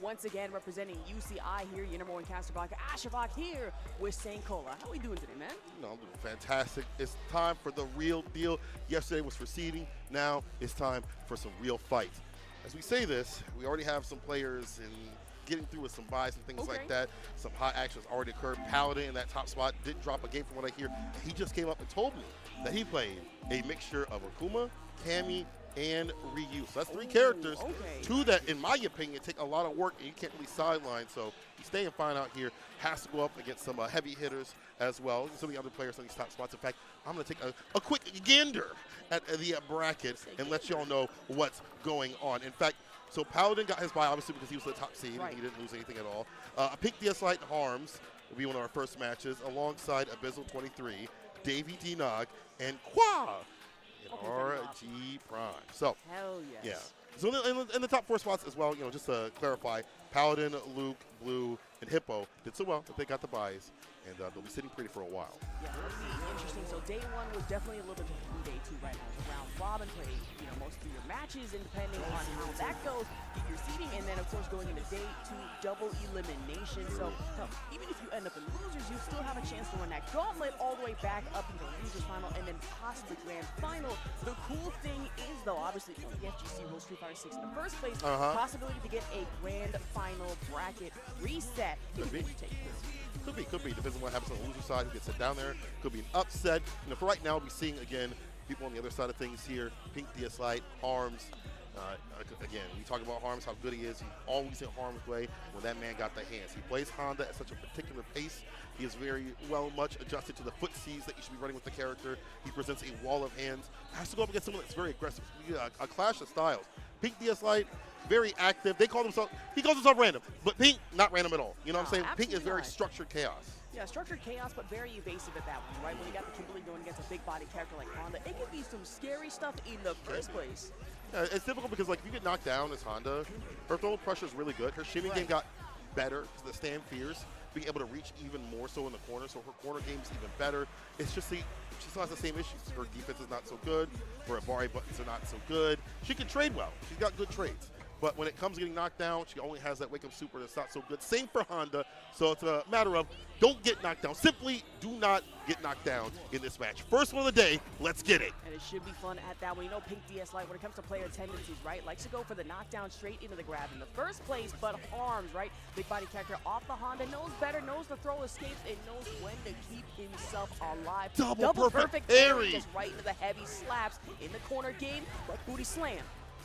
once again representing UCI here, your number one caster blocker, Ashavak here with Sankola. How are we doing today, man? No, I'm doing fantastic. It's time for the real deal. Yesterday was for seeding. Now it's time for some real fights. As we say this, we already have some players in getting through with some buys and things like that. Some hot actions already occurred. Paladin in that top spot didn't drop a game from what I hear. He just came up and told me that he played a mixture of Akuma, Cammy, and Ryu. So that's three characters. Two that, in my opinion, take a lot of work and you can't really sideline. So he's staying fine out here. Has to go up against some heavy hitters as well. Some of the other players on these top spots. In fact, I'm going to take a quick gander at the bracket and let y'all know what's going on. In fact, so Paladin got his bye, obviously, because he was the top seed and he didn't lose anything at all. Pink DS Light Harms will be one of our first matches alongside Abyssal 23, Davey D-Nog, and Qua in RG Prime. So, hell yes. Yeah. So in the top four spots as well, just to clarify, Paladin, Luke, Blue, and Hippo did so well that they got the buys, and they'll be sitting pretty for a while. Yeah, it'll be interesting. So day one was definitely a little bit different from day two right now. It's round robin play, most of your matches, and depending on how that goes, get your seeding, and then of course going into day two, double elimination. So even if you end up in losers, you still have a chance to win that gauntlet all the way back up into the losers final and then possibly grand final. The cool thing is though, obviously, the FGC rules Street Fighter 6 in the first place, possibility to get a grand final bracket reset if you take this. Could be. Depends on what happens on the loser side, who gets set down there. Could be an upset. For right now, we'll be seeing, again, people on the other side of things here. Pink DS Light, Harms. Again, we talk about Harms, how good he is. He's always in harm's way when that man got the hands. He plays Honda at such a particular pace. He is very much adjusted to the footsies that you should be running with the character. He presents a wall of hands. Has to go up against someone that's very aggressive. A clash of styles. Pink DS Light, very active. He calls himself random, but Pink, not random at all. You know what I'm saying? Pink is very structured chaos. Yeah, structured chaos, but very evasive at that one, right? When you got the Kimberly going against a big body character like Honda, it can be some scary stuff in the first place. Yeah, it's difficult because, if you get knocked down as Honda, her throw pressure is really good. Her shimmy game got better because the stand fears, being able to reach even more so in the corner, so her corner game is even better. It's just she still has the same issues. Her defense is not so good. Her Abari buttons are not so good. She can trade well. She's got good trades. But when it comes to getting knocked down, she only has that wake-up super that's not so good. Same for Honda. So it's a matter of don't get knocked down. Simply do not get knocked down in this match. First one of the day, let's get it. And it should be fun at that one. Pink DS Light, when it comes to player tendencies, right, likes to go for the knockdown straight into the grab in the first place, but Harms, right, big body character off the Honda, knows better, knows the throw escapes, and knows when to keep himself alive. Double perfect parry. Just right into the heavy slaps in the corner game, but booty slam.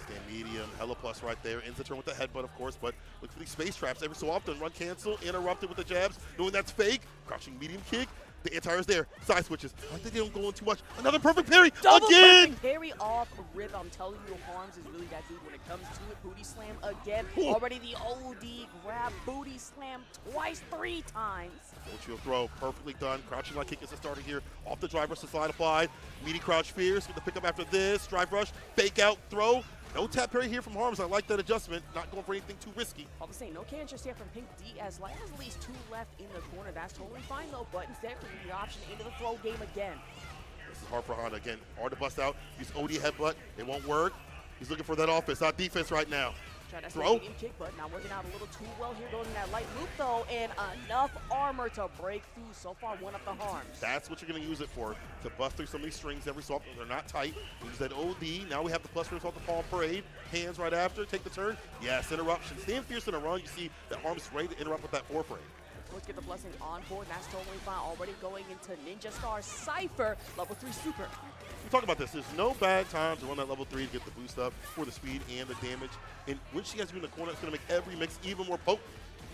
Stand medium, hella plus right there. Ends the turn with the headbutt, of course, but look for these space traps every so often. Run cancel, interrupted with the jabs, knowing that's fake. Crouching medium kick. The anti-air is there. Side switches. I think they don't go in too much. Another perfect parry again. Perfect parry off rip. I'm telling you, Harms is really that dude when it comes to it. Booty slam again. Ooh. Already the OD grab. Booty slam twice, 3 times. Shield throw, perfectly done. Crouching light kick is the starter here. Off the drive rush to slide applied. Meaty crouch fierce with the pickup after this. Drive rush, fake out, throw. No tap parry here from Harms. I like that adjustment. Not going for anything too risky. All the same, no can't just yet from Pink DS Light. Has at least 2 left in the corner. That's totally fine though. But instead, the option into the throw game again. This is hard for Honda again. Hard to bust out. Use OD headbutt. It won't work. He's looking for that offense, not defense right now. Try that throw. Medium kick, but not working out a little too well here. Going in that light loop though, and enough armor to break through. So far, one of the Harms. That's what you're going to use it for, to bust through some of these strings every so often. They're not tight. Use that OD. Now we have the plus first off the palm parade. Hands right after. Take the turn. Yes, interruption. Stand fierce in a run. You see that Harms is ready to interrupt with that 4 frame. Let's get the blessing on board. That's totally fine. Already going into Ninja Star Cypher, level 3 super. We talked about this. There's no bad time to run that level 3 to get the boost up for the speed and the damage. And when she has you in the corner, it's going to make every mix even more potent.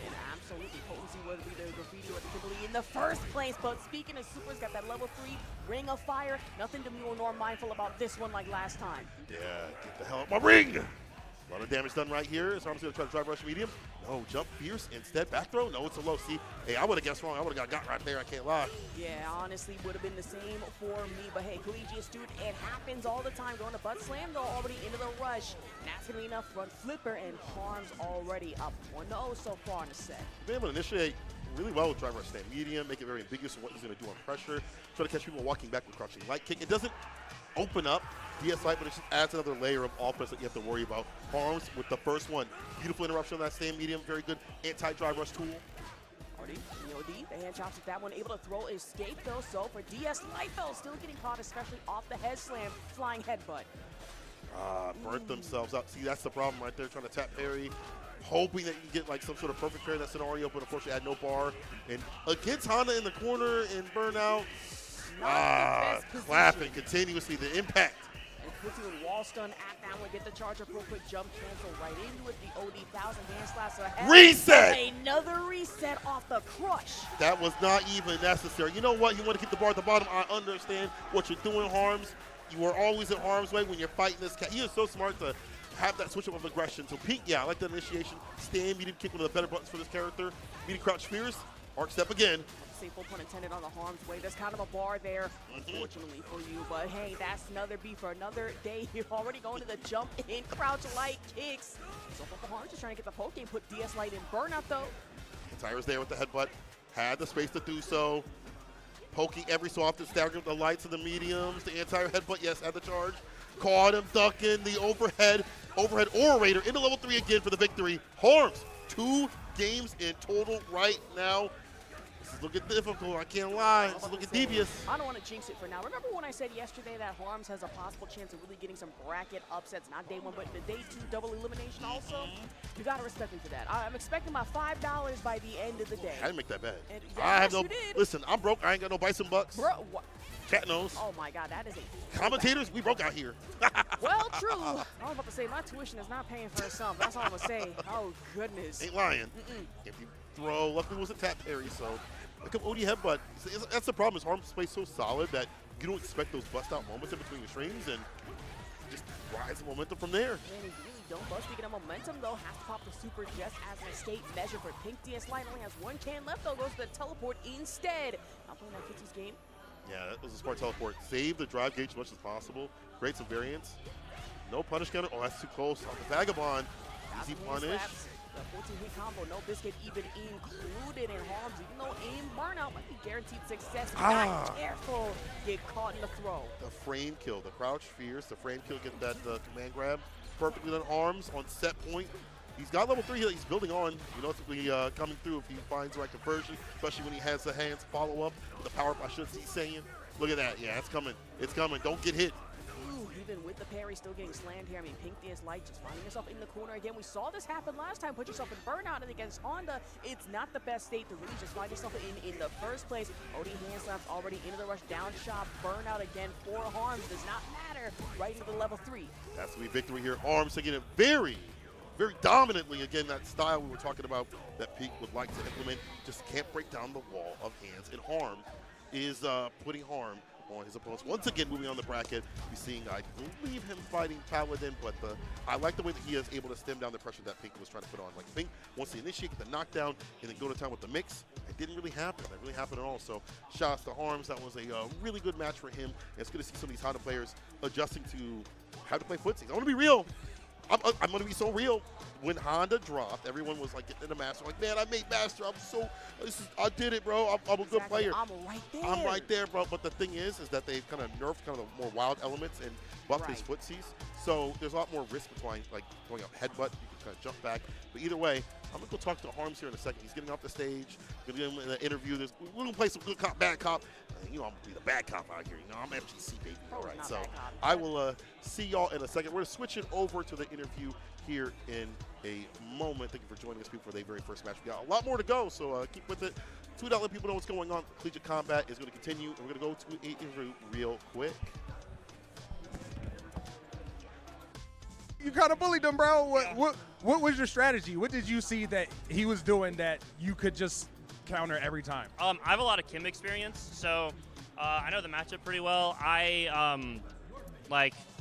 And absolutely potency would be the graffiti or the Kimberly in the first place. But speaking of supers, got that level 3 Ring of Fire. Nothing to be nor mindful about this one like last time. Yeah, get the hell out of my ring. A lot of damage done right here. So I'm going to try to drive rush medium. No, jump fierce instead. Back throw. No, it's a low. See, hey, I would have guessed wrong. I would have got right there. I can't lie. Yeah, honestly, would have been the same for me. But hey, Collegiate student, it happens all the time. Going to butt slam though, already into the rush. And that's going to be enough front flipper, and Harms already up 1-0 so far in the set. Been able to initiate really well with drive rush stand medium, make it very ambiguous on what he's going to do on pressure. Try to catch people walking back with crouching light kick. It doesn't open up DS Light, but it just adds another layer of offense that you have to worry about. Harms with the first one. Beautiful interruption on that same medium. Very good anti-drive rush tool. Already, EOD, the hand chops with that one, able to throw escape though. So for DS Light though, still getting caught, especially off the head slam, flying headbutt. Burnt themselves out. See, that's the problem right there, trying to tap parry, hoping that you can get like some sort of perfect parry in that scenario, but unfortunately had no bar. And against Honda in the corner and burnout. Clapping continuously, the impact. And puts you in wall stun at that one, get the charge up real quick, jump cancel right into it, the OD 1000 hand slash ahead. Reset! Another reset off the crush. That was not even necessary. You know what? You want to keep the bar at the bottom. I understand what you're doing, Harms. You are always in harm's way when you're fighting this cat. He is so smart to have that switch up of aggression. So Pink, yeah, I like that initiation. Stand, medium kick, one of the better buttons for this character. Medium crouch fierce, arc step again. Say full pun intended on the Harm's way. There's kind of a bar there, unfortunately for you. But hey, that's another beat for another day. You're already going to the jump in, crouch light kicks. So for Harm's just trying to get the poke game, put DS Light in burnout though. Tyra's there with the headbutt. Had the space to do so. Poking every so often, staggering the lights and the mediums. The anti headbutt, yes, had the charge. Caught him ducking the overhead orator into level 3 again for the victory. Harms, 2 games in total right now. This is looking difficult, I can't lie. This is looking devious. I don't want to jinx it for now. Remember when I said yesterday that Harms has a possible chance of really getting some bracket upsets, not day 1, but the day 2 double elimination also? You got to respect me for that. I'm expecting my $5 by the end of the day. I didn't make that bet. I have no. Listen, I'm broke. I ain't got no bison bucks. Bro, what? Cat knows. Oh my God, that is a commentators. We broke out here. Well, true. I was about to say my tuition is not paying for itself. That's all I'm gonna say. Oh goodness. Ain't lying. If you throw, luckily it was a tap parry, so like an OD headbutt. That's the problem. Is Harms plays so solid that you don't expect those bust out moments in between the streams and just rise the momentum from there. Man, you really don't bust. Speaking of momentum, though, has to pop the super just as an escape measure for Pink. DS Light only has 1 can left, though, goes to the teleport instead. Not playing that 50s game. Yeah, that was a smart teleport. Save the drive gauge as much as possible. Create some variance. No punish counter. Oh, that's too close. On the Vagabond. Easy punish. The 14-hit combo, no biscuit even included in Harms, even though in burnout might be guaranteed success. Not careful, get caught in the throw. The frame kill, the crouch fierce, the frame kill, get that command grab. Perfectly on Harms on set point. He's got level 3 that he's building on. You know, it's be coming through if he finds the right conversion, especially when he has the hands follow up with the power up. I should see saying. Look at that. Yeah, it's coming. It's coming. Don't get hit. Ooh, even with the parry, still getting slammed here. I mean, Pink DS Light just finding yourself in the corner again. We saw this happen last time. Put yourself in burnout, and against Honda, it's not the best state to really just find yourself in the first place. OD hand slaps already into the rush, down shot, burnout again for Harms. Does not matter. Right into the level 3. That's to be victory here. Harms taking it very dominantly. Again, that style we were talking about that Pink would like to implement. Just can't break down the wall of hands. And Harm is putting harm on his opponents. Once again, moving on the bracket, we're seeing, I believe, him fighting Paladin, but I like the way that he is able to stem down the pressure that Pink was trying to put on. Like, Pink wants to initiate, get the knockdown, and then go to town with the mix. It didn't really happen. That really happened at all. So, shout out to Harms. That was a really good match for him. And it's good to see some of these Honda players adjusting to how to play footsies. I want to be real. I'm going to be so real. When Honda dropped, everyone was like getting into Master. Like, man, I made Master. I did it, bro. I'm a good player. I'm right there. I'm right there, bro. But the thing is that they've kind of nerfed kind of the more wild elements and buffed his footsies. So there's a lot more risk between like going up headbutt. You can kind of jump back. But either way, I'm going to go talk to Harms here in a second. He's getting off the stage. Going to get him in an interview. We're going to play some good cop, bad cop. You know, I'm going to be the bad cop out here. You know, I'm FGC, baby. All right. So I will see y'all in a second. We're going to switch it over to the interview here in a moment. Thank you for joining us, people, for the very first match. We got a lot more to go, so keep with it. Tweet out, let people know what's going on. Collegiate Combat is going to continue, and we're going to go to an interview real quick. You kind of bullied him, bro. What was your strategy? What did you see that he was doing that you could just counter every time? I have a lot of Kim experience, so I know the matchup pretty well.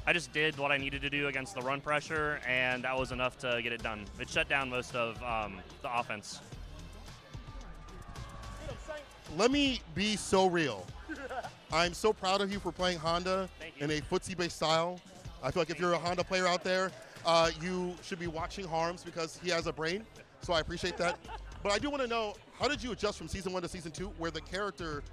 I just did what I needed to do against the run pressure, and that was enough to get it done. It shut down most of the offense. Let me be so real. I'm so proud of you for playing Honda in a footsie-based style. I feel like if you're a Honda player out there, you should be watching Harms because he has a brain, so I appreciate that. But I do want to know, how did you adjust from Season 1 to Season 2 where the character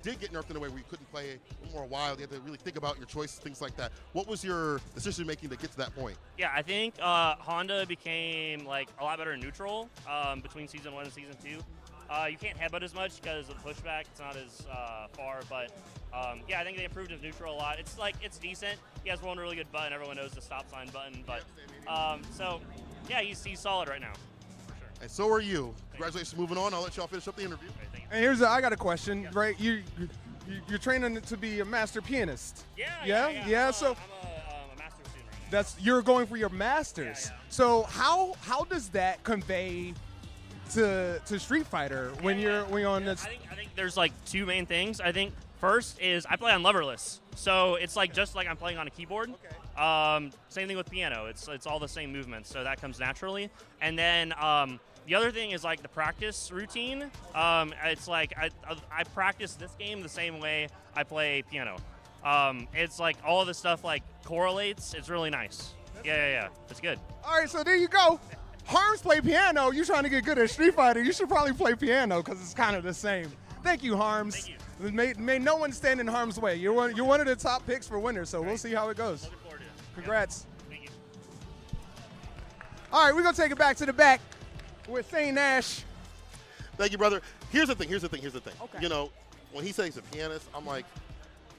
did get nerfed in a way where you couldn't play a little more wild. You had to really think about your choices, things like that. What was your decision making to get to that point? Yeah, I think Honda became like a lot better in neutral between season 1 and season 2. You can't headbutt as much because of the pushback. It's not as far, but yeah, I think they improved his neutral a lot. It's decent. He has one really good button. Everyone knows the stop sign button, but so yeah, he's solid right now. For sure. And so are you. Congratulations. Moving on. I'll let y'all finish up the interview. Okay, thank you. And I got a question, right? You're training to be a master pianist. Yeah. So I'm a master student right now. you're going for your masters. Yeah. So how does that convey to Street Fighter when you're on this? I think there's like two main things. I think first is I play on leverless, so it's like just like I'm playing on a keyboard. Okay. Same thing with piano. It's all the same movements, so that comes naturally. And then the other thing is like the practice routine. It's like I practice this game the same way I play piano. It's like all of the stuff like correlates. It's really nice. Yeah. It's good. All right, so there you go. Harms play piano. You're trying to get good at Street Fighter. You should probably play piano because it's kind of the same. Thank you, Harms. Thank you. May no one stand in harm's way. You're one of the top picks for winners, so we'll see how it goes. Looking forward to it. Congrats. Yeah. Thank you. All right, we're going to take it back to the back with St. Nash. Thank you, brother. Here's the thing. Okay. You know, when he says he's a pianist, I'm like,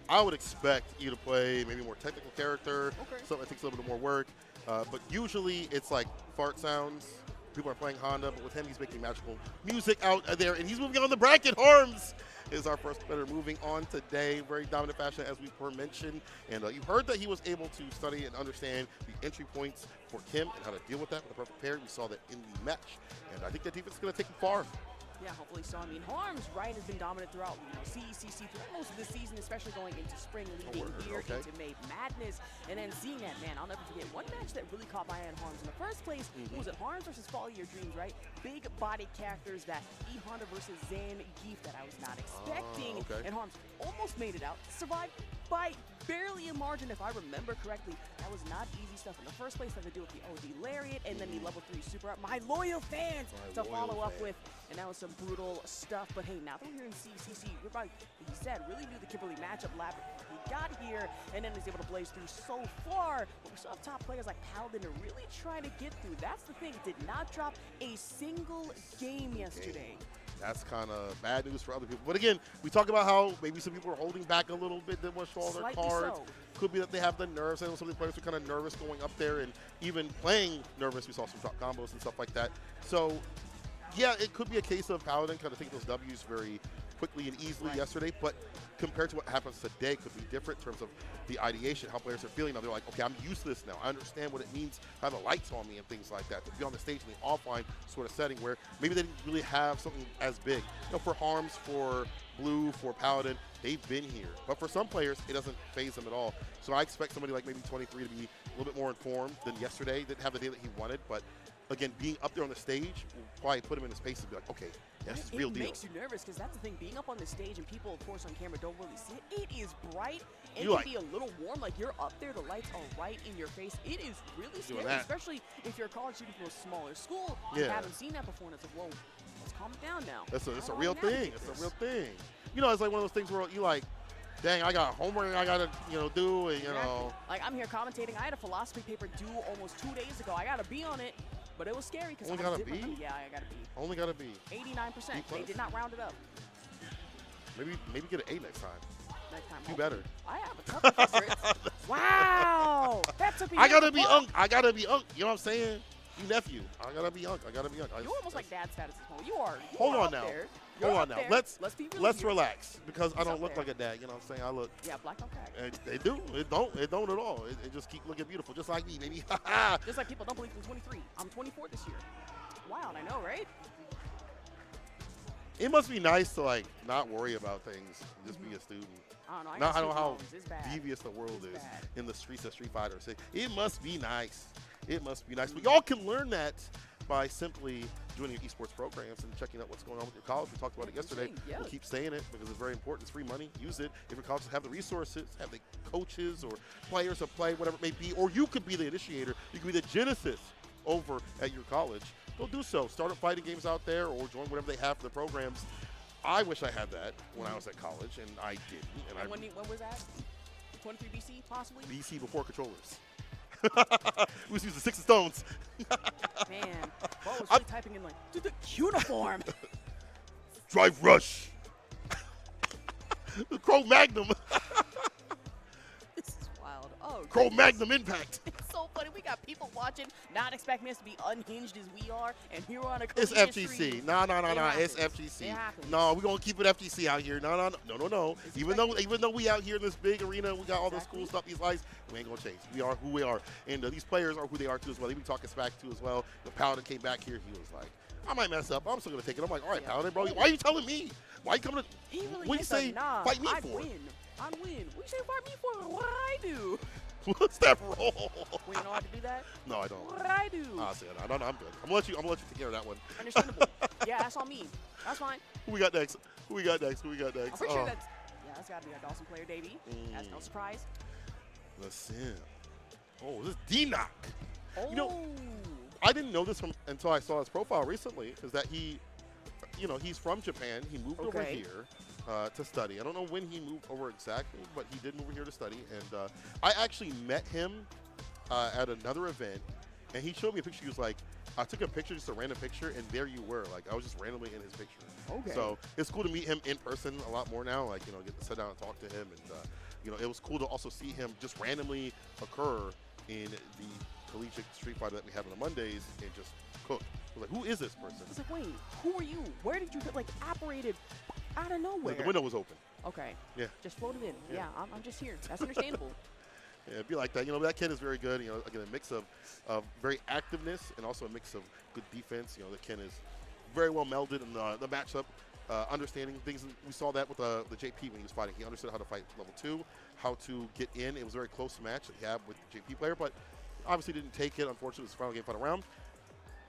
I would expect you to play maybe a more technical character, something that takes a little bit more work. But usually it's like fart sounds. People are playing Honda, but with him, he's making magical music out there, and he's moving on the bracket. Harms is our first competitor moving on today. Very dominant fashion, as we mentioned. And you heard that he was able to study and understand the entry points for Kim and how to deal with that with a perfect pair. We saw that in the match. And I think that defense is going to take him far. Yeah, hopefully so. I mean, Harms, right, has been dominant throughout, CECC throughout most of the season, especially going into spring, leading here into May Madness, and then seeing that, man, I'll never forget one match that really caught my eye on Harms in the first place. Was it Harms versus Follow Your Dreams, right? Big body characters, that E Honda versus Zan Geef that I was not expecting, and Harms almost made it out, survived by barely a margin, if I remember correctly. That was not easy stuff in the first place. Had to do with the OD Lariat and then the level 3 super up. My loyal fans to follow up with, and that was some brutal stuff. But hey, now that we're here in CCC, we're about, he said, really knew the Kimberly matchup lab. He got here and then was able to blaze through so far. But we saw top players like Paladin to really try to get through. That's the thing. Did not drop a single game yesterday. That's kind of bad news for other people. But again, we talk about how maybe some people are holding back a little bit, didn't want to show all their cards. So. Could be that they have the nerves. I know some of the players are kind of nervous going up there and even playing nervous. We saw some drop combos and stuff like that. So, yeah, it could be a case of Paladin kind of taking those W's very quickly and easily yesterday, but compared to what happens today could be different in terms of the ideation, how players are feeling now. They're like, okay, I'm used to this now. I understand what it means to have the lights on me and things like that, to be on the stage in the offline sort of setting where maybe they didn't really have something as big. You know, for Harms, for Blue, for Paladin, they've been here. But for some players, it doesn't phase them at all. So I expect somebody like maybe 23 to be a little bit more informed than yesterday. Didn't have the day that he wanted, but again, being up there on the stage will probably put him in a space to be like, okay, that's the real deal. It makes you nervous because that's the thing. Being up on the stage and people, of course, on camera don't really see it. It is bright. It can be a little warm. Like, you're up there. The lights are right in your face. It is really scary, especially if you're a college student from a smaller school. You haven't seen that before, and it's like, whoa, let's calm it down now. It's a real thing. It's a real thing. You know, it's like one of those things where you like, dang, I got homework I got to, do, and, Like, I'm here commentating. I had a philosophy paper due almost 2 days ago. I got a B on it. But it was scary because Only got a B? Yeah, I got a B. Only got a B. 89%. They did not round it up. Maybe get an A next time. Next time. Do better. I have a tough professor. Wow. That's a B. I gotta be unk. I gotta be unk. You know what I'm saying? You nephew. I gotta be unk. You're almost like dad status at this moment. You are. Hold on now. Hold on now. Let's be really relax because I don't look like a dad. You know what I'm saying? I look. Yeah, black don't crack. And they do. It don't at all. It just keep looking beautiful, just like me, baby. Just like people don't believe I'm 23. I'm 24 this year. Wow, I know, right? It must be nice to like not worry about things, just be a student. I don't know. I don't know how devious the world is in the streets of Street Fighter. It must be nice. It must be nice. But y'all can learn that by simply joining your esports programs and checking out what's going on with your college. We talked about it yesterday. We'll keep saying it because it's very important. It's free money. Use it. If your colleges have the resources, have the coaches or players to play, whatever it may be, or you could be the initiator. You could be the genesis over at your college. Go do so. Start up fighting games out there or join whatever they have for the programs. I wish I had that when I was at college, and I didn't. And when was that? 23 BC, possibly? BC before controllers. We was using 6 stones. Man, Bo was really typing in like, dude, the uniform. Drive rush. The Crow Magnum. This is wild. Oh, Crow Magnum impact. It's so funny. We got people watching, not expecting us to be unhinged as we are, and here on a It's Collegiate FGC. stream. No. happens. It's FGC. It happens. No, we're gonna keep it FGC out here. No. It's Even though we out here in this big arena, we got all this cool stuff, these lights, we ain't gonna change. We are who we are, and these players are who they are too as well. They be talking smack too as well. The Paladin came back here. He was like, I might mess up. I'm still gonna take it. I'm like, all right, Paladin, bro. Why are you telling me? Why you coming to? He really What you is say? like, nah, Fight me I'd for? win. I'd win. What you say fight me for? What I do? What's that role? Well, you know how to do that? No, I don't. What I do? Honestly, I don't know. I'm good. I'm gonna let you take care of that one. Understandable. Yeah, that's on me. That's fine. Who we got next? Who we got next? I'm pretty sure that's got to be our Dawson player, Davey. That's no surprise. Let's see. Oh, this is D-Knock. Oh. You know, I didn't know this until I saw his profile recently, is that he, he's from Japan. He moved over Okay. here to study. I don't know when he moved over exactly, but he did move over here to study. And I actually met him at another event, and he showed me a picture. He was like, I took a picture, just a random picture, and there you were. Like, I was just randomly in his picture. Okay. So it's cool to meet him in person a lot more now. Like, get to sit down and talk to him. And, it was cool to also see him just randomly occur in the Collegiate Street Fighter that we have on the Mondays and just cook. I was like, who is this person? I was like, wait, who are you? Where did you apparated out of nowhere? Like, the window was open. Okay. Yeah. Just floated in. Yeah. Yeah, I'm just here. That's understandable. Yeah, it'd be like that. That kid is very good. Again, a mix of very activeness and also a mix of good defense. The kid is very well melded in the matchup, understanding things. We saw that with the JP when he was fighting. He understood how to fight level 2, how to get in. It was a very close match that he had with the JP player, but obviously didn't take it. Unfortunately, it was the final game, final round.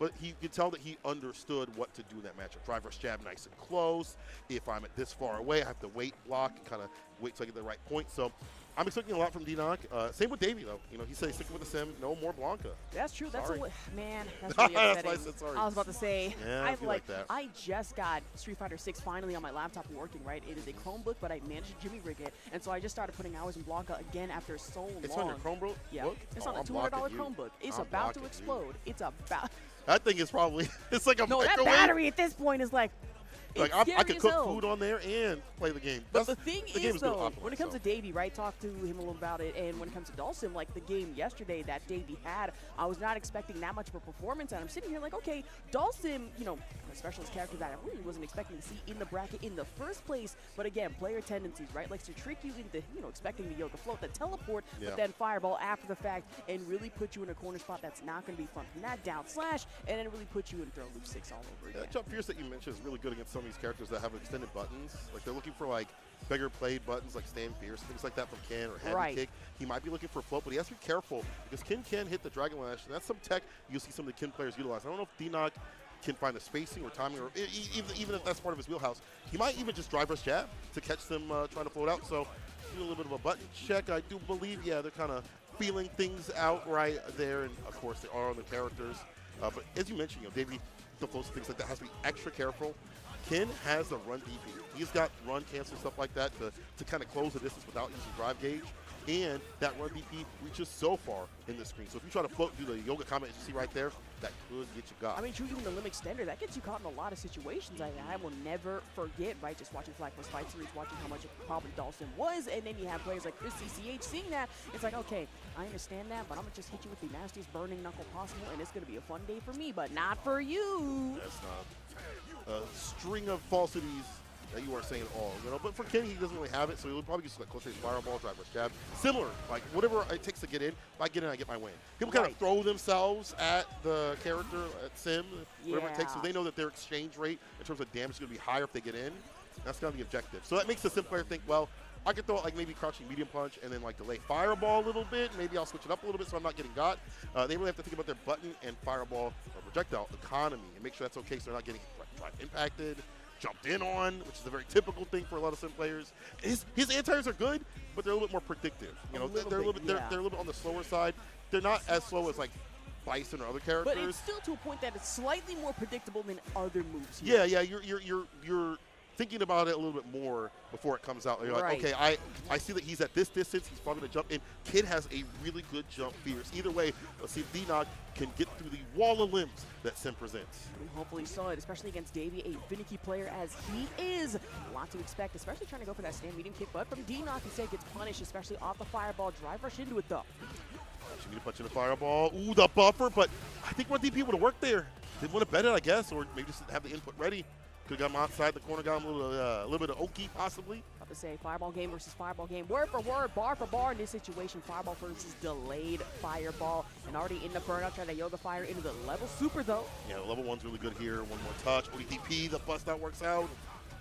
But you could tell that he understood what to do in that matchup. Drive versus jab, nice and close. If I'm at this far away, I have to wait, block, and kind of wait till I get the right point. So I'm expecting a lot from D-Knock. Same with Davey, though. He said he's sticking with the sim. No more Blanca. That's true. That's Sorry. Man, that's really upsetting. That's why I said sorry. I was about to say, Yeah, I feel like that. I just got Street Fighter 6 finally on my laptop working, right? It is a Chromebook, but I managed to Jimmy rig it. And so I just started putting hours in Blanca again after so long. It's on your Chromebook? Yeah. Book? It's Oh, on a I'm $200 blocking you. Chromebook. It's I'm about to blocking explode. you. It's about. That thing is probably, it's like a No, that microwave. battery at this point is like. Like, It's I could scary cook as hell. food on there and play the game. But the thing the game is, good though, optimized, when it comes so. to Davey, right, talk to him a little about it, and when it comes to Dawson, like the game yesterday that Davey had, I was not expecting that much of a performance, and I'm sitting here like, okay, Dawson, a specialist character that I really wasn't expecting to see in the bracket in the first place, but again, player tendencies, right, likes to trick you into, expecting the yoga float, the teleport, Yeah. but then fireball after the fact, and really put you in a corner spot that's not going to be fun from that down slash, and then really put you in throw loop 6 all over again. That jump fierce that you mentioned is really good against some of these characters that have extended buttons. Like, they're looking for bigger played buttons like stand fierce, things like that from Ken or heavy Right. kick. He might be looking for float, but he has to be careful because Ken can hit the Dragon Lash, and that's some tech you'll see some of the Ken players utilize. I don't know if D-Knock can find the spacing or timing, or even if that's part of his wheelhouse. He might even just drive rush jab to catch them trying to float out. So do a little bit of a button check. I do believe, they're kind of feeling things out right there, and of course they are on the characters. But as you mentioned, Davey, the floats and things like that has to be extra careful. Ken has the run DP. He's got run cancel, stuff like that to kind of close the distance without using drive gauge. And that run DP reaches so far in the screen. So if you try to float through the yoga comment, as you see right there, that could get you got. I mean, true, even the limb extender, that gets you caught in a lot of situations. I will never forget, right, just watching Flag Plus Fight Series, watching how much of a problem Dawson was, and then you have players like Chris CCH seeing that. It's like, okay, I understand that, but I'm going to just hit you with the nastiest burning knuckle possible, and it's going to be a fun day for me, but not for you. That's not a string of falsities that you are saying at all. But for Kenny, he doesn't really have it, so he'll probably just close range fireball, drive rush jab. Similar, whatever it takes to get in. If I get in, I get my win. People kind of throw themselves at the character, at Sim, whatever it takes, so they know that their exchange rate in terms of damage is going to be higher if they get in. That's kind of the objective. So that makes the Sim player think, well, I could throw maybe crouching medium punch and then delay fireball a little bit. Maybe I'll switch it up a little bit so I'm not getting got. They really have to think about their button and fireball or projectile economy and make sure that's okay so they're not getting impacted, jumped in on, which is a very typical thing for a lot of Sim players. His anti-airs are good, but they're a little bit more predictive. They're a little bit on the slower side. They're not as slow as Bison or other characters. But it's still to a point that it's slightly more predictable than other moves. Yeah, you're thinking about it a little bit more before it comes out. You're like, Right. okay, I see that he's at this distance. He's probably going to jump in. Kid has a really good jump fierce. Either way, let's see if D-Knock can get through the wall of limbs that Sim presents. Hopefully so, especially against Davey, a finicky player as he is. A lot to expect, especially trying to go for that stand medium kick, but from D-Knock instead gets punished, especially off the fireball. Drive rush into it though. She need to punch in the fireball. Ooh, the buffer, but I think one DP would have worked there. Didn't want to bet it, I guess, or maybe just have the input ready. Could have got him outside the corner, got him a little bit of Oki, possibly. About to say, fireball game versus fireball game. Word for word, bar for bar in this situation. Fireball versus delayed fireball. And already in the burnout, trying to yoga fire into the level super, though. Yeah, level 1's really good here. One more touch. ODDP, the bust out works out.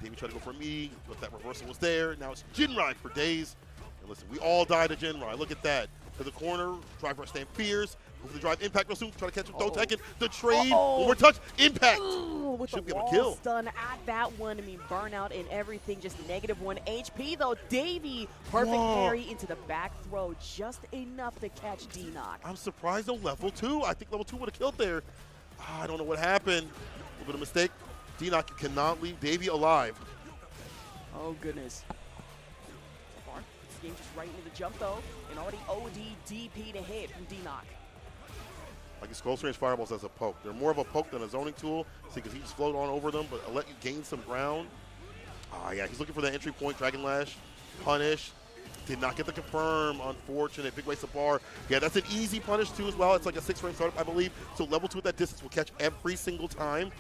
Davey tried to go for me, but that reversal was there. Now it's Jinrai for days. And listen, we all died to Jinrai. Look at that. To the corner, drive rush stand fierce. Move the drive, impact real soon. Try to catch him, don't take it. The trade, one more touch, impact. Ooh, with Should the give a wall kill. stun at that one. I mean, burnout and everything, just -1 HP though. Davey, perfect parry into the back throw, just enough to catch D-Knock. I'm surprised though, level 2. I think level 2 would have killed there. I don't know what happened. A little bit of mistake. D-Knock, you cannot leave Davey alive. Oh, goodness. So far, this game's just right into the jump, though. And already OD DP to hit from D-Knock. Like his close range fireballs as a poke. They're more of a poke than a zoning tool. See, because he just float on over them, but I'll let you gain some ground. Yeah, he's looking for that entry point. Dragon Lash, punish. Did not get the confirm. Unfortunate. Big waste of bar. Yeah, that's an easy punish, too, as well. It's like a 6-frame startup, I believe. So level 2 at that distance will catch every single time.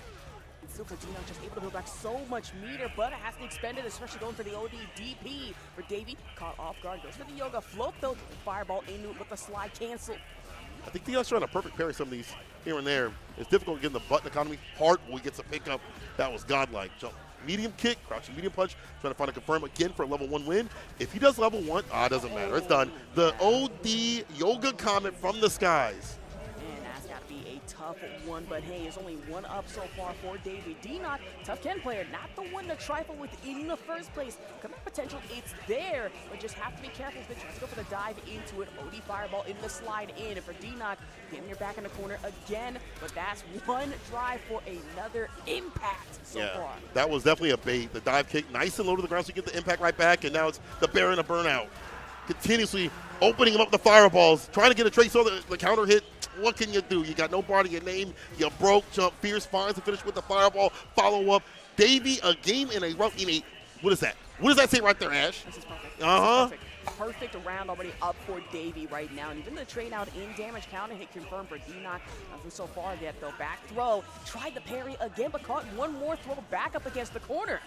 And still for D-Knock, just able to build back so much meter, but it has to expend it, especially going for the OD DP. For Davey, caught off guard, goes for the yoga float, though. Fireball into it with the slide cancel. I think D-Knock's trying to perfect parry some of these here and there. It's difficult getting the button economy. Hardboy gets a pickup. That was godlike. Jump. Medium kick, crouching medium punch, trying to find a confirm again for a level 1 win. If he does level 1, it doesn't matter. It's done. The OD Yoga Comet from the skies. And that's got to be a tough one, but hey, there's only one up so far for Davey. D-Knock, tough Ken player, not the one to trifle with in the first place. Command potential, it's there, but just have to be careful. If they try to go for the dive into it, OD fireball in the slide in. And for D-Knock, getting your back in the corner again, but that's one drive for another impact so far. That was definitely a bait. The dive kick, nice and low to the ground, so you get the impact right back, and now it's the Baron of Burnout. Continuously opening him up the fireballs, trying to get a trace on the counter hit. What can you do? You got no bar to your name. You broke, jump, fierce, finds to finish with the fireball, follow up. Davey, a game in a row. What is that? What does that say right there, Ash? This is perfect. Uh-huh. This is perfect round already up for Davey right now. And even the trade out in damage counter hit confirmed for D-Knock. Nothing so far yet, though. Back throw. Tried the parry again, but caught one more throw back up against the corner.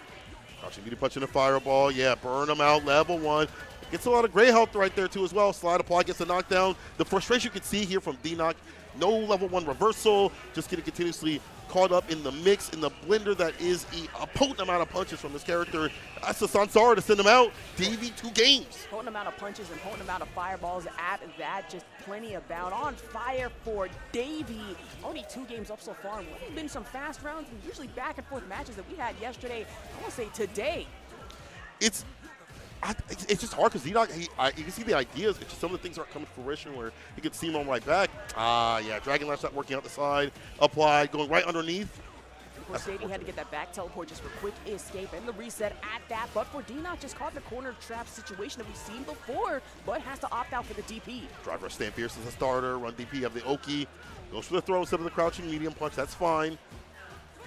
Crouching medium punch in the fireball. Yeah, burn him out. Level 1. Gets a lot of gray health right there, too, as well. Slide apply, gets a knockdown. The frustration you can see here from D-Knock. No level 1 reversal. Just getting continuously caught up in the mix, in the blender that is a potent amount of punches from this character. That's the Sansara to send him out. Davey, 2 games. Potent amount of punches and potent amount of fireballs at that. Just plenty of bound on fire for Davey. Only 2 games up so far. There have been some fast rounds and usually back and forth matches that we had yesterday. I want to say today. It's just hard because D-Knock, you can see the ideas. It's just some of the things aren't coming to fruition where he could steam on right back. Yeah, Dragon Lash not working out the side. Applied, going right underneath. Of course, Davey had to get that back teleport just for quick escape and the reset at that. But for D-Knock, just caught in the corner trap situation that we've seen before, but has to opt out for the DP. Drive rush stand fierce as a starter. Run DP, have the Oki. Goes for the throw instead of the crouching medium punch. That's fine.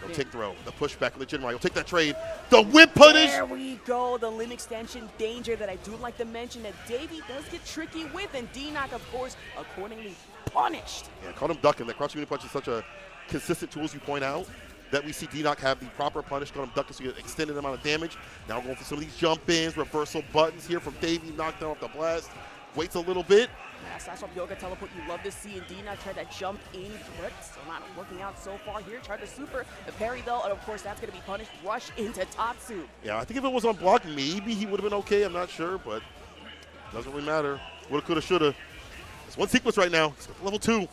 He'll take throw. The pushback on the Jinrai. He'll take that trade. The whip punish. There we go. The limb extension danger that I do like to mention that Davey does get tricky with. And D-Knock, of course, accordingly punished. Yeah, caught him ducking. That crouching medium punch is such a consistent tool, as you point out, that we see D-Knock have the proper punish. Caught him ducking so you get an extended amount of damage. Now we're going for some of these jump-ins, reversal buttons here from Davey. Knocked down off the blast. Waits a little bit. Slash off yoga teleport you love to see, and D-Knock tried that jump in, but still not working out so far here. Tried to super the parry though, and of course that's going to be punished. Rush into Tatsu. Yeah, I think if it was on block, maybe he would have been okay. I'm not sure, but doesn't really matter. Woulda, coulda, shoulda. It's one sequence right now. It's level 2. One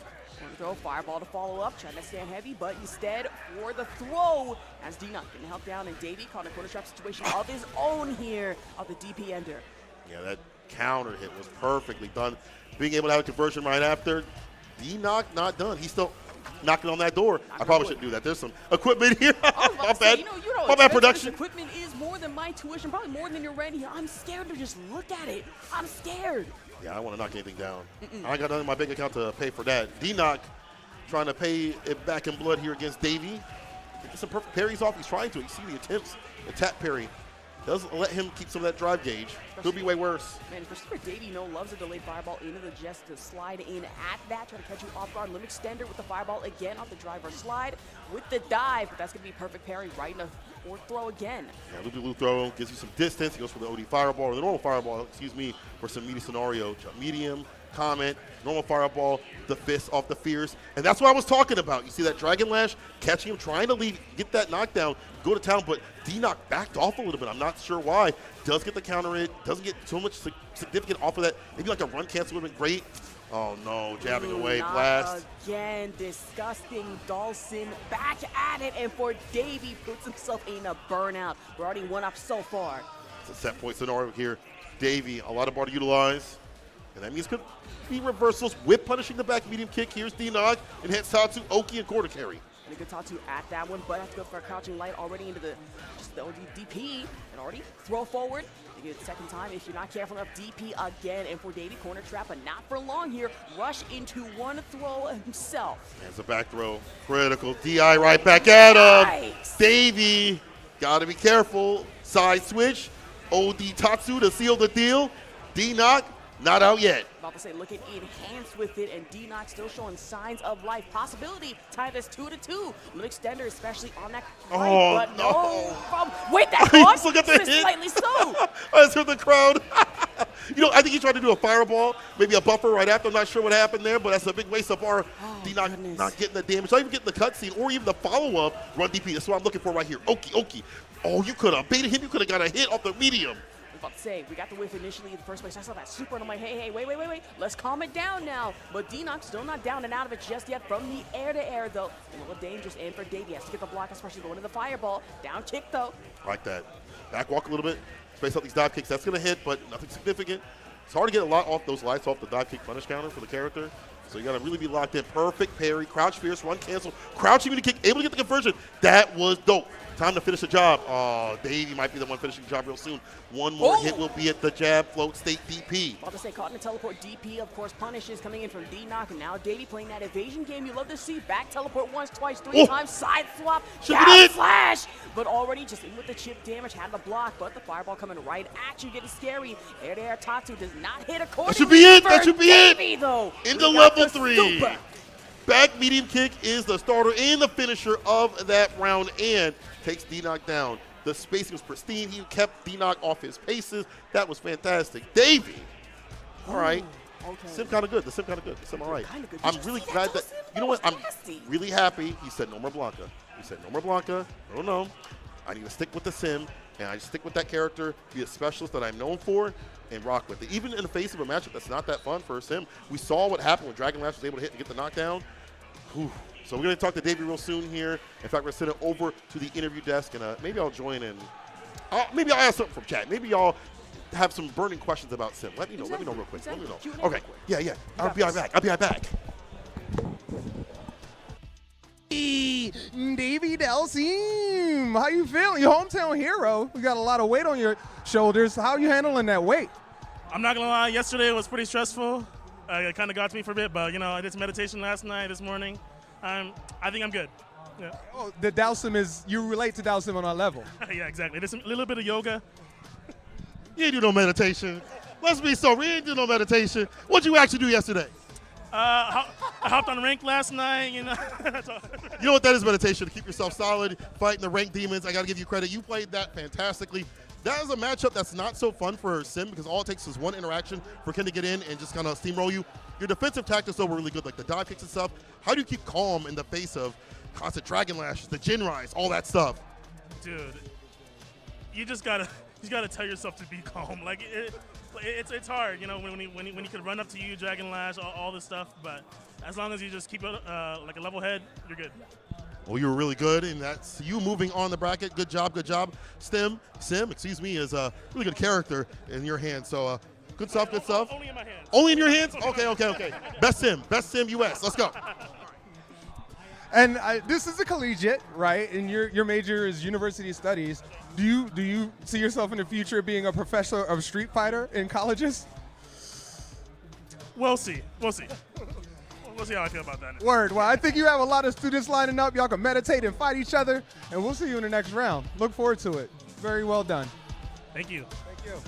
throw, fireball to follow up, trying to stand heavy, but instead for the throw, as D-Knock getting held down, and Davey caught a corner trap situation of his own here of the DP ender. Yeah, that counter hit was perfectly done. Being able to have a conversion right after. D-Knock not done. He's still knocking on that door. I probably shouldn't do that. There's some equipment here. My bad. You know, My bad, production. This equipment is more than my tuition, probably more than your rent here. I'm scared to just look at it. I'm scared. Yeah, I don't want to knock anything down. I ain't got nothing in my bank account to pay for that. D-Knock trying to pay it back in blood here against Davey. Get some perfect parries off. He's trying to. You see the attempts. The tap parry doesn't let him keep some of that drive gauge. Could be way worse. Man, especially for Davey, loves a delayed fireball into the jest to slide in at that, try to catch you off guard. Limb extender with the fireball again off the driver slide with the dive, but that's going to be perfect parry right in the fourth throw again. Yeah, loop-de-loop throw gives you some distance. He goes for the OD fireball, or the normal fireball, for some meaty scenario. Jump medium, comment, normal fireball, the fist off the fierce. And that's what I was talking about. You see that Dragon Lash, catching him, trying to leave, get that knockdown, go to town, but D-Knock backed off a little bit. I'm not sure why. Does get the counter in, doesn't get so much significant off of that. Maybe like a run cancel would have been great. Oh no, jabbing away, blast. Again, disgusting. Dawson back at it, and for Davey puts himself in a burnout. We're already one up so far. It's a set point scenario here. Davey, a lot of bar to utilize. And that means could be reversals with punishing the back medium kick. Here's D-Nog and heads out to Oki and quarter carry. And a good Tatu at that one, but have to go for a crouching light already into the OG DP and already throw forward. You get it second time if you're not careful enough. DP again, and for Davey, corner trap, but not for long here. Rush into one throw himself. There's a back throw. Critical. DI right back at him. Nice. Davey, gotta be careful. Side switch. OD Tatsu to seal the deal. D-Knock, not out yet. About to say, look at enhanced with it, and D-Knock still showing signs of life. Possibility, tie this 2-2. Limb extender, especially on that right, but no. Wait, that caught? Look at the hit. Slightly so. I just heard the crowd. I think he tried to do a fireball, maybe a buffer right after. I'm not sure what happened there, but that's a big waste of our D-Knock not getting the damage, not even getting the cutscene, or even the follow-up run DP. That's what I'm looking for right here. Oki. Oh, you could have baited him. You could have got a hit off the medium. About to say, we got the whiff initially in the first place. I saw that super, and I'm like, hey, wait. Let's calm it down now. But D-Knock still not down and out of it just yet from the air-to-air, though. A little dangerous, and for Davey, has to get the block, especially going to the fireball. Down kick, though. Like that. Back walk a little bit. Space out these dive kicks. That's going to hit, but nothing significant. It's hard to get a lot off those lights off the dive kick punish counter for the character. So you got to really be locked in. Perfect parry, crouch fierce, run cancel, crouching to kick, able to get the conversion. That was dope. Time to finish the job. Oh, Davey might be the one finishing the job real soon. One more hit will be at the jab, float, state DP. About to say, caught in a teleport DP, of course, punishes coming in from D-Knock, and now Davey playing that evasion game you love to see. Back teleport once, twice, three times, side swap, down flash. But already just in with the chip damage, had the block, but the fireball coming right at you, getting scary. Air-to-air Tatsu does not hit accordingly. That should be it. That should be Davey, it. Though. Into level 3. Back medium kick is the starter and the finisher of that round, and takes D-Knock down. The spacing was pristine. He kept D-Knock off his paces. That was fantastic. Davey. All right. Okay. Sim kind of good. The sim kind of good. The sim all right. I'm really glad that, you know what? I'm really happy he said no more Blanca. He said no more Blanca. No. I need to stick with the sim, and I stick with that character, be a specialist that I'm known for, and rock with it. Even in the face of a matchup that's not that fun for sim, we saw what happened when Dragon Lash was able to hit and get the knockdown. Whew. So we're going to talk to Davey real soon here. In fact, we're going to send it over to the interview desk, and maybe I'll join in. Maybe I'll ask something from chat. Maybe y'all have some burning questions about sim. Let me know. Let me know real quick. Let me know. Okay. Yeah. I'll be right back. Hey, Davey Dalsim, how you feeling? Your hometown hero. You got a lot of weight on your shoulders. How are you handling that weight? I'm not gonna lie. Yesterday was pretty stressful. It kind of got to me for a bit, but I did some meditation last night, this morning. I think I'm good. Yeah. Oh, the Dalsim is, you relate to Dalsim on our level. Yeah, exactly. There's a little bit of yoga. You ain't do no meditation. Let's be sober. You ain't do no meditation. What'd you actually do yesterday? I hopped on rank last night. That's all. You know what that is, meditation, to keep yourself solid, fighting the ranked demons. I got to give you credit. You played that fantastically. That is a matchup that's not so fun for Sim because all it takes is one interaction for Ken to get in and just kind of steamroll you. Your defensive tactics, though, were really good, like the dive kicks and stuff. How do you keep calm in the face of constant Dragon Lashes, the Jin Rise, all that stuff? Dude, you just gotta tell yourself to be calm. Like it's hard, when you could run up to you, Dragon Lash, all this stuff. But as long as you just keep it like a level head, you're good. Well, you were really good, and that's you moving on the bracket. Good job. Sim, is a really good character in your hands. So good stuff. Only in my hands. Only in your hands? Okay. Best Sim US. Let's go. And this is a collegiate, right? And your major is university studies. Do you see yourself in the future being a professor of Street Fighter in colleges? We'll see. We'll see. We'll see how I feel about that. Word. Well, I think you have a lot of students lining up. Y'all can meditate and fight each other, and we'll see you in the next round. Look forward to it. Very well done. Thank you. Thank you.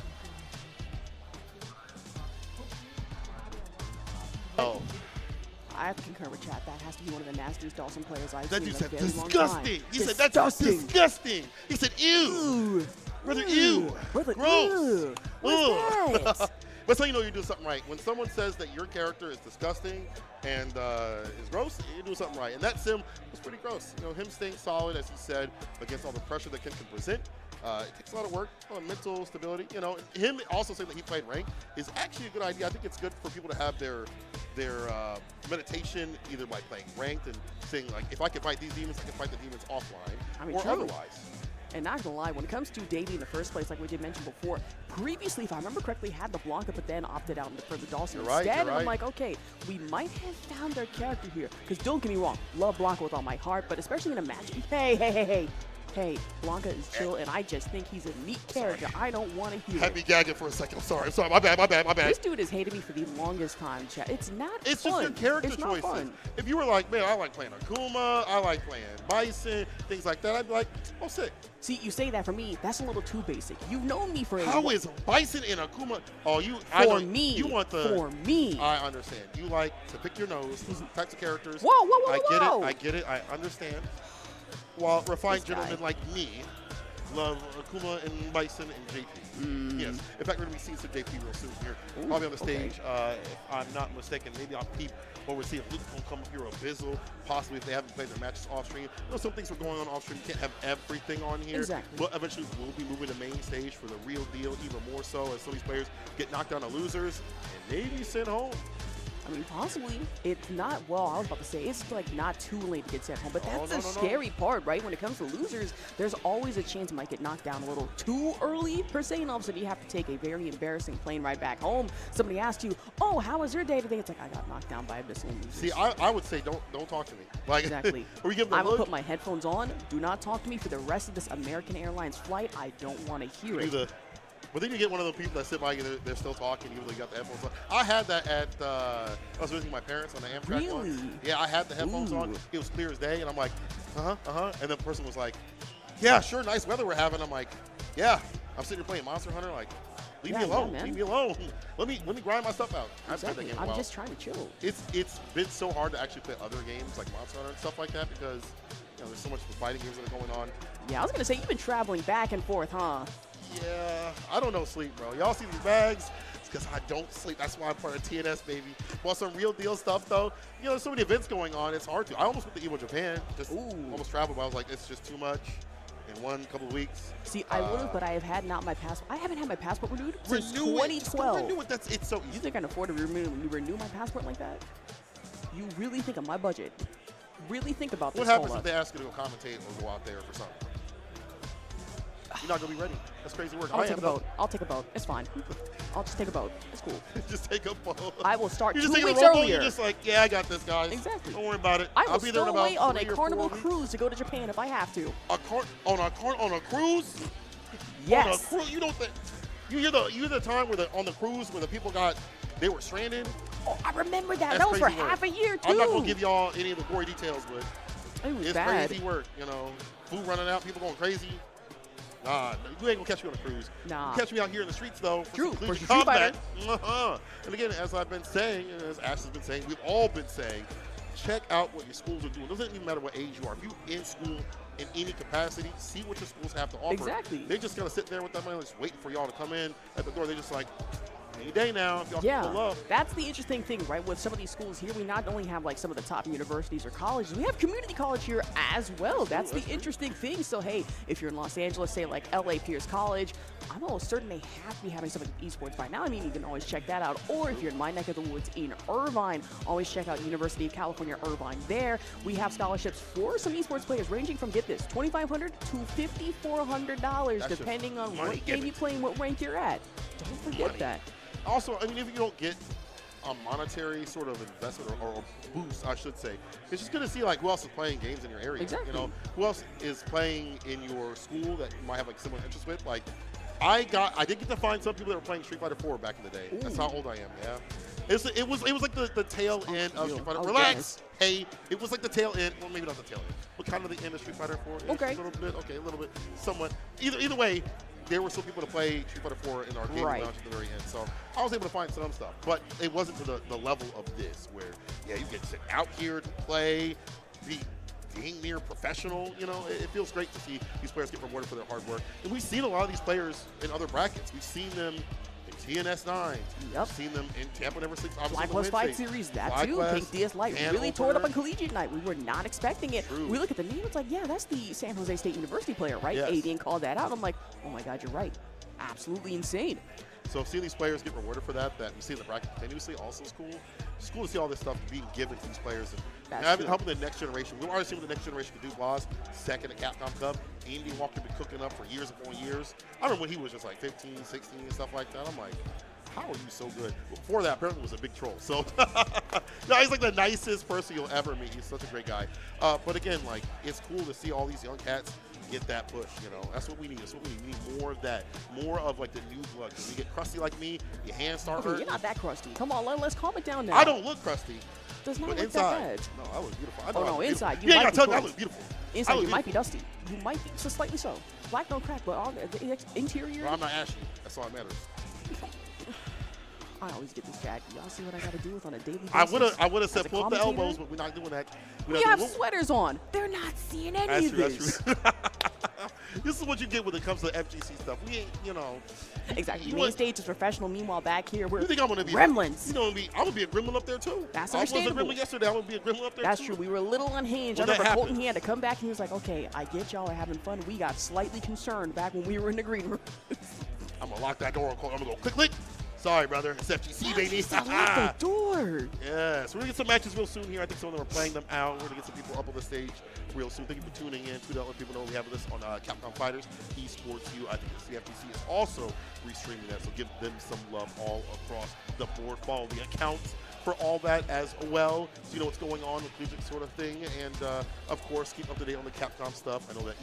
Oh, I have to concur with chat. That has to be one of the nastiest Dawson players I've that seen dude in a said very long time. disgusting. He said that's disgusting. He said ew. Ew. Brother, ew. Brother, Gross. ew. What's Ugh. that? That's how you know you're doing something right. When someone says that your character is disgusting and is gross, you're doing something right. And that sim was pretty gross. You know, him staying solid, as he said, against all the pressure that Ken can present. It takes a lot of work, mental stability. You know, him also saying that he played ranked is actually a good idea. I think it's good for people to have their meditation either by playing ranked and saying, like, if I can fight these demons, I can fight the demons offline, I mean, or true. otherwise. And not gonna lie, when it comes to dating in the first place, like we did mention before, previously, if I remember correctly, had the Blanca, but then opted out for the Dawson You're right, instead. you're And I'm right. like, okay, we might have found our character here. Because don't get me wrong, love Blanca with all my heart, but especially in a match. Hey, Blanca is chill, and I just think he's a neat character. I don't want to hear Had me it. gagging for a second. I'm sorry. My bad. This dude has hated me for the longest time, chat. It's not It's fun. just your character it's not choices. fun. If you were like, man, I like playing Akuma, I like playing Bison, things like that, I'd be like, oh, sick. See, you say that for me, that's a little too basic. You've known me for How is Bison and Akuma? Oh, I know, you want the. For me. I understand. You like to pick your nose, types of characters. Whoa. I get it. I understand. While refined This guy. gentlemen like me love Akuma and Bison and JP. Yes. In fact, we're going to be seeing some JP real soon here. Ooh, Probably on the okay. stage. If I'm not mistaken, maybe I'll peep over see if Luke's going to come up here or Bizzle, possibly if they haven't played their matches off stream. You know, some things are going on off stream. You can't have everything on here. Exactly. But eventually we'll be moving to main stage for the real deal, even more so as some of these players get knocked down to losers and maybe sent home. I mean, possibly. It's not, well, I was about to say, it's like not too late to get sent home, but that's no, the no. scary part, right? When it comes to losers, there's always a chance you might get knocked down a little too early, per se, and all of a sudden you have to take a very embarrassing plane ride back home. Somebody asks you, oh, how was your day today? It's like, I got knocked down by Abyssal losers. See, I would say don't talk to me. Like, Exactly. or you give them I a will look. put my headphones on. Do not talk to me for the rest of this American Airlines flight. I don't want to hear it. But then you get one of those people that sit by you, they're still talking, even though you got the headphones on. I had that at, I was visiting my parents on the Amtrak Really? one. Yeah, I had the headphones on. Ooh. It was clear as day, and I'm like, And the person was like, yeah, sure, nice weather we're having. I'm like, yeah. I'm sitting here playing Monster Hunter, like, leave me Yeah, alone. man. Leave me alone. Let me grind my stuff out. I've played that Exactly. game a I'm while. just trying to chill. It's been so hard to actually play other games like Monster Hunter and stuff like that because there's so much fighting games that are going on. Yeah, I was going to say, you've been traveling back and forth, huh? Yeah, I don't know sleep, bro. Y'all see these bags? It's because I don't sleep. That's why I'm part of TNS, baby. Well, some real deal stuff, though. There's so many events going on. It's hard to. I almost went to Evo Japan. Just almost traveled, but I was like, it's just too much in one couple of weeks. See, I would have, but I have had not my passport. I haven't had my passport renewed since Renew it. Just 2012. renew it. It's so You easy. think I can afford to renew my passport like that? You really think of my budget? Really think about this. What happens Hold if they ask you to go commentate or go out there for something? You're not gonna be ready. That's crazy work. I'll I take am a boat. I'll take a boat. It's fine. I'll just take a boat. It's cool. Just take a boat. I will start You 2 just take weeks a rowboat. earlier. You're just like, yeah, I got this, guys. Exactly. Don't worry about it. I I'll will be there in still about wait on a 3 or 4 Carnival weeks. cruise to go to Japan if I have to. On a cruise? Yes. On a cruise? You don't think you hear the time where on the cruise where the people they were stranded? Oh, I remember that. That's That was for crazy work. half a year too. I'm not gonna give y'all any of the gory details, but It was it's bad. crazy work. Food running out, people going crazy. Nah, you ain't gonna catch me on a cruise. Nah. You catch me out here in the streets though. For True, some for collegiate Street combat. And again, as I've been saying, and as Ash has been saying, we've all been saying, check out what your schools are doing. It doesn't even matter what age you are. If you're in school in any capacity, see what your schools have to offer. Exactly. They're just gonna sit there with that money, just waiting for y'all to come in at the door. They're just like, any day now, if y'all can pull Yeah, up. that's the interesting thing, right? With some of these schools here, we not only have like some of the top universities or colleges, we have community college here as well. That's the interesting thing. So hey, if you're in Los Angeles, say like LA Pierce College, I'm almost certain they have to be having some of the esports by now. I mean, you can always check that out. Or if you're in my neck of the woods in Irvine, always check out University of California, Irvine. There, we have scholarships for some esports players ranging from, get this, $2,500 to $5,400, That's depending on money. what game you play and what rank you're at. Don't forget Money. that. Also, I mean, if you don't get a monetary sort of investment or boost, I should say. It's just good to see like who else is playing games in your area. Exactly. You know, who else is playing in your school that you might have like similar interests with. Like, I did get to find some people that were playing Street Fighter 4 back in the day. Ooh. That's how old I am. Yeah. It was like the tail end of Street Fighter. Relax. Hey, it was like the tail end. Well, maybe not the tail end, but kind of the end of Street Fighter 4. Okay. A little bit. Okay, a little bit. Somewhat. Either way, there were some people to play Street Fighter 4 in our game lounge at the very end. So I was able to find some stuff, but it wasn't to the level of this, where yeah, you get to sit out here to play, being near professional. You know, it feels great to see these players get rewarded for their hard work. And we've seen a lot of these players in other brackets. We've seen them in TNS9. We've seen them in Tampa Never 6. Fly Quest 5 Series, that too. KDS Light really tore it up on Collegiate night. We were not expecting it. True. We look at the name, it's like, yeah, that's the San Jose State University player, right? Yes. Aiden called that out. I'm like, oh my God, you're right. Absolutely insane. So seeing these players get rewarded for that we see in the bracket continuously also is cool. It's cool to see all this stuff being given to these players and helping the next generation. We've already seen what the next generation can do. Blas, second at Capcom Cup. Andy Walker been cooking up for years upon years. I remember when he was just like 15, 16 and stuff like that. I'm like, how are you so good? Before that, apparently was a big troll. So no, he's like the nicest person you'll ever meet. He's such a great guy. But again, like, it's cool to see all these young cats get that push, you know. That's what we need. That's what we need. We need more of that. More of like the new blood. When you get crusty like me, your hands start hurting. You're not that crusty. Come on, let's calm it down now. I don't look crusty. Does not but look inside, that bad. no, I look beautiful. I Oh know no, inside you yeah, might I be tell you, I close. look beautiful. Inside you might be dusty. You might be, so slightly so. Black don't crack, but all the interior. Well, I'm not ashy. That's all that matters. I always get distracted. Y'all see what I got to deal with on a daily basis? I would have said as a pull up the commentator? elbows, but we're not doing that. We have sweaters on. They're not seeing any of this. That's true. This is what you get when it comes to FGC stuff. We ain't, you know. Exactly. You Main stage is professional. Meanwhile, back here we're You think I'm gonna be gremlins. You know, I'm gonna be a gremlin up there too. That's I was a understandable. gremlin yesterday. I'm gonna be a gremlin up there That's too. true. We were a little unhinged. Well, I remember that Colton, happens. he had to come back and he was like, okay, I get y'all are having fun. We got slightly concerned back when we were in the green room. I'm gonna lock that door and I'm gonna go click, click. Sorry, brother. It's FGC, baby. Lock the door. Yeah, so we're gonna get some matches real soon here. I think some of them are playing them out. We're gonna get some people up on the stage real soon. Thank you for tuning in. Tweet out, let people know we have this on Capcom Fighters, Esports U. I think the CFTC is also restreaming that, so give them some love all across the board. Follow the accounts for all that as well, so you know what's going on with Collegiate sort of thing. And of course, keep up to date on the Capcom stuff. I know that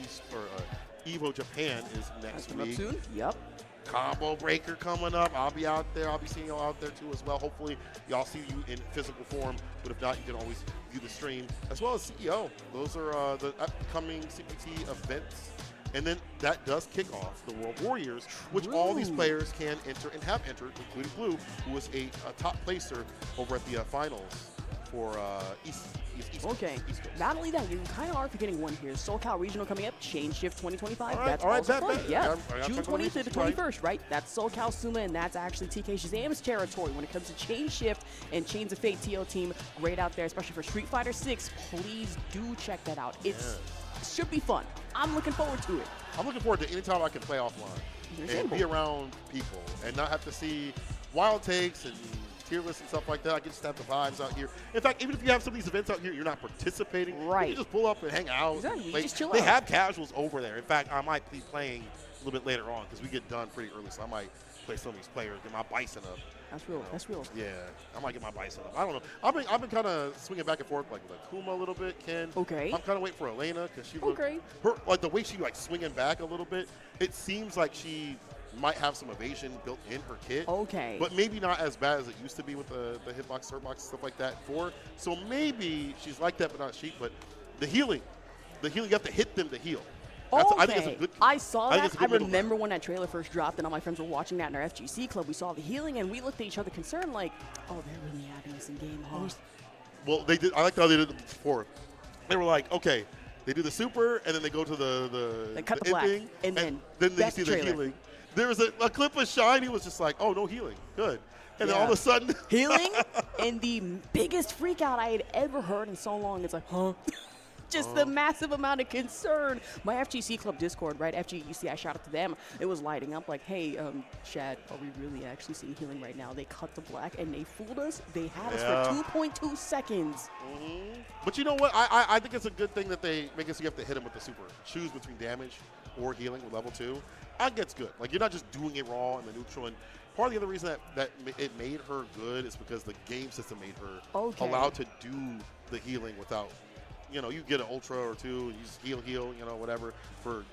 Evo Japan is next Coming week. up soon. Yep. Combo Breaker coming up. I'll be out there. I'll be seeing y'all out there too as well. Hopefully y'all see you in physical form, but if not, you can always view the stream, as well as CEO. Those are the upcoming CPT events. And then that does kick off the World Warriors, which all these players can enter and have entered, including Blue, who was a top placer over at the finals for East Okay. East Coast. Not only that, you kind of are forgetting one here. SoCal Regional coming up. Change Shift 2025. All right, That's all right, also bet, fun. bet. Yeah. I gotta June talk about 20th to the regions, right? 21st, right? That's SoCal Suma, and that's actually TK Shazam's territory when it comes to Change Shift and Chains of Fate TO team. Great out there, especially for Street Fighter 6. Please do check that out. It should be fun. I'm looking forward to it. I'm looking forward to any time I can play offline and be around people and not have to see wild takes and tier lists and stuff like that. I can just have the vibes out here. In fact, even if you have some of these events out here, you're not participating. Right. You can just pull up and hang out. Exactly. You Like, just chill they out. have casuals over there. In fact, I might be playing a little bit later on because we get done pretty early, so I might play some of these players, get my bison up. That's real. That's real. Yeah, I might get my bison up. I don't know. I've been kind of swinging back and forth like with Akuma a little bit, Ken. Okay. I'm kind of waiting for Elena because she Okay. her like the way she like swinging back a little bit. It seems like she might have some evasion built in her kit. Okay. But maybe not as bad as it used to be with the hitbox, hurtbox, stuff like that. So maybe she's like that, but not sheep. But the healing, you have to hit them to heal. I think it's a good. I saw I think that. it's a I good middle remember when that trailer first dropped, and all my friends were watching that in our FGC club. We saw the healing, and we looked at each other concerned, like, "Oh, they're really having this in game, huh?" Well, they did. I like how they did it before. They were like, okay, they do the super, and then they go to the They cut the end black, thing, and then they that's see the the trailer. healing. There was a clip of Shine. He was just like, oh, no healing, good. And then all of a sudden, healing, and the biggest freak out I had ever heard in so long. It's like, huh? Just the massive amount of concern. My FGC club Discord, right? FGEC, I shout out to them. It was lighting up like, hey, Shad, are we really actually seeing healing right now? They cut the black and they fooled us. They had us for 2.2 seconds. But you know what? I think it's a good thing that they make it so you have to hit him with the super. Choose between damage or healing with level 2. I think it's good. Like, you're not just doing it raw in the neutral. And part of the other reason that it made her good is because the game system made her Okay. allowed to do the healing without, you get an ultra or two, and you just heal, whatever, for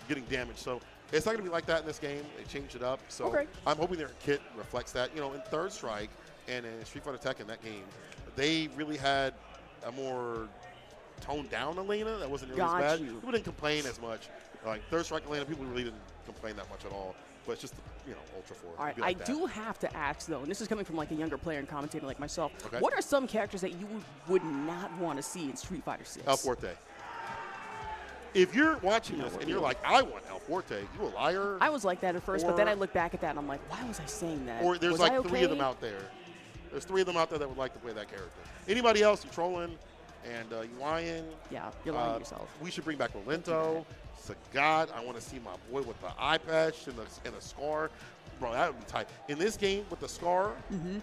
getting damage. So it's not going to be like that in this game. They changed it up. So Okay. I'm hoping their kit reflects that. In Third Strike and in Street Fighter Tekken, that game, they really had a more toned down Elena that wasn't nearly as bad. You. People didn't complain as much. Like Third Strike Elena, people really didn't complain that much at all. But it's just, Ultra 4. All right, like I that. do have to ask, though, and this is coming from like a younger player and commentator like myself, Okay. what are some characters that you would not want to see in Street Fighter 6? El Forte. If you're watching this and you're like, I want El Forte, you a liar. I was like that at first, but then Or- I look back at that and I'm like, why was I saying that? Or there's Was like I 3 of them okay? out there. There's 3 of them out there that would like to play that character. Anybody else, you trolling and you lying. Yeah, you're lying to yourself. We should bring back Rolento, Sagat. I want to see my boy with the eye patch and the scar. Bro, that would be tight. In this game with the scar,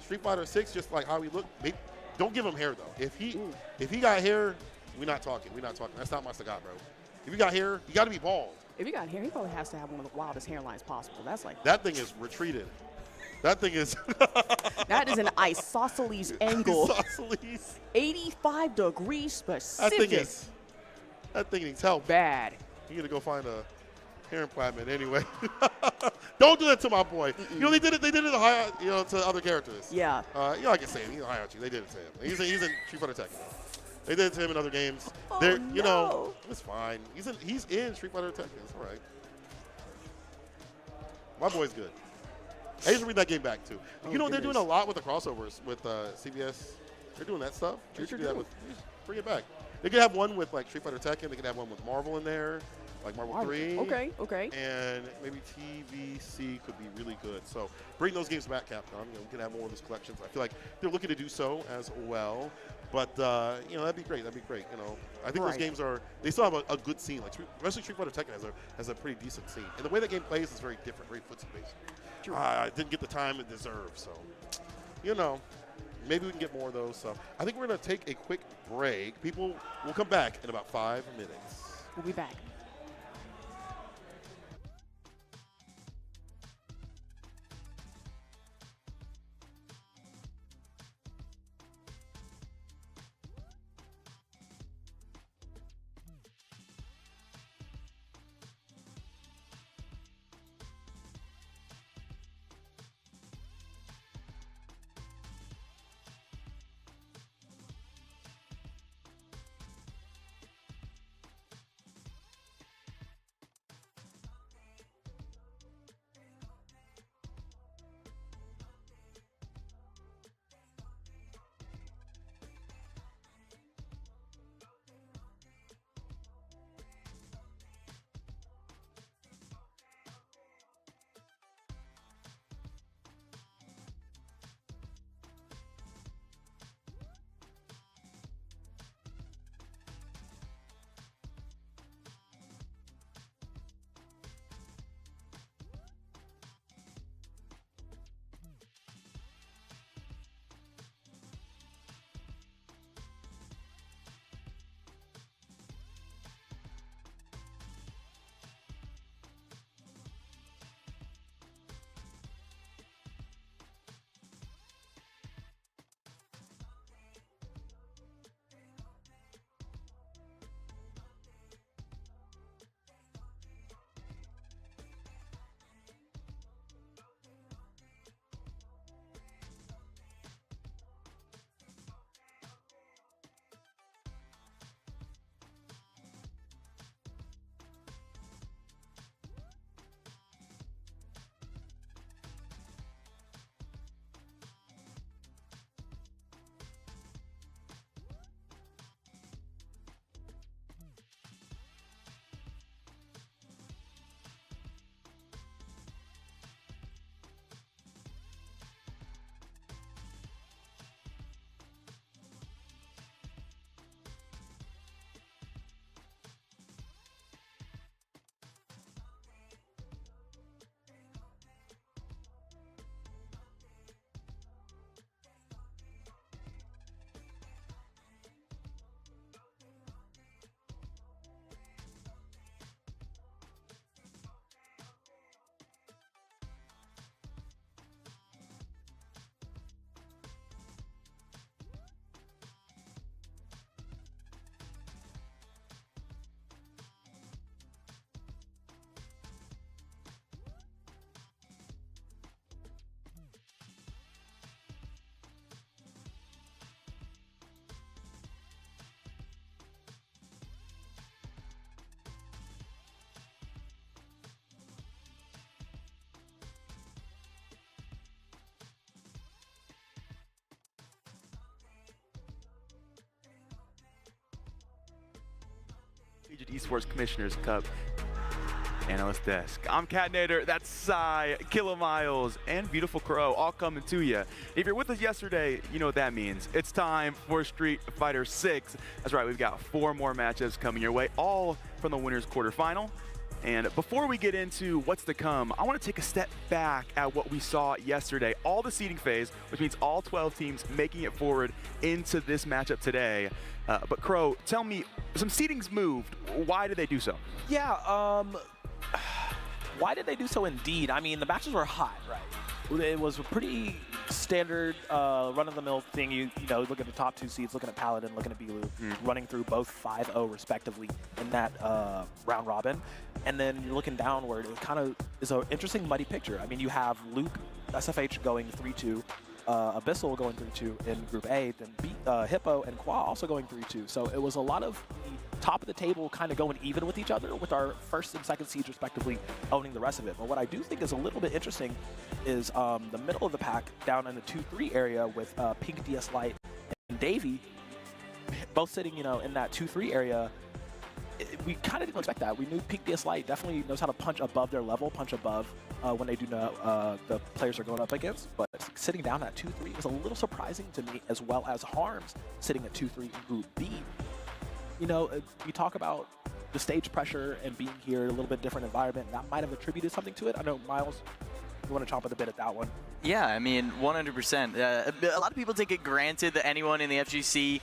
Street Fighter 6, just like how he looked, don't give him hair though. If he got hair, we're not talking. That's not my Sagat, bro. If you got hair, you got to be bald. If you got hair, he probably has to have one of the wildest hairlines possible. That's like, That thing is retreated. That thing is. that is an isosceles angle. Isosceles. 85 degrees specific. That thing needs help. Bad. You need to go find a hair implantment anyway. Don't do that to my boy. They did it to other characters. Yeah. I can say it. He's high out you. They did it to him. He's in Street Fighter Tekken. They did it to him in other games. Oh, No. It's fine. He's in Street Fighter Tekken. It's all right. My boy's good. I used to read that game back too. They're doing goodness. a lot with the crossovers with CBS. They're doing that stuff. They should do that with. Bring it back. They could have one with like Street Fighter Tekken. They could have one with Marvel in there, like Marvel 3. Okay. And maybe TVC could be really good. So bring those games back, Capcom. We can have more of those collections. I feel like they're looking to do so as well. But that'd be great. I think those games they still have a good scene. Like especially Street Fighter Tekken has a pretty decent scene. And the way that game plays is very different, very footsie based. I didn't get the time it deserved. So maybe we can get more of those. So I think we're gonna take a quick break. People will come back in about 5 minutes. We'll be back. Collegiate Esports Commissioner's Cup Analyst Desk. I'm Cat Nader, that's Sai, Killa Miles, and Beautiful Crow all coming to you. If you're with us yesterday, you know what that means. It's time for Street Fighter 6. That's right, we've got 4 more matchups coming your way, all from the winner's quarterfinal. And before we get into what's to come, I want to take a step back at what we saw yesterday. All the seeding phase, which means all 12 teams making it forward into this matchup today. But Crow, tell me, some seedings moved. Why did they do so? Yeah, why did they do so indeed? I mean, the matches were hot, right? It was a pretty standard run-of-the-mill thing. You know, look at the top 2 seeds, looking at Paladin, looking at Bilu, running through both 5-0 respectively in that round robin. And then you're looking downward, it kind of is an interesting muddy picture. I mean, you have Luke, SFH going 3-2, Abyssal going 3-2 in Group A, then Hippo and Qua also going 3-2. So it was a lot of top of the table kind of going even with each other, with our first and second seeds respectively owning the rest of it. But what I do think is a little bit interesting is the middle of the pack down in the 2-3 area with Pink, DS Light, and Davey, both sitting, you know, in that 2-3 area. We kind of didn't expect that. We knew Pink DS Light definitely knows how to punch above their level, punch above when they do know the players are going up against. But sitting down at 2-3 was a little surprising to me, as well as Harms sitting at 2-3 in Group B. You know, you talk about the stage pressure and being here in a little bit different environment. That might have attributed something to it. I know, Miles, you want to chomp at the bit at that one. Yeah, I mean, 100%. A lot of people take it granted that anyone in the FGC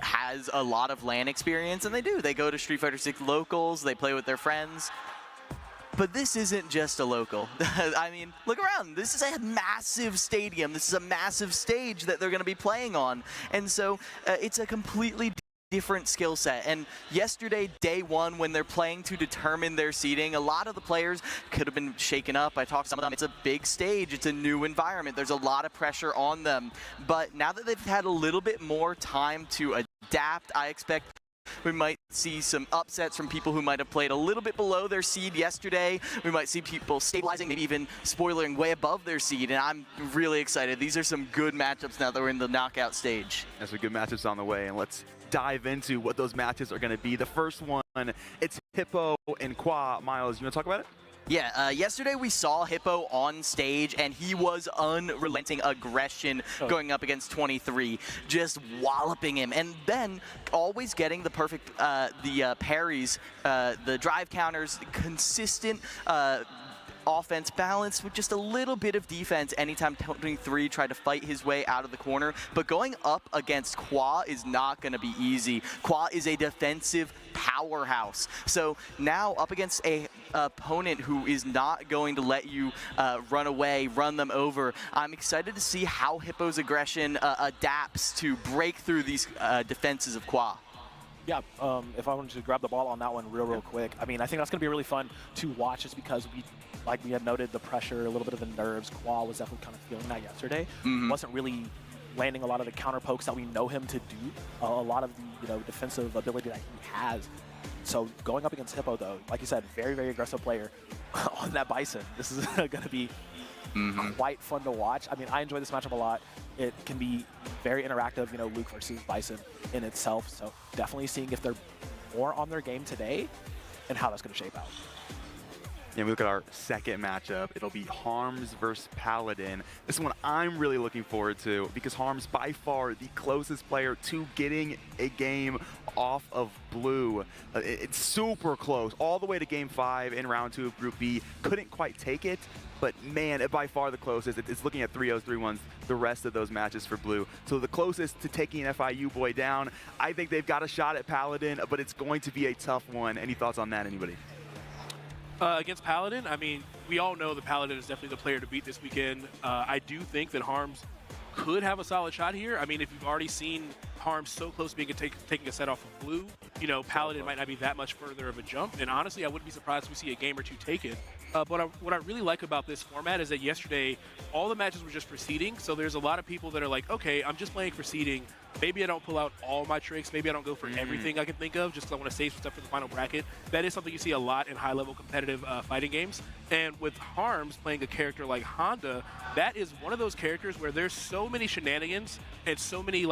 has a lot of LAN experience, and they do. They go to Street Fighter 6 locals, they play with their friends. But this isn't just a local. I mean, look around. This is a massive stadium. This is a massive stage that they're going to be playing on. And so it's a completely different skill set. And yesterday, day 1, when they're playing to determine their seeding, a lot of the players could have been shaken up. I talked to some of them. It's a big stage. It's a new environment. There's a lot of pressure on them. But now that they've had a little bit more time to adapt, I expect we might see some upsets from people who might have played a little bit below their seed yesterday. We might see people stabilizing, maybe even spoilering way above their seed, and I'm really excited. These are some good matchups now that we're in the knockout stage. There's some good matchups on the way, and let's dive into what those matches are going to be. The first one, it's Hippo and Qua. Miles, you want to talk about it? Yeah, yesterday we saw Hippo on stage, and he was unrelenting aggression going up against 23, just walloping him, and then always getting the perfect, parries, the drive counters, consistent offense balanced with just a little bit of defense anytime 23 tried to fight his way out of the corner. But going up against Qua is not going to be easy. Qua is a defensive powerhouse. So now up against a opponent who is not going to let you run away, run them over, I'm excited to see how Hippo's aggression adapts to break through these defenses of Qua. Yeah, if I wanted to grab the ball on that one real quick, I mean, I think that's going to be really fun to watch just because like we had noted, the pressure, a little bit of the nerves. Qua was definitely kind of feeling that yesterday. Wasn't really landing a lot of the counter pokes that we know him to do, a lot of the defensive ability that he has. So going up against Hippo, though, like you said, very aggressive player on that Bison. This is going to be quite fun to watch. I mean, I enjoy this matchup a lot. It can be very interactive, Luke versus Bison in itself. So definitely seeing if they're more on their game today and how that's going to shape out. And we look at our second matchup. It'll be Harms versus Paladin. This one I'm really looking forward to because Harms by far the closest player to getting a game off of blue. It's super close, all the way to game 5 in round 2 of Group B. Couldn't quite take it, but man, by far the closest. It's looking at 3-0s, 3-1s the rest of those matches for blue. So the closest to taking an FIU boy down. I think they've got a shot at Paladin, but it's going to be a tough one. Any thoughts on that, anybody? Against Paladin, I mean, we all know that Paladin is definitely the player to beat this weekend. I do think that Harms could have a solid shot here. I mean, if you've already seen Harms so close to being taking a set off of blue, Paladin might not be that much further of a jump. And honestly, I wouldn't be surprised if we see a game or two take it. But what I really like about this format is that yesterday, all the matches were just for seeding. So there's a lot of people that are like, okay, I'm just playing for seeding. Maybe I don't pull out all my tricks. Maybe I don't go for everything I can think of just because I want to save some stuff for the final bracket. That is something you see a lot in high-level competitive fighting games. And with Harms playing a character like Honda, that is one of those characters where there's so many shenanigans and so many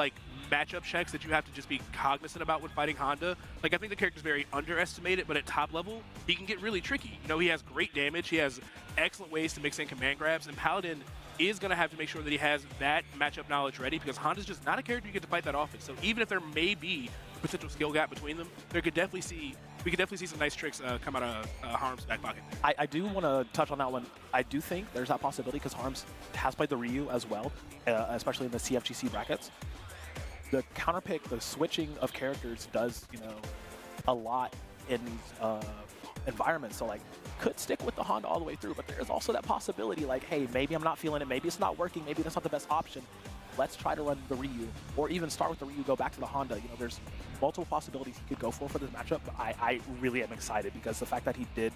matchup checks that you have to just be cognizant about when fighting Honda. Like, I think the character's very underestimated, but at top level, he can get really tricky. You know, he has great damage. He has excellent ways to mix in command grabs, and Paladin is going to have to make sure that he has that matchup knowledge ready, because Honda's just not a character you get to fight that often. So even if there may be a potential skill gap between them, we could definitely see some nice tricks come out of Harm's back pocket. I do want to touch on that one. I do think there's that possibility because Harms has played the Ryu as well, especially in the CFGC brackets. The counterpick, the switching of characters does, you know, a lot in these environments. So, like, could stick with the Honda all the way through, but there is also that possibility, like, hey, maybe I'm not feeling it, maybe it's not working, maybe that's not the best option. Let's try to run the Ryu, or even start with the Ryu, go back to the Honda. You know, there's multiple possibilities he could go for this matchup. But I really am excited because the fact that he did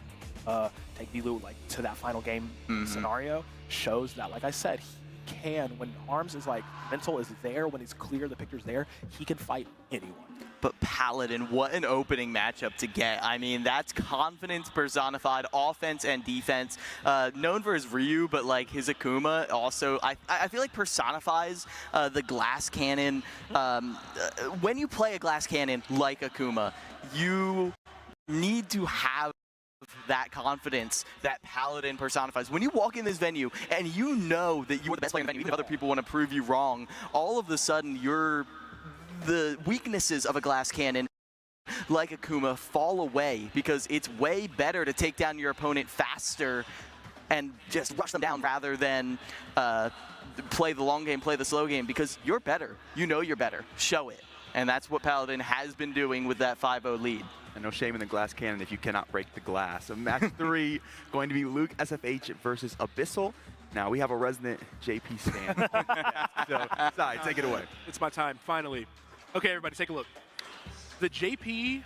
take Bilu like to that final game scenario shows that, like I said, he can, when Arms is like, mental is there, when he's clear, the picture's there, he can fight anyone. But Paladin, what an opening matchup to get. I mean, that's confidence personified, offense and defense. Known for his Ryu, but like his Akuma also, I feel like personifies the glass cannon. When you play a glass cannon like Akuma, you need to have that confidence that Paladin personifies. When you walk in this venue and you know that you are the best player in the venue, even if other people want to prove you wrong, all of a sudden the weaknesses of a glass cannon like Akuma fall away, because it's way better to take down your opponent faster and just rush them down rather than play the long game, play the slow game, because you're better. You know you're better. Show it. And that's what Paladin has been doing with that 5-0 lead. And no shame in the glass cannon if you cannot break the glass. So match 3 going to be Luke SFH versus Abyssal. Now we have a resident JP stand. So, Sai, take it away. It's my time, finally. Okay, everybody, take a look. The JP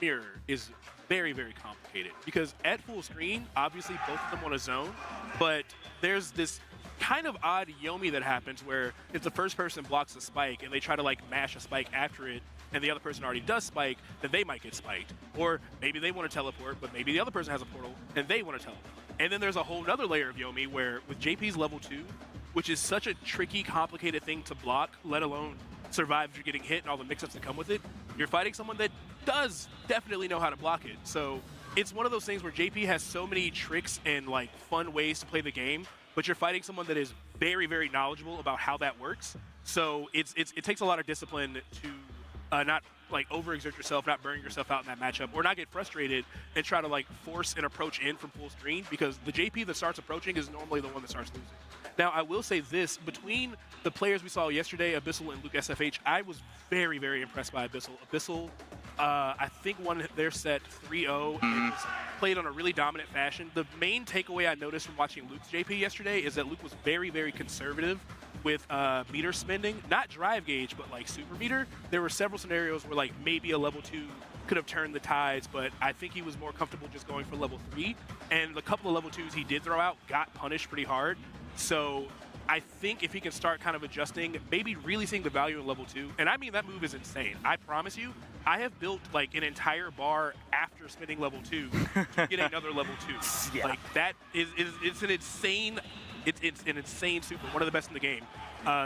mirror is very, very complicated because at full screen, obviously both of them want to zone, but there's this kind of odd Yomi that happens where if the first person blocks a spike and they try to like mash a spike after it, and the other person already does spike, then they might get spiked. Or maybe they want to teleport, but maybe the other person has a portal and they want to teleport. And then there's a whole other layer of Yomi where with JP's level 2, which is such a tricky, complicated thing to block, let alone survive if you're getting hit and all the mix-ups that come with it, you're fighting someone that does definitely know how to block it. So it's one of those things where JP has so many tricks and like fun ways to play the game, but you're fighting someone that is very, very knowledgeable about how that works. So it takes a lot of discipline to not like overexert yourself, not burn yourself out in that matchup, or not get frustrated and try to like force an approach in from full screen, because the JP that starts approaching is normally the one that starts losing. Now, I will say this, between the players we saw yesterday, Abyssal and Luke SFH, I was very, very impressed by Abyssal. Abyssal, I think won their set 3-0 and played on a really dominant fashion. The main takeaway I noticed from watching Luke's JP yesterday is that Luke was very, very conservative with meter spending, not drive gauge, but like super meter. There were several scenarios where like maybe a level 2 could have turned the tides, but I think he was more comfortable just going for level 3. And the couple of level 2s he did throw out got punished pretty hard. So I think if he can start kind of adjusting, maybe really seeing the value in level 2, and I mean that move is insane. I promise you, I have built like an entire bar after spending level 2 to get another level 2. Yeah. Like that it's an insane. It's an insane super, one of the best in the game.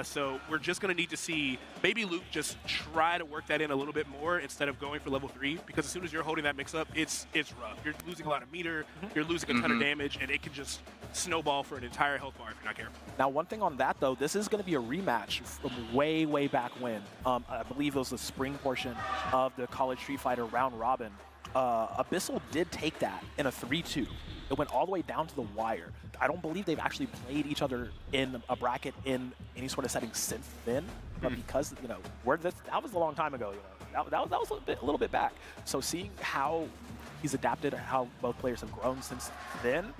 So we're just going to need to see maybe Luke just try to work that in a little bit more instead of going for level 3, because as soon as you're holding that mix up, it's rough. You're losing a lot of meter, you're losing a ton of damage, and it can just snowball for an entire health bar if you're not careful. Now, one thing on that, though, this is going to be a rematch from way, way back when. I believe it was the spring portion of the College Street Fighter round robin. Abyssal did take that in a 3-2. It went all the way down to the wire. I don't believe they've actually played each other in a bracket in any sort of setting since then. But because, you know, that was a long time ago, you know. That was a little bit back. So seeing how he's adapted, how both players have grown since then,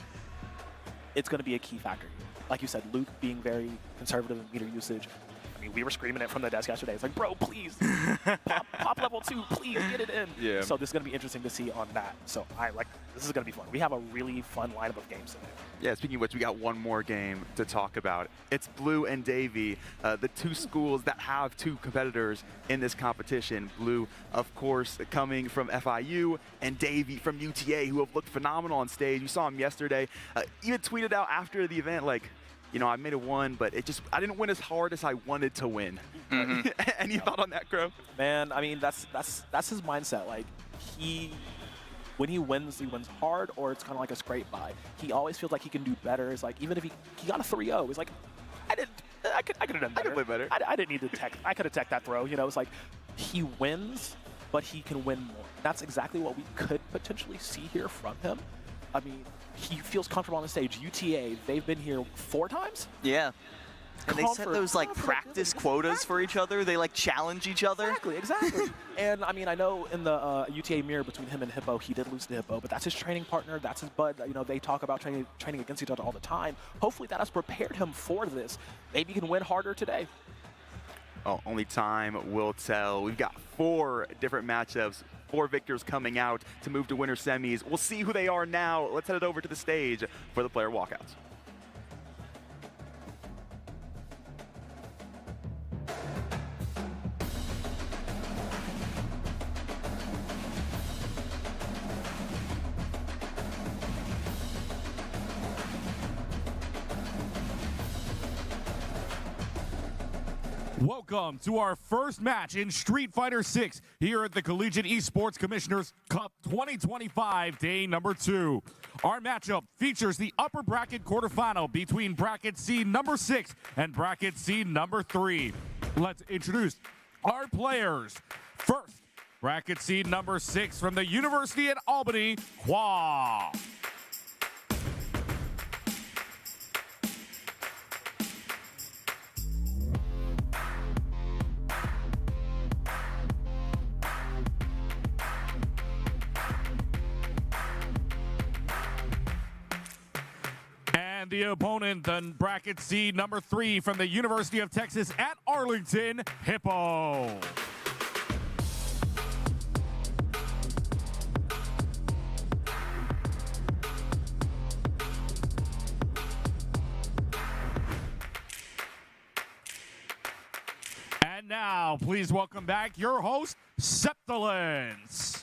it's going to be a key factor. Like you said, Luke being very conservative in meter usage. I mean, we were screaming it from the desk yesterday. It's like, bro, please, pop level 2, please get it in. Yeah. So this is going to be interesting to see on that. So this is going to be fun. We have a really fun lineup of games today. Yeah, speaking of which, we got one more game to talk about. It's Blue and Davey, the two schools that have two competitors in this competition. Blue, of course, coming from FIU, and Davey from UTA, who have looked phenomenal on stage. You saw him yesterday. Even tweeted out after the event, like, you know, I made it one, but I didn't win as hard as I wanted to win. Any thought on that, Crow? Man, I mean, that's his mindset. Like, when he wins hard, or it's kind of like a scrape by. He always feels like he can do better. It's like, even if he got a 3-0, he's like, I could have done better. I could play better. I didn't need to tech. I could have teched that throw. You know, it's like he wins, but he can win more. That's exactly what we could potentially see here from him. I mean, he feels comfortable on the stage. UTA, they've been here 4 times. Yeah. And they set those like practice quotas for each other. They like challenge each other. Exactly. And I mean, I know in the UTA mirror between him and Hippo, he did lose to Hippo, but that's his training partner. That's his bud. You know, they talk about training against each other all the time. Hopefully, that has prepared him for this. Maybe he can win harder today. Oh, only time will tell. We've got 4 different matchups. 4 victors coming out to move to winter semis. We'll see who they are now. Let's head it over to the stage for the player walkouts. Welcome to our first match in Street Fighter 6 here at the Collegiate Esports Commissioners Cup 2025, day number 2. Our matchup features the upper bracket quarterfinal between bracket seed number 6 and bracket seed number 3. Let's introduce our players. First, bracket seed number 6 from the University at Albany, Qua. And the opponent, then bracket seed number 3 from the University of Texas at Arlington, Hippo. And now, please welcome back your host, Septilence.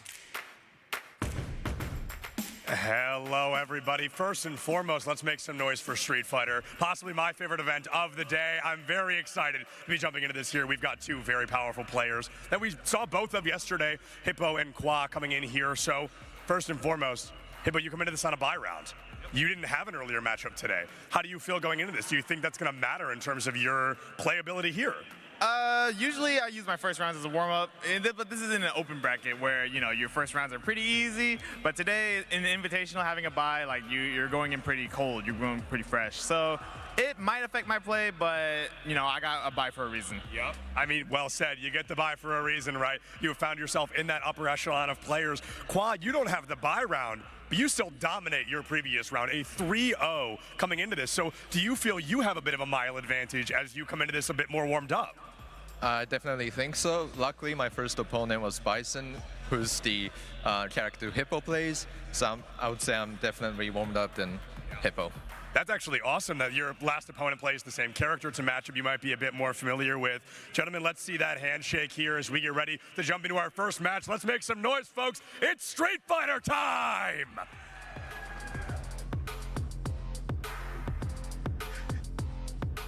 Hello, everybody. First and foremost, let's make some noise for Street Fighter, possibly my favorite event of the day. I'm very excited to be jumping into this here. We've got 2 very powerful players that we saw both of yesterday, Hippo and Qua, coming in here. So first and foremost, Hippo, you come into this on a bye round. You didn't have an earlier matchup today. How do you feel going into this? Do you think that's going to matter in terms of your playability here? Usually I use my first rounds as a warm-up, but this is in an open bracket where, you know, your first rounds are pretty easy, but today in the Invitational, having a bye, like, you're going in pretty cold, you're going pretty fresh. So it might affect my play, but, you know, I got a bye for a reason. Yep. I mean, well said. You get the bye for a reason, right? You have found yourself in that upper echelon of players. Qua, you don't have the bye round, but you still dominate your previous round, a 3-0 coming into this. So do you feel you have a bit of a mile advantage as you come into this a bit more warmed up? I definitely think so. Luckily, my first opponent was Bison, who's the character Hippo plays. So I would say I'm definitely warmed up than Hippo. That's actually awesome that your last opponent plays the same character. It's a matchup you might be a bit more familiar with. Gentlemen, let's see that handshake here as we get ready to jump into our first match. Let's make some noise, folks. It's Street Fighter time!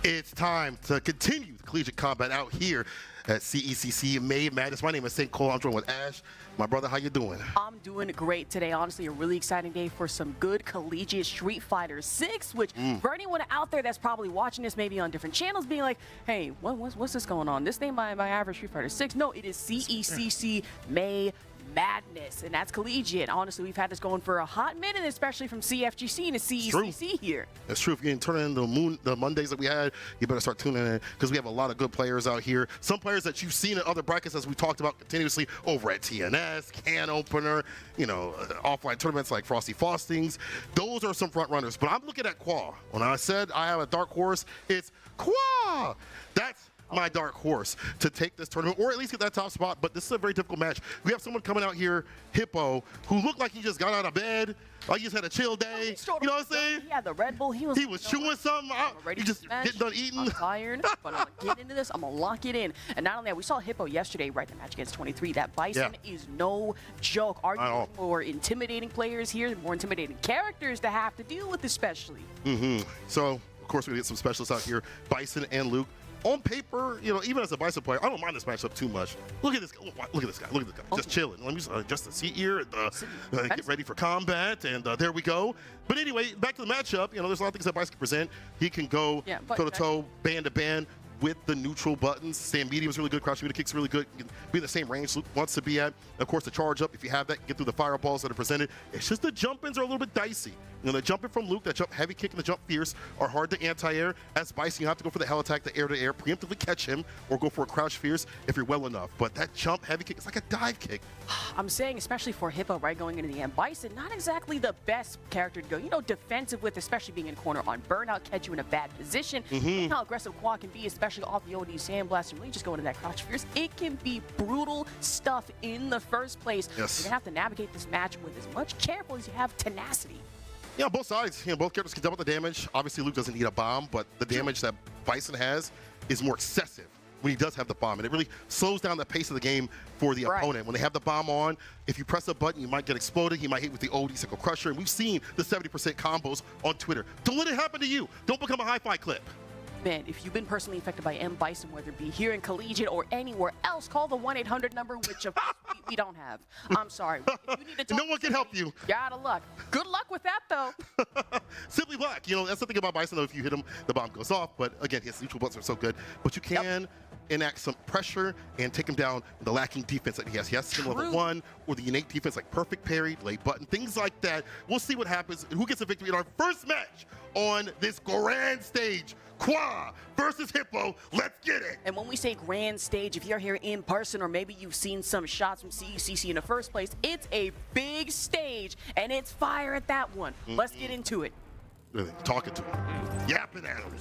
It's time to continue the collegiate combat out here at CECC May Madness. My name is St. Cole. I'm joined with Ash. My brother, how you doing? I'm doing great today. Honestly, a really exciting day for some good collegiate Street Fighter 6, which for anyone out there that's probably watching this maybe on different channels being like, hey, what's this going on? This ain't my average Street Fighter 6. No, it is CECC May Madness, and that's collegiate. Honestly, we've had this going for a hot minute, especially from CFGC to CECC here. That's true. If you can turn in the Mondays that we had, you better start tuning in because we have a lot of good players out here. Some players that you've seen in other brackets, as we talked about continuously over at TNS, Can Opener, you know, offline tournaments like Frosty Faustings. Those are some front runners. But I'm looking at Qua. When I said I have a dark horse, it's Qua. That's my dark horse to take this tournament, or at least get that top spot. But this is a very difficult match. We have someone coming out here, Hippo, who looked like he just got out of bed, like he just had a chill day. You know what I'm saying? Yeah, the Red Bull. He was chewing something out. He just getting done eating. I'm tired, but I'm gonna get into this. I'm gonna lock it in. And not only that, we saw Hippo yesterday, right? The match against 23. That Bison is no joke. Arguably more intimidating players here, more intimidating characters to have to deal with, especially. So, of course, we're going to get some specialists out here, Bison and Luke. On paper, you know, even as a Bison player, I don't mind this matchup too much. Look at this guy. Look at this guy. Look at this guy. Just chilling. Let me just a seat here. Get ready for combat, and there we go. But anyway, back to the matchup. You know, there's a lot of things that Bison can present. He can go toe-to-toe, band-to-band with the neutral buttons. Stand medium is really good. Crouch medium kick's really good. You can be in the same range Luke wants to be at. Of course, the charge up, if you have that, get through the fireballs that are presented. It's just the jump-ins are a little bit dicey. You know, the jumping from Luke, that jump heavy kick and the jump fierce are hard to anti-air. As Bison, you have to go for the hell attack, the air-to-air, preemptively catch him, or go for a crouch fierce if you're well enough. But that jump heavy kick is like a dive kick. I'm saying, especially for Hippo, right, going into the end, Bison, not exactly the best character to go, you know, defensive with, especially being in corner on burnout, catch you in a bad position. How aggressive Quad can be, especially off the OD Sandblast, and really just going to that crouch fierce. It can be brutal stuff in the first place. Yes. You're going to have to navigate this match with as much careful as you have tenacity. Yeah, both sides. You know, both characters can double the damage. Obviously, Luke doesn't need a bomb, but the damage that Bison has is more excessive when he does have the bomb, and it really slows down the pace of the game for the opponent. When they have the bomb on, if you press a button, you might get exploded. He might hit with the OD Sickle Crusher, and we've seen the 70% combos on Twitter. Don't let it happen to you. Don't become a hi-fi clip. Man, if you've been personally affected by M. Bison, whether it be here in Collegiate or anywhere else, call the 1-800 number, which of course we don't have. I'm sorry. If you need to talk no one can help you. You're out of luck. Good luck with that, though. Simply Black. You know, that's the thing about Bison, though. If you hit him, the bomb goes off. But again, his neutral buttons are so good. But you can enact some pressure and take him down with the lacking defense that he has. He has skin level 1 or the innate defense like perfect parry, delay button, things like that. We'll see what happens and who gets a victory in our first match on this grand stage. Qua versus Hippo, let's get it. And when we say grand stage, if you're here in person or maybe you've seen some shots from CECC in the first place, it's a big stage and it's fire at that one. Let's get into it. Really, talking to him, yapping at him.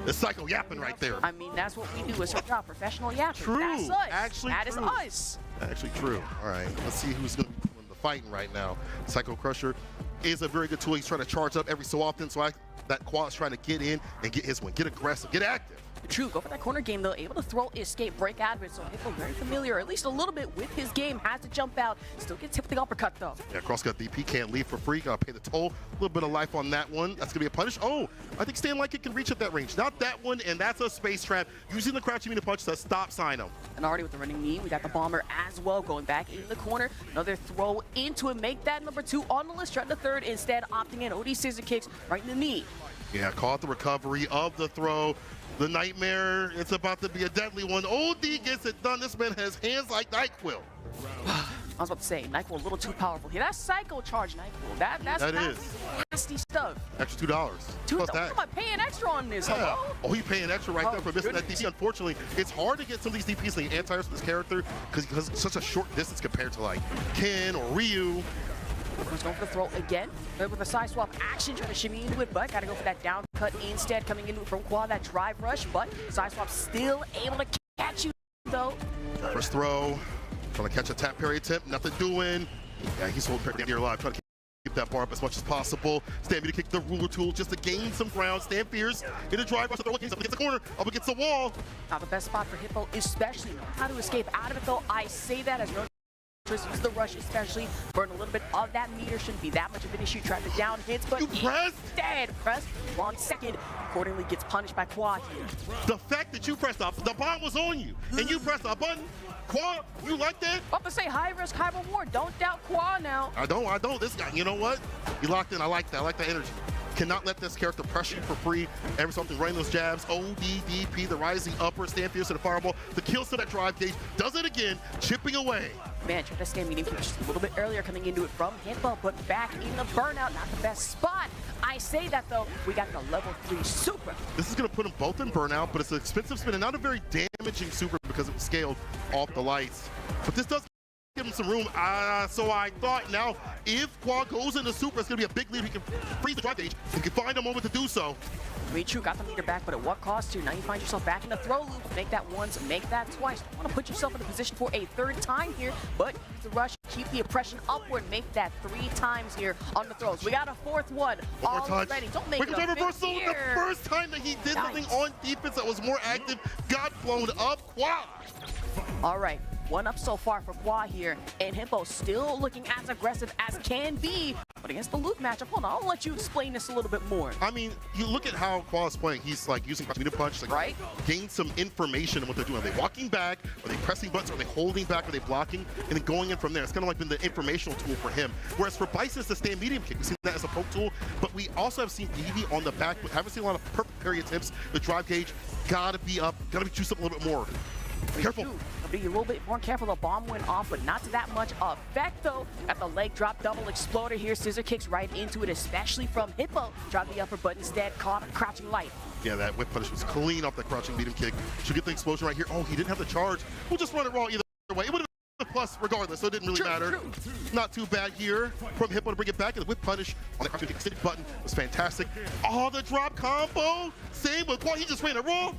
The psycho yapping right there. I mean, that's what we do as our job, professional yapping. True. That's us. Actually that true. is us. Actually true. All right, let's see who's going to be doing the fighting right now. Psycho Crusher is a very good tool. He's trying to charge up every so often, so that Quad is trying to get in and get his win. Get aggressive, get active. True, go for that corner game though, able to throw, escape, break out of it, so Hippo very familiar, or at least a little bit with his game, has to jump out, still gets hit with the uppercut though. Yeah, cross-cut DP, can't leave for free, gotta pay the toll. A little bit of life on that one, that's gonna be a punish. Oh, I think Stan Like It can reach at that range. Not that one, and that's a space trap, using the crouching meter punch to stop sign him. And already with the running knee, we got the bomber as well, going back in the corner, another throw into it, make that number 2 on the list, trying the third, instead opting in, OD scissor kicks right in the knee. Yeah, caught the recovery of the throw. The nightmare, it's about to be a deadly one. OD gets it done. This man has hands like NyQuil. I was about to say, NyQuil a little too powerful here. That's Psycho Charge NyQuil. That's nasty stuff. Extra $2. Plus that. Am I paying extra on this? Yeah. Hello? Oh, he's paying extra right there for missing that DP. Unfortunately, it's hard to get some of these DPs like anti-airs for this character because it's such a short distance compared to like Ken or Ryu. He's going for the throw again, with a side swap action, trying to shimmy into it, but gotta go for that down cut instead, coming into it from Quad, that drive rush, but side swap still able to catch you though. First throw, trying to catch a tap parry attempt, nothing doing. Yeah, he's holding damn near alive, trying to keep that bar up as much as possible. Stand to kick the ruler tool just to gain some ground. Stand fierce in a drive rush, throw against the corner, up against the wall. Now the best spot for Hippo, especially knowing how to escape out of it though. I say that as no use the rush, especially burn a little bit of that meter, shouldn't be that much of an issue. Trying to down hits, but instead press 1 second, accordingly gets punished by Quad here. The fact that you pressed up, the bomb was on you, and you pressed a button. Quad, you like that? About to say high risk, high reward. Don't doubt Quad now. I don't. This guy, you know what? He locked in. I like that. I like that energy. Cannot let this character pressure you for free. Every something running those jabs. ODDP, the rising upper, stand fierce to the fireball. The kill to that drive gauge. Does it again, chipping away. Man, tried to stand medium kick just a little bit earlier, coming into it from Hippo, but back in the burnout. Not the best spot. I say that though, we got the level 3 super. This is going to put them both in burnout, but it's an expensive spin and not a very damaging super because it was scaled off the lights. But this does give him some room. So I thought now, if Quad goes into super, it's going to be a big lead. He can freeze the drive gauge. He can find a moment to do so. I mean, true, got the meter back, but at what cost here? Now you find yourself back in the throw loop. Make that once, make that twice. You want to put yourself in a position for a third time here, but use the rush, keep the oppression upward, make that 3 times here on the throws. We got a 4th one. One more touch. Ready. Don't make Wake it up a reversal. fifth The here. first time that he did something on defense that was more active, got blown up. Quad. All right. 1 up so far for Qua here, and Hippo still looking as aggressive as can be. But against the Luke matchup, hold on, I'll let you explain this a little bit more. I mean, you look at how Qua's playing. He's like using meter punch, like right? Gain some information on what they're doing. Are they walking back? Are they pressing buttons? Are they holding back? Are they blocking? And then going in from there. It's kind of like been the informational tool for him. Whereas for Bison, it's the stand medium kick. We've seen that as a poke tool, but we also have seen Evie on the back. We haven't seen a lot of perfect parry attempts. The drive gauge gotta be up, gotta be juiced up a little bit more. Careful. Be a little bit more careful. The bomb went off, but not to that much effect, though. At the leg drop double exploder here, scissor kicks right into it, especially from Hippo. Drop the upper, but instead caught crouching light. Yeah, that whip punish was clean off that crouching medium kick. Should get the explosion right here. Oh, he didn't have the charge. We'll just run it raw either way. It would have been a plus regardless, so it didn't really matter. Not too bad here from Hippo to bring it back. And the whip punish on the crouching kick stick button was fantastic. Oh, the drop combo. Same with Qua. He just ran it raw.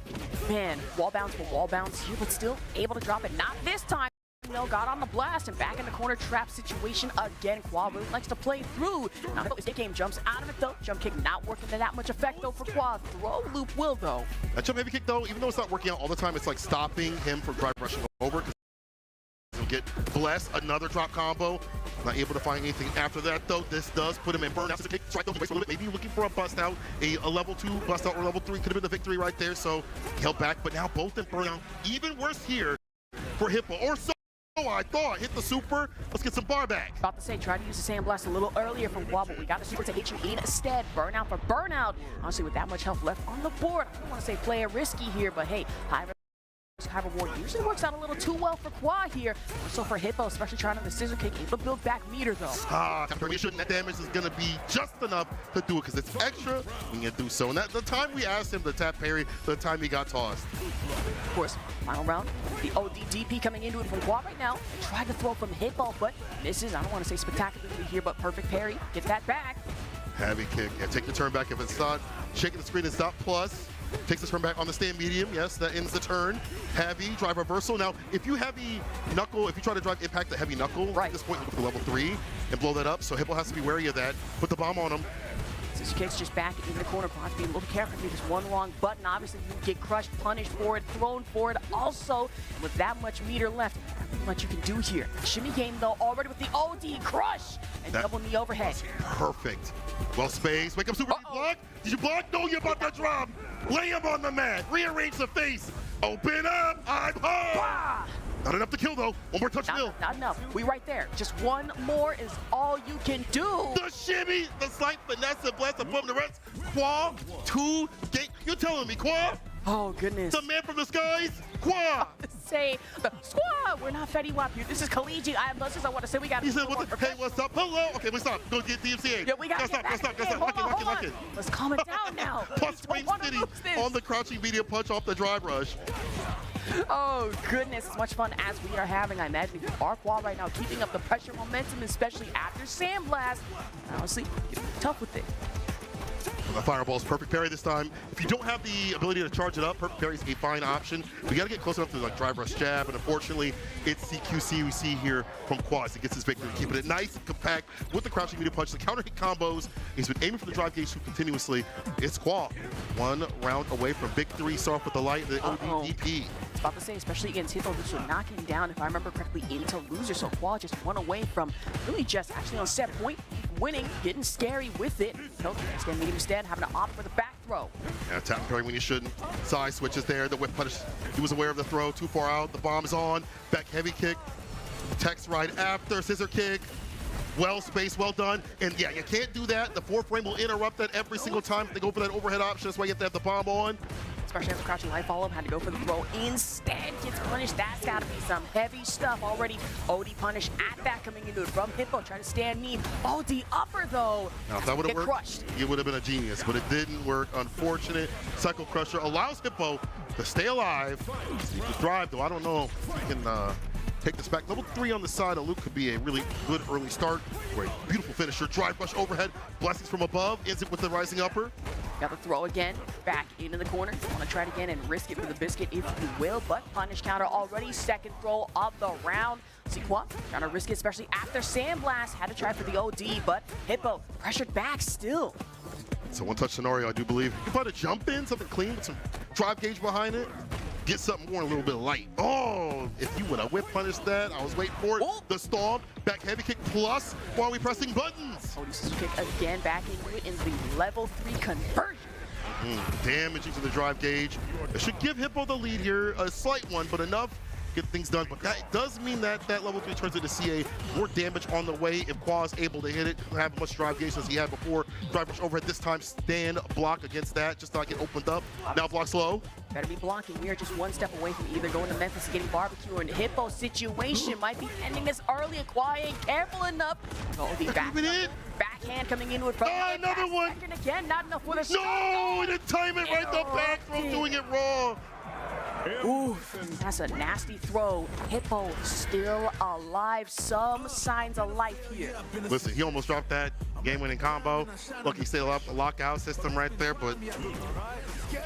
Man, wall bounce for wall bounce here, but still able to drop it. Not this time. No, got on the blast and back in the corner trap situation again. Qua really likes to play through. Now his game jumps out of it though. Jump kick not working to that much effect though for Qua. Throw loop will though. That jump heavy kick though, even though it's not working out all the time, it's like stopping him from drive rushing over because he'll get blessed. Another drop combo. Not able to find anything after that though. This does put him in burnout. Kick strike those waist a little bit. Maybe looking for a bust out. A level 2 bust out or level 3 could have been the victory right there. So he held back, but now both in burnout. Even worse here for Hippo. Or so I thought. Hit the super. Let's get some bar back. About to say, try to use the sandblast a little earlier from Qua, but we got the super to hit you instead. Burnout for burnout. Honestly, with that much health left on the board, I don't want to say play it risky here, but hey, high reward usually works out a little too well for Qua here. So for Hippo, especially trying on the scissor kick, able to build back meter though. Confirmation that damage is going to be just enough to do it because it's extra. We can do so. And that, the time we asked him to tap parry, the time he got tossed. Of course, final round. The OD DP coming into it from Qua right now. Tried to throw from Hippo, but misses. I don't want to say spectacularly here, but perfect parry. Get that back. Heavy kick. Yeah, take the turn back if it's not. Shaking the screen is not plus. Takes the turn back on the stand medium. Yes, that ends the turn. Heavy drive reversal. Now, if you heavy knuckle, if you try to drive impact the heavy knuckle, at this point, look for level 3 and blow that up. So Hippo has to be wary of that. Put the bomb on him. Scissor kicks just back in the corner. Qua to be a little careful here. Just one wrong button. Obviously, you get crushed, punished for it, thrown for it. Also, with that much meter left, not much you can do here. Shimmy game, though, already with the OD crush and double knee overhead. Perfect. Well spaced. Wake up, super. Block. Did you block? No, you're about to drop. Lay him on the mat. Rearrange the face. Open up. I'm home. Wow. Not enough to kill, though. One more touch still. Not enough. We right there. Just one more is all you can do. The shimmy, the slight finesse and blast above the rest. Qua, 2 game. You're telling me, Qua? Oh, goodness. The man from the skies? Qua. Say, squad, we're not Fetty Wap here. This is Collegiate. I have buses. I want to say we got. He said, hey, what's up? Hello. Okay, we stop. Go get DMCA. Yeah, we got to stop. Lock it. Let's calm it down now. Plus Spring City on the crouching medium punch off the drive rush. Oh, goodness. As much fun as we are having. I imagine our Qua right now keeping up the pressure momentum, especially after Sandblast. Honestly, getting tough with it. The fireball's perfect parry this time. If you don't have the ability to charge it up, perfect parry is a fine option. We got to get close enough to like drive rush jab, and unfortunately, it's CQC we see here from Qua. He gets his victory, keeping it nice and compact with the crouching medium punch, the counter hit combos. He's been aiming for the drive gauge continuously. It's Qua, 1 round away from victory. Start off with the light, the ODDP. About to say, especially against Hippo, this would knock him down, if I remember correctly, into loser. So Qua just 1 away from really just actually on set point, winning, getting scary with it. Nope, stand medium instead, having to opt for the back throw. Yeah, tap parry when you shouldn't. Side switches there. The whip punish. He was aware of the throw. Too far out. The bomb is on. Back heavy kick. Text right after. Scissor kick. Well spaced, well done. And yeah, you can't do that. The 4 frame will interrupt that every single time they go for that overhead option. That's why you have to have the bomb on. Especially after crouching light follow, had to go for the throw. Instead, gets punished. That's got to be some heavy stuff already. OD punish at that coming into it from Hippo. Try to stand knee. OD upper, though. Now, if that would have worked, crushed. You would have been a genius, but it didn't work. Unfortunate. Cycle Crusher allows Hippo to stay alive. He can thrive, though. I don't know if he can take this back. Level 3 on the side of Luke could be a really good early start. Great, beautiful finisher. Drive rush overhead. Blessings from above. Ends it with the rising upper. Got the throw again, back into the corner. Want to try it again and risk it for the biscuit if you will, but punish counter already. Second throw of the round. See Qua trying to risk it, especially after Sandblast. Had to try for the OD, but Hippo pressured back still. It's a one-touch scenario, I do believe. You can find a jump in, something clean with some drive gauge behind it. get something more a little bit light. Oh, if you would have whip punished that, I was waiting for it. Oh. The stomp, back heavy kick plus while we pressing buttons. Oh, this is kick again back into it in the level 3 conversion. Damaging to the drive gauge. It should give Hippo the lead here, a slight one, but enough to get things done. But that does mean that that level 3 turns into CA. More damage on the way if Qua's able to hit it. Don't have much drive gauge as he had before. Drive rush overhead this time. Stand block against that just to not get opened up. Now block slow. Better be blocking. We are just one step away from either going to Memphis and getting barbecue, and Hippo's situation might be ending this early, and Qua ain't careful enough. Oh, the backhand coming into it from another one. Second again, not enough for the No, the timing right, the back throw, doing it wrong. Ooh, that's a nasty throw. Hippo still alive. Some signs of life here. Listen, he almost dropped that game-winning combo. Look, he still up the lockout system right there, but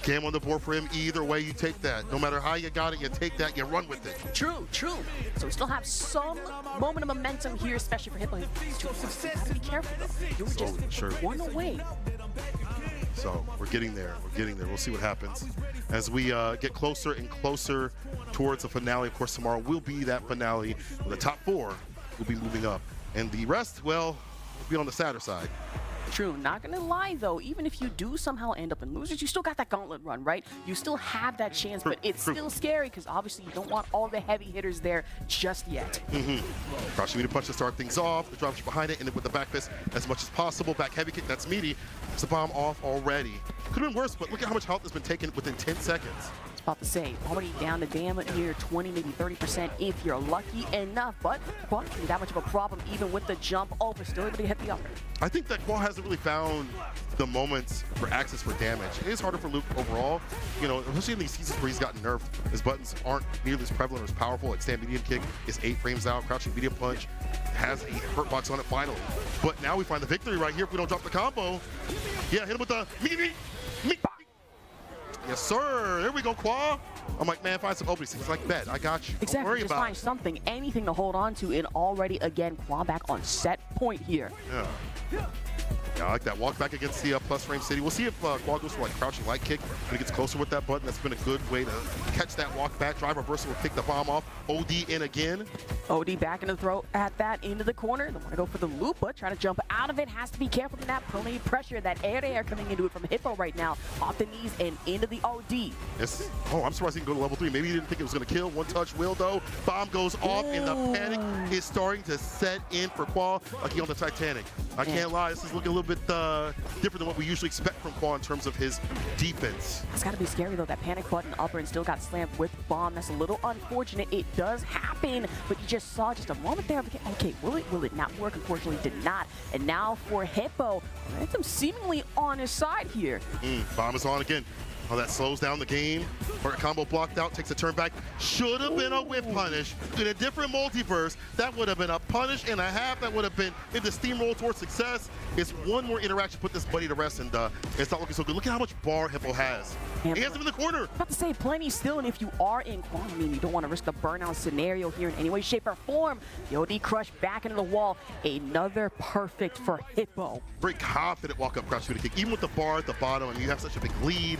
game on the board for him. Either way, you take that. No matter how you got it, you take that, you run with it. True, true. So we still have some moment of momentum here, especially for Hippo. Gotta be careful, though. You were just one away. So we're getting there. We're getting there. We'll see what happens as we get closer and closer towards the finale. Of course, tomorrow will be that finale. The top 4 will be moving up, and the rest, well, will be on the sadder side. True. Not gonna lie though, even if you do somehow end up in losers, you still got that gauntlet run, right? You still have that chance, but it's still scary because obviously you don't want all the heavy hitters there just yet. Crouching meaty punch to start things off. The drop push behind it, and then with the back fist as much as possible. Back heavy kick, that's meaty. It's a bomb off already. Could have been worse, but look at how much health has been taken within 10 seconds. About to say, already down to damage here, 20, maybe 30% if you're lucky enough, but Qua can't be that much of a problem even with the jump over, still able to hit the upper. I think that Qua hasn't really found the moments for access for damage. It is harder for Luke overall, you know, especially in these seasons where he's gotten nerfed. His buttons aren't nearly as prevalent or as powerful. Like stand medium kick is 8 frames out, crouching medium punch has a hurt box on it finally. But now we find the victory right here if we don't drop the combo. Yeah, hit him with the me. Yes, sir. There we go, Qua. I'm like, man, find some openings. He's like, bet, I got you. Exactly. Don't worry just about find something, anything to hold on to, and already again, Qua back on set point here. Yeah, I like that. Walk back against the plus frame city. We'll see if Qua goes for like crouching light kick when he gets closer with that button. That's been a good way to catch that walk back. Drive reversal will kick the bomb off. OD in again. OD back in the throw at that into the corner. Don't want to go for the loop, but try to jump out of it. Has to be careful from that pony pressure. That air coming into it from Hippo right now. Off the knees and into the OD. Yes. Oh, I'm surprised he can go to level 3. Maybe he didn't think it was going to kill. One touch will though. Bomb goes off and the panic is starting to set in for Qua like he on the Titanic. I can't lie. This is looking a little bit different than what we usually expect from Qua in terms of his defense. That's got to be scary though. That panic button upper and still got slammed with bomb. That's a little unfortunate. It does happen, but you just saw just a moment there. Okay, will it not work? Unfortunately, did not. And now for Hippo, momentum seemingly on his side here. Bomb is on again. Oh, that slows down the game. Or a combo blocked out, takes a turn back. Should have been a whip punish. In a different multiverse, that would have been a punish and a half. That would have been in the steamroll towards success. It's one more interaction, put this buddy to rest, and it's not looking so good. Look at how much bar Hippo has. He has him in the corner. About to say, plenty still, and if you are in Qua, I mean, you don't want to risk the burnout scenario here in any way, shape, or form. The OD crush back into the wall. Another perfect for Hippo. Very confident walk-up crouch shooting kick. Even with the bar at the bottom, and you have such a big lead,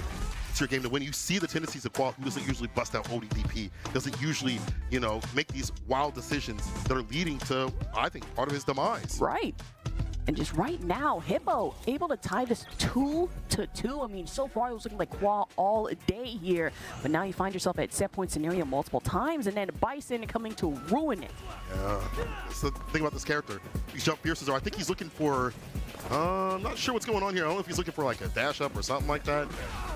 it's your game to win. You see the tendencies of Qua, who doesn't usually bust out ODDP, doesn't usually, you know, make these wild decisions that are leading to, I think, part of his demise. Right. And just right now, Hippo able to tie this 2-2. I mean, so far it was looking like Qua all day here, but now you find yourself at set point scenario multiple times, and then Bison coming to ruin it. Yeah, that's the thing about this character. These jump pierces are, I think he's looking for, I'm not sure what's going on here. I don't know if he's looking for like a dash up or something like that.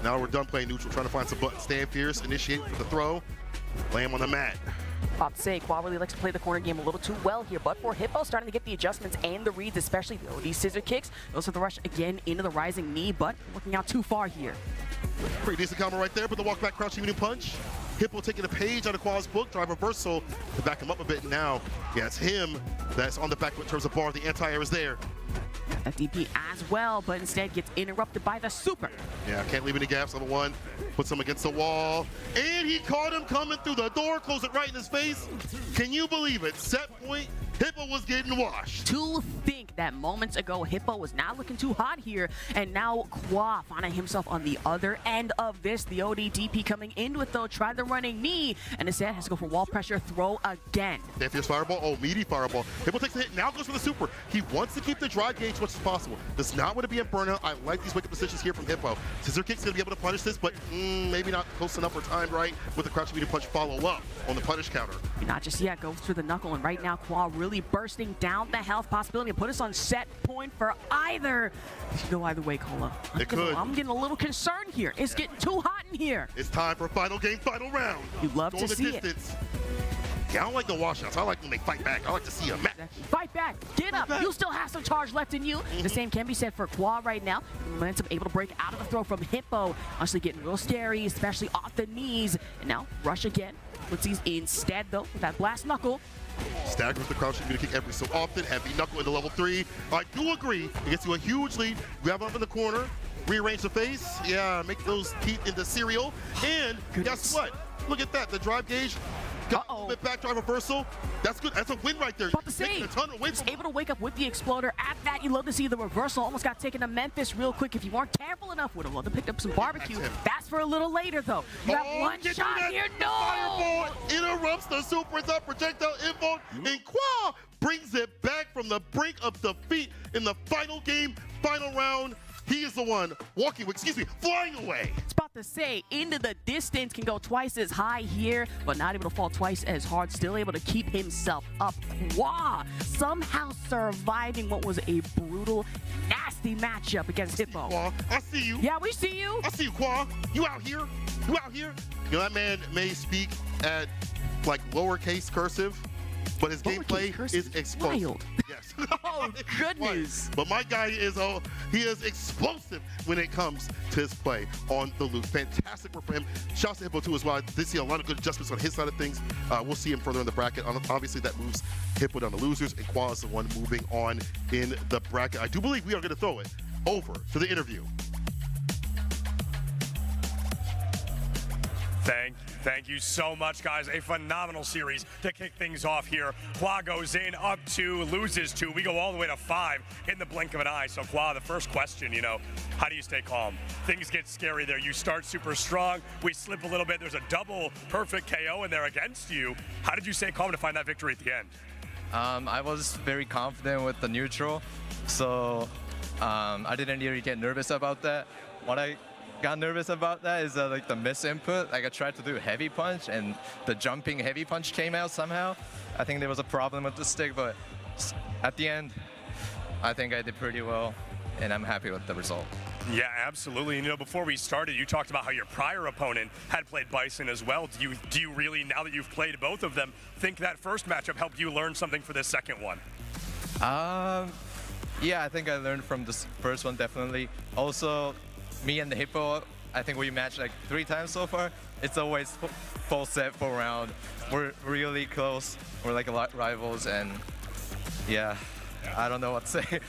Now we're done playing neutral, trying to find some buttons. Stand fierce, initiate with the throw, lay him on the mat. About to say, Qua really likes to play the corner game a little too well here, but for Hippo, starting to get the adjustments and the reads, especially the OD scissor kicks. Also the rush again into the rising knee, but working out too far here. Pretty decent combo right there, but the walk back crouching medium punch. Hippo taking a page out of Qua's book, drive reversal to back him up a bit now. Yeah, it's him that's on the back in terms of bar. The anti-air is there. That DP as well, but instead gets interrupted by the super. Yeah, can't leave any gaps. Level 1, puts him against the wall, and he caught him coming through the door, closed it right in his face. Can you believe it? Set point, Hippo was getting washed. To think that moments ago, Hippo was not looking too hot here, and now Qua finding himself on the other end of this. The ODDP coming in with, though, try the running knee, and instead has to go for wall pressure, throw again. That fierce fireball, oh, meaty fireball. Hippo takes a hit, now goes for the super. He wants to keep the drive gauge as much as possible. Does not want to be in burnout. I like these wake-up decisions here from Hippo. Scissor kick's going to be able to punish this, but maybe not close enough or timed right with the crouching medium punch follow-up on the punish counter. Not just yet, goes through the knuckle, and right now Qua really bursting down the health possibility and put us on set point for either. It could go either way, Cola. I'm getting a little concerned here. It's getting too hot in here. It's time for final game, final round. You'd love to see it. Yeah, I don't like the washouts. I like when they fight back. I like to see a match. Fight back. Get up. You still have some charge left in you. The same can be said for Qua right now. Momentum able to break out of the throw from Hippo. Honestly getting real scary, especially off the knees. And now rush again. Let's see instead, though, with that blast knuckle. Stagger with the crouching medium kick every so often. Heavy knuckle into level 3. I do agree. It gets you a huge lead. Grab up in the corner. Rearrange the face. Yeah, make those teeth into cereal. And guess what? Look at that. The drive gauge. Got a bit back drive reversal. That's good. That's a win right there. About to say, he's able to wake up with the exploder. At that, you love to see the reversal. Almost got taken to Memphis real quick. If you weren't careful enough, would have loved to pick up some barbecue. That's for a little later, though. You have one shot here. No! Fireball interrupts the super. It's up. Projectile inbound. And Qua brings it back from the brink of defeat in the final game, final round. He is the one flying away. It's about to say, into the distance, can go twice as high here, but not able to fall twice as hard. Still able to keep himself up. Qua somehow surviving what was a brutal, nasty matchup against Hippo. Qua, I see you. Yeah, we see you. I see you, Qua. You out here? You out here? You know, that man may speak at, like, lowercase cursive, but his gameplay is explosive. Wild. Yes. Oh, goodness. But my guy is explosive when it comes to his play on the loop. Fantastic work for him. Shouts to Hippo too as well. I did see a lot of good adjustments on his side of things. We'll see him further in the bracket. Obviously, that moves Hippo down to losers, and Qua is the one moving on in the bracket. I do believe we are going to throw it over to the interview. Thank you so much, guys. A phenomenal series to kick things off here. Qua goes in, up 2, loses 2. We go all the way to 5 in the blink of an eye. So, Qua, the first question, how do you stay calm? Things get scary there. You start super strong. We slip a little bit. There's a double perfect KO in there against you. How did you stay calm to find that victory at the end? I was very confident with the neutral, so I didn't really get nervous about that. What I got nervous about that is like the miss input. Like I tried to do heavy punch and the jumping heavy punch came out somehow. I think there was a problem with the stick, but at the end, I think I did pretty well and I'm happy with the result. Yeah, absolutely. And, before we started, you talked about how your prior opponent had played Bison as well. Do you really, now that you've played both of them, think that first matchup helped you learn something for this second one? Yeah, I think I learned from this first one, definitely. Also, me and the Hippo, I think we matched like 3 times so far. It's always full set, full round. We're really close. We're like a lot rivals, and yeah, I don't know what to say. Yeah.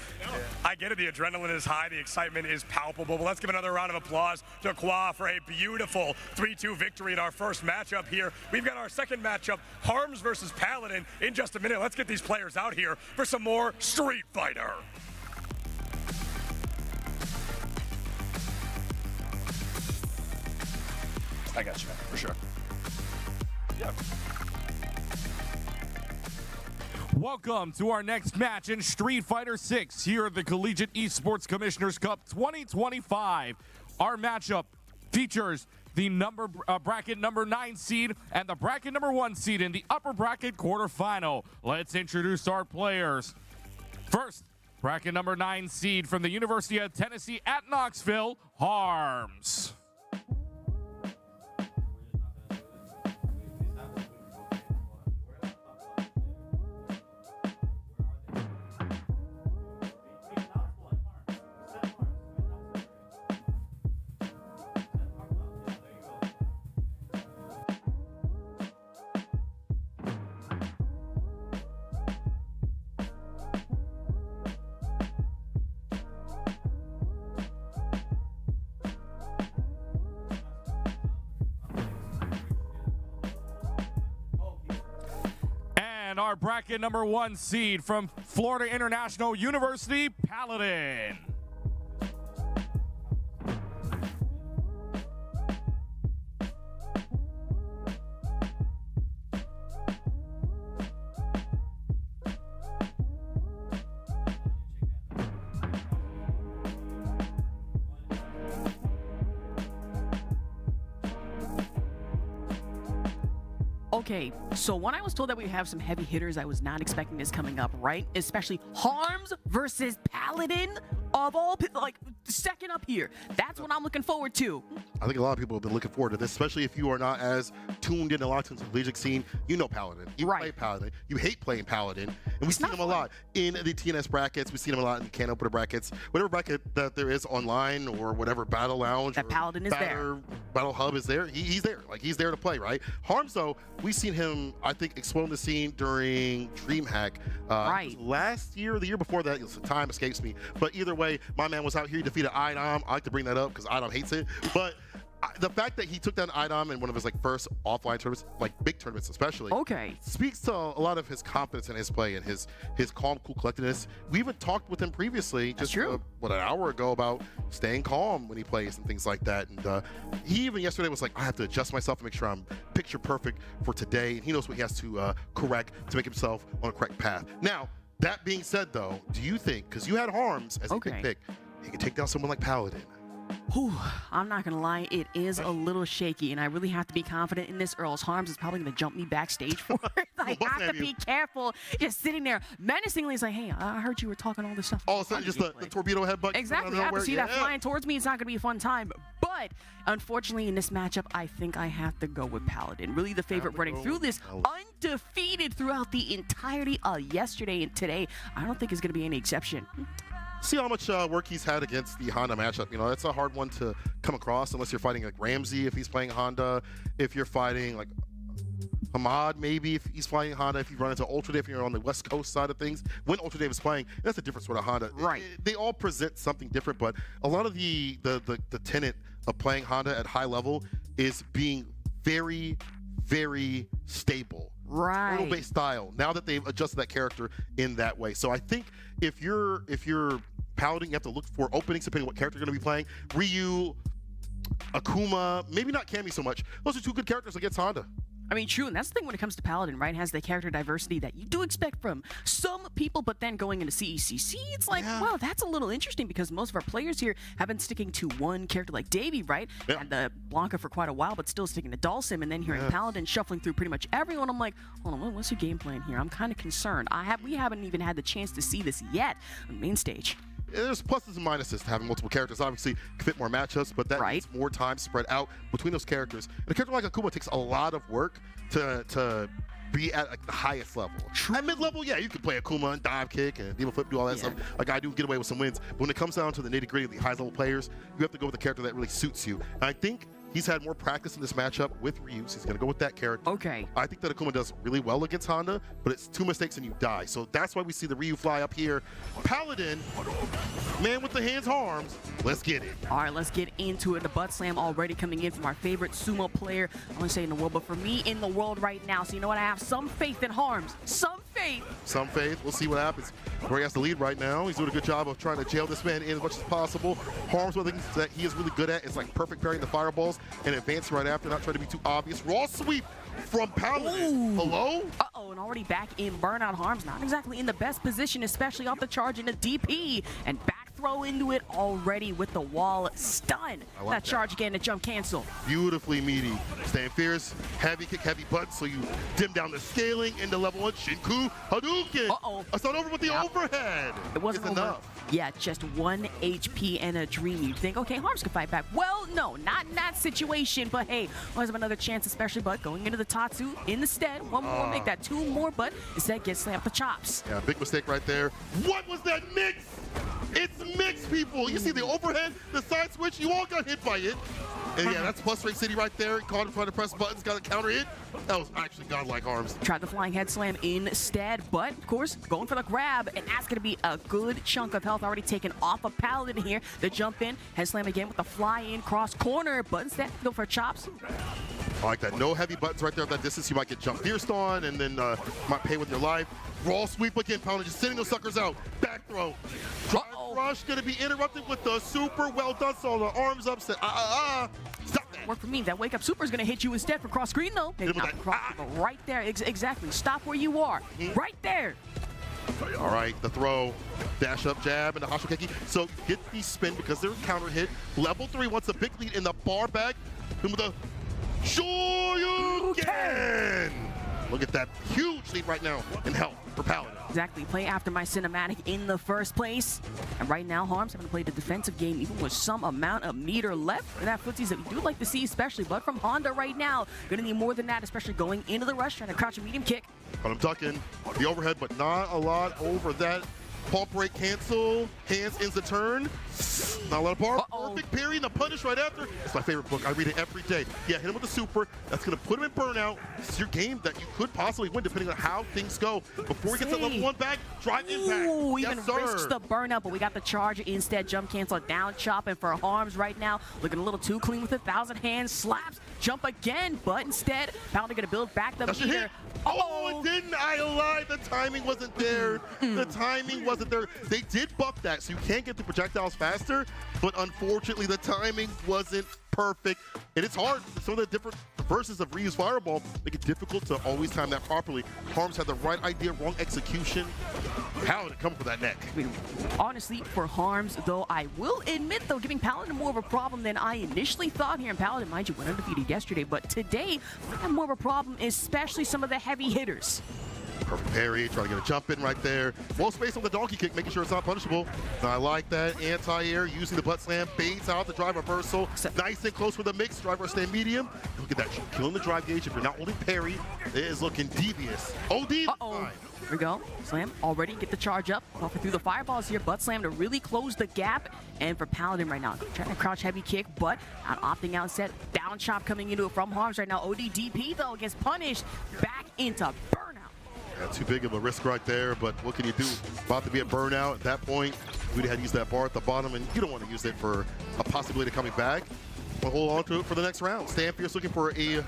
I get it. The adrenaline is high. The excitement is palpable. But let's give another round of applause to Qua for a beautiful 3-2 victory in our first matchup here. We've got our second matchup, Harms versus Paladin, in just a minute. Let's get these players out here for some more Street Fighter. I got you, man, for sure. Yep. Welcome to our next match in Street Fighter 6 here at the Collegiate Esports Commissioners Cup 2025. Our matchup features the bracket number 9 seed and the bracket number 1 seed in the upper bracket quarterfinal. Let's introduce our players. First, bracket number 9 seed from the University of Tennessee at Knoxville, Harms. our bracket number 1 seed from Florida International University, Paladin. Okay, so when I was told that we have some heavy hitters, I was not expecting this coming up, right? Especially Harms versus Paladin, of all like second up here. That's what I'm looking forward to. I think a lot of people have been looking forward to this, especially if you are not as tuned in a lot to the collegiate scene. You know Paladin. You play Paladin. You hate playing Paladin. And we've seen him a lot in the TNS brackets. We've seen him a lot in the can opener brackets. Whatever bracket that there is online or whatever battle lounge. That Paladin is there. Battle hub is there. He's there. Like, he's there to play, right? Harms, though, we've seen him, I think, explode the scene during DreamHack. Last year or the year before that. Time escapes me. But either way, my man was out here. He defeated IDOM. I like to bring that up because IDOM hates it. But the fact that he took down IDOM in one of his first offline tournaments, like big tournaments especially, speaks to a lot of his confidence in his play and his calm, cool collectedness. We even talked with him previously, just an hour ago, about staying calm when he plays and things like that. And he even yesterday was like, I have to adjust myself and make sure I'm picture perfect for today. And he knows what he has to correct to make himself on a correct path. Now, that being said, though, do you think, because you had Harms as a big pick, he can take down someone like Paladin? Whew, I'm not gonna lie, it is a little shaky, and I really have to be confident in this, or else Harms is probably gonna jump me backstage for it. I have to be careful, just sitting there menacingly. It's like, hey, I heard you were talking all this stuff. All of a sudden, just the torpedo headbutt. Exactly, I have to see that flying towards me. It's not gonna be a fun time. But unfortunately, in this matchup, I think I have to go with Paladin. Really, the favorite running through this, undefeated throughout the entirety of yesterday and today. I don't think it's gonna be any exception. See how much work he's had against the Honda matchup. You know, that's a hard one to come across unless you're fighting like Ramsey if he's playing Honda, if you're fighting like Hamad maybe if he's playing Honda, if you run into Ultra Dave if you're on the West Coast side of things. When Ultra Dave is playing, that's a different sort of Honda. They all present something different, but a lot of the tenet of playing Honda at high level is being very, very stable. Turtle-based style. Now that they've adjusted that character in that way. So I think if you're Paladin, you have to look for openings depending on what character you're going to be playing. Ryu, Akuma, maybe not Cammy so much. Those are two good characters against Honda. I mean, true, and that's the thing when it comes to Paladin, right? It has the character diversity that you do expect from some people, but then going into CECC, it's like, wow, that's a little interesting because most of our players here have been sticking to one character like Davey, right? Had the Blanca for quite a while, but still sticking to Dhalsim, and then hearing Paladin shuffling through pretty much everyone, I'm like, hold on, what's your game plan here? I'm kind of concerned. We haven't even had the chance to see this yet on the main stage. There's pluses and minuses to having multiple characters. Obviously, can fit more matchups, but that needs more time spread out between those characters. And a character like Akuma takes a lot of work to be at like, the highest level. At mid-level, yeah, you can play Akuma and dive kick and Demon Flip, do all that stuff. Like I do, get away with some wins. But when it comes down to the nitty-gritty of the highest level players, you have to go with a character that really suits you. And I think he's had more practice in this matchup with Ryu, so he's going to go with that character. I think that Akuma does really well against Honda, but it's 2 mistakes and you die. So that's why we see the Ryu fly up here. Paladin, man with the hands Harms, let's get it. All right, let's get into it. The butt slam already coming in from our favorite sumo player. I want to say in the world, but for me in the world right now. So you know what? I have some faith in Harms. Some faith. Some faith. We'll see what happens. Rory has the lead right now. He's doing a good job of trying to jail this man in as much as possible. Harms, one of the things that he is really good at is like perfect parrying the fireballs and advancing right after, not trying to be too obvious. Raw sweep from Paladin. Hello? Uh-oh, and already back in burnout. Harms not exactly in the best position, especially off the charge in the DP. And back throw into it already with the wall stun. That charge again to jump cancel. Beautifully meaty. Staying fierce, heavy kick, heavy butt, so you dim down the scaling into level 1. Shinku Hadouken. Uh-oh. It's not over with the overhead. It wasn't enough. Yeah, just 1 HP and a dream. You'd think, okay, Harms could fight back. Well, no, not in that situation, but hey, always have another chance, especially, but going into the Tatsu instead. One more, make that 2 more, but instead gets slammed with the chops. Yeah, big mistake right there. What was that mix? It's mixed, people. You see the overhead, the side switch, you all got hit by it. And yeah, that's plus Rate City right there. Caught in front of press buttons, got a counter hit. That was actually godlike Harms. Tried the flying head slam instead, but of course, going for the grab, and that's going to be a good chunk of health already taken off of Paladin here. The jump in, head slam again with the fly in cross corner, but instead go for chops. I like that. No heavy buttons right there at that distance. You might get jump pierced on and then might pay with your life. Raw sweep again, Paladin just sending those suckers out. Back throw. Drive rush going to be interrupted with the super. Well done, so the arms up. Set. Stop that. Work for me. That wake up super is going to hit you instead for cross screen though. Maybe not cross, but right there. Exactly. Stop where you are. Right there. All right, the throw, dash up jab, and the Hashikeki. So get the spin because they're counter hit. Level 3 wants a big lead in the bar back. Then with the Shoryuken! Look at that huge lead right now in health for Paladin. Exactly, play after my cinematic in the first place. And right now, Harms having to play the defensive game even with some amount of meter left. And that footsies that we do like to see, especially, but from Honda right now. Gonna need more than that, especially going into the rush, trying to crouch a medium kick. But I'm ducking the overhead, but not a lot over that. Pump break cancel, hands ends the turn. Not a lot of bar. Perfect parry and the punish right after. It's my favorite book. I read it every day. Yeah, hit him with the super. That's going to put him in burnout. It's your game that you could possibly win depending on how things go. Before he gets that level 1 back, drive impact. Ooh, yes, even sir. risks the burnout, but we got the charge instead. Jump cancel, down chop, and for Harms right now, looking a little too clean with 1,000 hands. Slaps, jump again, but instead, Paladin going to build back the meter. Oh, it didn't. I lied. The timing wasn't there. The timing wasn't there. They did buff that, so you can get the projectiles faster, but unfortunately, the timing wasn't perfect. And it's hard. Some of the different versions of reuse Fireball make it difficult to always time that properly. Harms had the right idea, wrong execution. How did it come for that neck? I mean, honestly, for Harms, though, I will admit, though, giving Paladin more of a problem than I initially thought here. And Paladin, mind you, went undefeated yesterday, but today, I have more of a problem, especially some of the heavy hitters. Perfect parry, trying to get a jump in right there. Well space on the donkey kick, making sure it's not punishable. I like that. Anti-air, using the butt slam, baits out the drive reversal. Nice and close for the mix. Driver stay medium. Look at that, killing the drive gauge. If you're not holding parry, it is looking devious. OD. Here we go. Slam already, get the charge up. Buffer through the fireballs here. Butt slam to really close the gap. And for Paladin right now, trying to crouch heavy kick, but not opting out set. Down chop coming into it from Harms right now. ODDP though gets punished. Back into burnout. Yeah, too big of a risk right there, but what can you do? About to be a burnout at that point. We had to use that bar at the bottom, and you don't want to use it for a possibility of coming back. But hold on to it for the next round. Stand fierce looking for a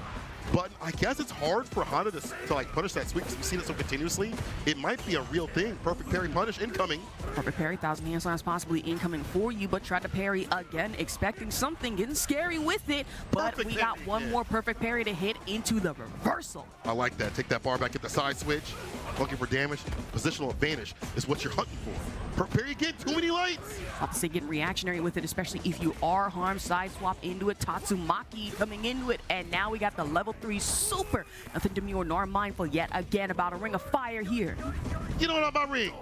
button. I guess it's hard for Honda to like punish that sweep because we've seen it so continuously. It might be a real thing. Perfect parry punish incoming. Perfect parry, 1,000 hand slams possibly incoming for you, but try to parry again, expecting something, getting scary with it. But we got one more perfect parry to hit into the reversal. I like that. Take that bar back, get the side switch. Looking for damage. Positional advantage is what you're hunting for. Perfect parry again, too many lights. I'll have to say getting reactionary with it, especially if you are Harmed. Side swap into it, Tatsumaki coming into it, and now we got the level 3 super. Nothing demure nor mindful yet again about a ring of fire here. You know what about ring?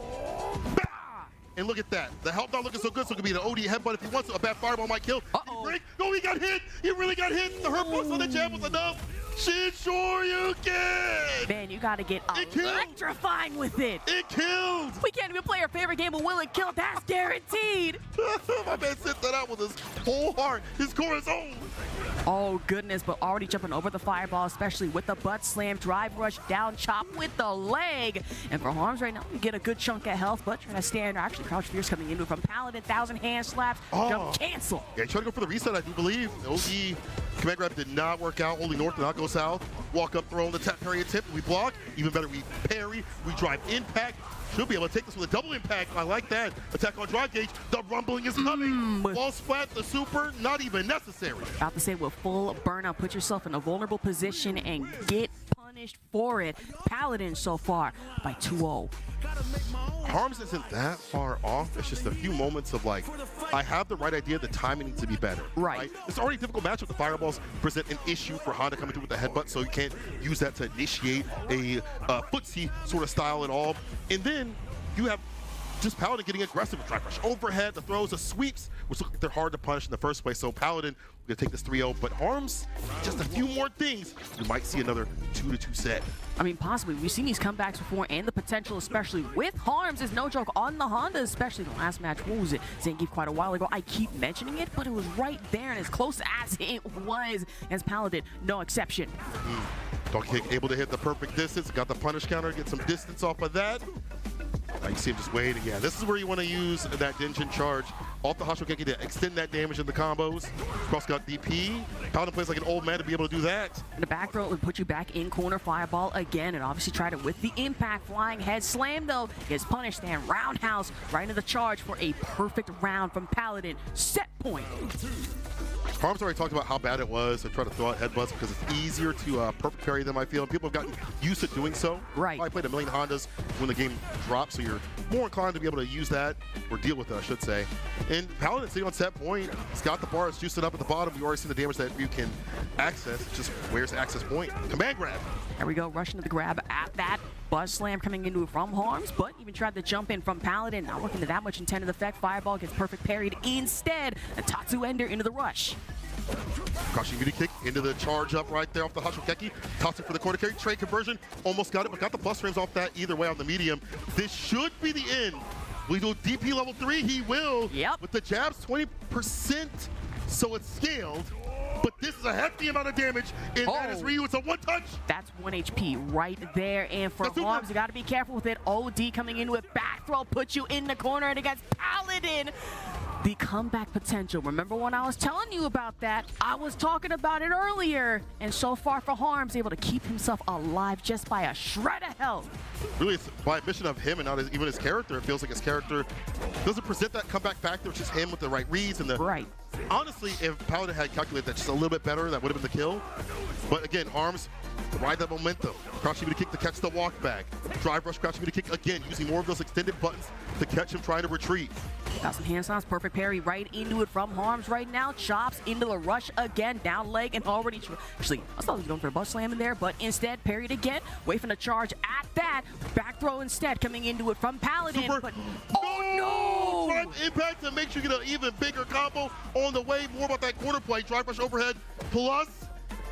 Bah! And look at that. The health not looking so good, so it could be an OD headbutt if he wants to. A bad fireball might kill. No, he got hit. He really got hit. The hurt post on the jab was enough. Shin Shoryuken! Man, you gotta get electrifying with it. It killed. We can't even play our favorite game of Will It Kill. That's guaranteed. My man sent that out with his whole heart. His core is own. Oh, goodness, but already jumping over the fireball, especially with the butt slam, drive rush, down chop with the leg. And for Harms right now, we get a good chunk of health, but trying to stand, actually crouch fierce coming into it from Paladin, 1,000 hand slaps, jump cancel. Yeah, trying to go for the reset, I do believe. OD command grab did not work out. Only north and not go south. Walk up, throw on the tap parry attempt. We block. Even better, we parry. We drive impact. Should be able to take this with a double impact. I like that. Attack on drive gauge. The rumbling is coming. Wall splat, the super, not even necessary. About to say with full burnout, put yourself in a vulnerable position and get punished for it. Paladin so far by 2-0. Harms isn't that far off. It's just a few moments of like, I have the right idea. The timing needs to be better. Right. It's already a difficult matchup. The fireballs present an issue for Honda coming through with the headbutt, so you can't use that to initiate a footsie sort of style at all. And then you have just Paladin getting aggressive with drive rush overhead, the throws, the sweeps, which look like they're hard to punish in the first place. So Paladin, we're gonna take this 3-0, but Harms, just a few more things. We might see another 2-2 set. I mean, possibly. We've seen these comebacks before, and the potential, especially with Harms, is no joke on the Honda, especially the last match. What was it? Zangief quite a while ago. I keep mentioning it, but it was right there, and as close as it was as Paladin, no exception. Donkey kick able to hit the perfect distance. Got the punish counter, get some distance off of that. Now you see him just waiting. Yeah, this is where you want to use that Denshin charge off the Hashokeki to extend that damage in the combos. Cross got DP. Paladin plays like an old man to be able to do that. And the back throw would put you back in corner fireball again, and obviously tried it with the impact. Flying head slam, though, gets punished, and roundhouse right into the charge for a perfect round from Paladin. Set point. Harm's already talked about how bad it was to try to throw out headbutts because it's easier to perfect parry them, I feel. And people have gotten used to doing so. Right. I played a million Hondas when the game dropped, so you're more inclined to be able to use that, or deal with it, I should say. And Paladin sitting on set point. He's got the bars juicing up at the bottom. You already see the damage that you can access. It's just where's the access point? Command grab. There we go, rushing to the grab at that. Buzz slam coming into it from Harms, but even tried to jump in from Paladin. Not working to that much intended effect. Fireball gets perfect parried instead. And Tatsu Ender into the rush. Crushing beauty kick into the charge up right there off the Hashokeki. Tatsu for the corner carry. Trade conversion. Almost got it, but got the plus frames off that either way on the medium. This should be the end. We do DP level 3. He will. Yep. With the jabs, 20%. So it's scaled. But this is a hefty amount of damage, and that is Ryu. It's a one touch. That's 1 HP right there. And for Harms, you got to be careful with it. OD coming into it. Back throw puts you in the corner, and against Paladin. The comeback potential. Remember when I was telling you about that? I was talking about it earlier. And so far for Harms, able to keep himself alive just by a shred of health. Really, it's by admission of him and not even his character. It feels like his character doesn't present that comeback factor. It's just him with the right reads and the... Right. Honestly, if Paladin had calculated that just a little bit better, that would have been the kill. But again, Harms ride that momentum. Crouching beauty kick to catch the walk back. Drive rush, crouching beauty kick again, using more of those extended buttons to catch him trying to retreat. Got some hand signs, perfect parry right into it from Harms right now. Chops into the rush again, down leg, and already... Actually, I thought he was going for a butt slam in there, but instead parried again. Wait for the charge at that. Back throw instead coming into it from Paladin. But, oh no! Drive impact to make sure you get an even bigger combo on the way. More about that corner play. Drive rush overhead. Plus,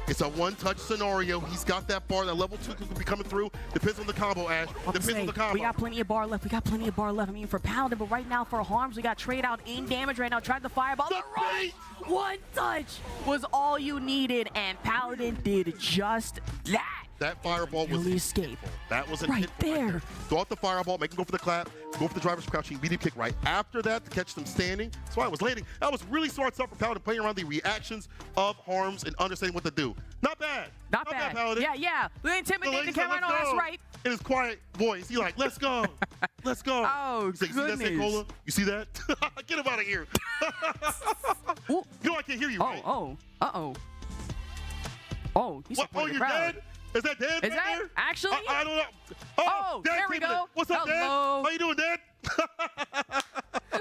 it's a one-touch scenario. He's got that bar. That level 2 could be coming through. Depends on the combo, Ash. Depends on the combo. We got plenty of bar left. I mean, for Paladin, but right now for Harms, we got trade out in damage right now. Tried the fireball. The rush! One touch was all you needed, and Paladin did just that. That fireball was escape. That was right there. Throw out the fireball, make him go for the clap, go for the driver's crouching, medium kick right after that to catch them standing. That's why I was landing. That was really smart stuff for Paladin, playing around the reactions of Harms and understanding what to do. Not bad. Not bad. Paladin. Yeah. We intimidated the camera. That's right. In his quiet voice, he like, let's go. Let's go. Oh, goodness. You see that, Cola? You see that? Get him out of here. You know I can't hear you, right? Oh, he's you're dead? Is that dead? Is that there? actually? I don't know. Oh, there we go. What's up, Dad? How you doing, Dad?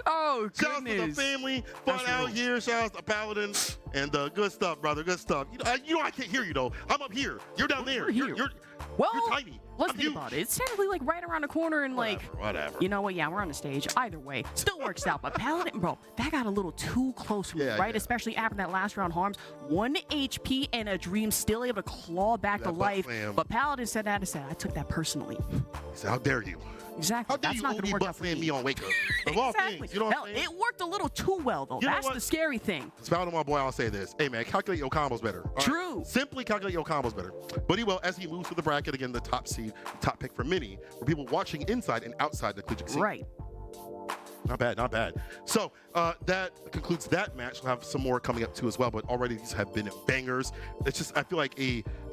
Oh, goodness. Shout out to the family. Fun out here. Shout out to Paladin. And good stuff, brother. Good stuff. You know I can't hear you, though. I'm up here. You're down there. You're tiny. Let's think about it. It's technically like right around the corner and whatever. You know what? Yeah, we're on the stage. Either way, still works out. But Paladin, bro, that got a little too close for me, right? Especially after that last round, Harms. 1 HP and a dream, still able to claw back to life. But Paladin said that and said, I took that personally. He said, how dare you? Exactly. That's not going to work out for me on Wake Up. Of all things, you know what I'm saying? It worked a little too well, though. That's the scary thing. It's about my boy. I'll say this. Hey, man, calculate your combos better. True. Right? Simply calculate your combos better. But he will, as he moves through the bracket, again, the top seed, top pick for many, for people watching inside and outside the collegiate scene. Right. Not bad, not bad. So that concludes that match. We'll have some more coming up too as well, but already these have been bangers. It's just, I feel like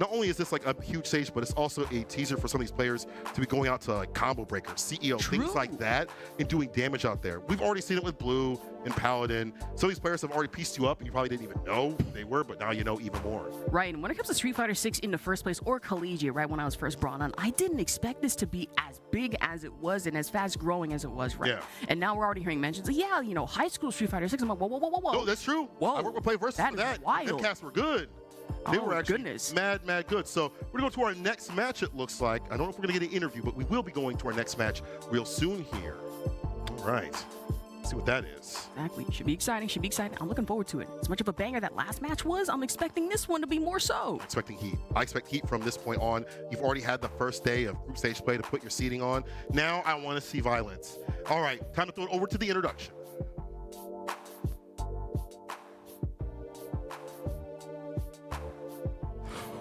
not only is this like a huge stage, but it's also a teaser for some of these players to be going out to like combo breakers, CEO, things like that, and doing damage out there. We've already seen it with Blue and Paladin. Some of these players have already pieced you up and you probably didn't even know who they were, but now you know even more. Right, and when it comes to Street Fighter 6 in the first place, or Collegiate, right, when I was first brought on, I didn't expect this to be as big as it was and as fast growing as it was, right? Yeah. And now we're already hearing mentions, yeah, you know, high school Street Fighter 6. I'm like, whoa. No, that's true. Whoa. I worked with Play Versus for that. Wild. Them cats were good. They were actually goodness. mad good. So we're going to go to our next match, it looks like. I don't know if we're going to get an interview, but we will be going to our next match real soon here. All right. Let's see what that is. Exactly. Should be exciting. I'm looking forward to it. As much of a banger that last match was, I'm expecting this one to be more so. Expecting heat. I expect heat from this point on. You've already had the first day of group stage play to put your seeding on. Now I want to see violence. All right. Time to throw it over to the introduction.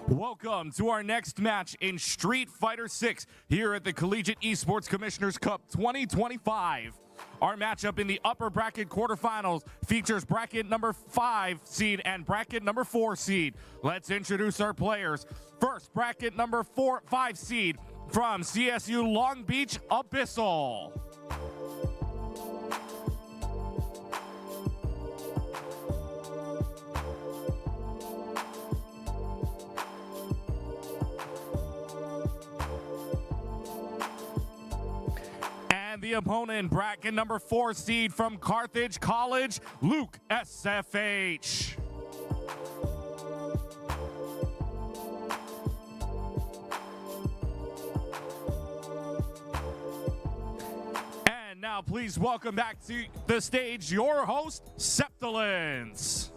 Welcome to our next match in Street Fighter 6 here at the Collegiate Esports Commissioners Cup 2025. Our matchup in the upper bracket quarterfinals features bracket number 5 seed and bracket number 4 seed. Let's introduce our players. First, bracket number 5 seed from CSU Long Beach, Abyssal. And the opponent, bracket number 4 seed from Carthage College, Luke SFH. And now please welcome back to the stage your host, Septilence.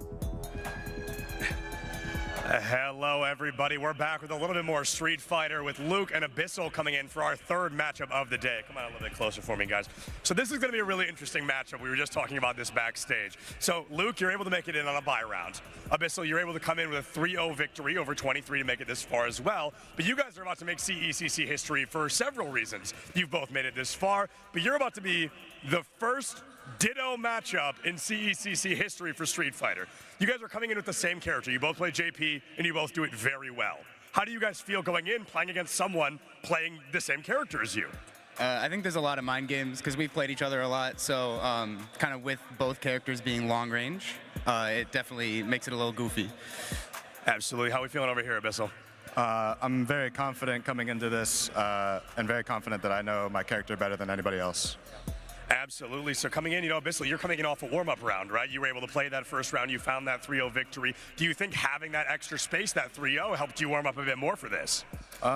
Hello, everybody. We're back with a little bit more Street Fighter with Luke and Abyssal coming in for our third matchup of the day. Come on a little bit closer for me, guys. So this is going to be a really interesting matchup. We were just talking about this backstage. So, Luke, you're able to make it in on a bye round. Abyssal, you're able to come in with a 3-0 victory over 23 to make it this far as well. But you guys are about to make CECC history for several reasons. You've both made it this far, but you're about to be the first ditto matchup in CECC history for Street Fighter. You guys are coming in with the same character. You both play JP, and you both do it very well. How do you guys feel going in, playing against someone playing the same character as you? I think there's a lot of mind games because we've played each other a lot, so kind of with both characters being long range, it definitely makes it a little goofy. Absolutely. How are we feeling over here, Abyssal? I'm very confident coming into this and very confident that I know my character better than anybody else. Absolutely. So coming in, Abyssal, you're coming in off a warm-up round, right? You were able to play that first round. You found that 3-0 victory. Do you think having that extra space, that 3-0, helped you warm up a bit more for this?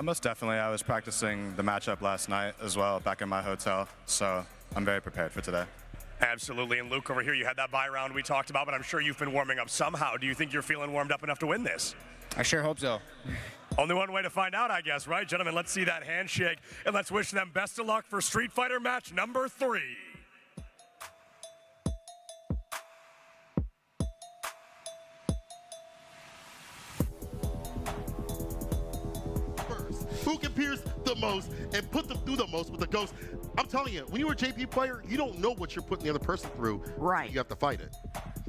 Most definitely. I was practicing the matchup last night as well back in my hotel, so I'm very prepared for today. Absolutely. And Luke, over here, you had that bye round we talked about, but I'm sure you've been warming up somehow. Do you think you're feeling warmed up enough to win this? I sure hope so. Only one way to find out, I guess, right? Gentlemen, let's see that handshake, and let's wish them best of luck for Street Fighter match number 3. Who can pierce the most and put them through the most with the ghost? I'm telling you, when you're a JP player, you don't know what you're putting the other person through. Right. You have to fight it.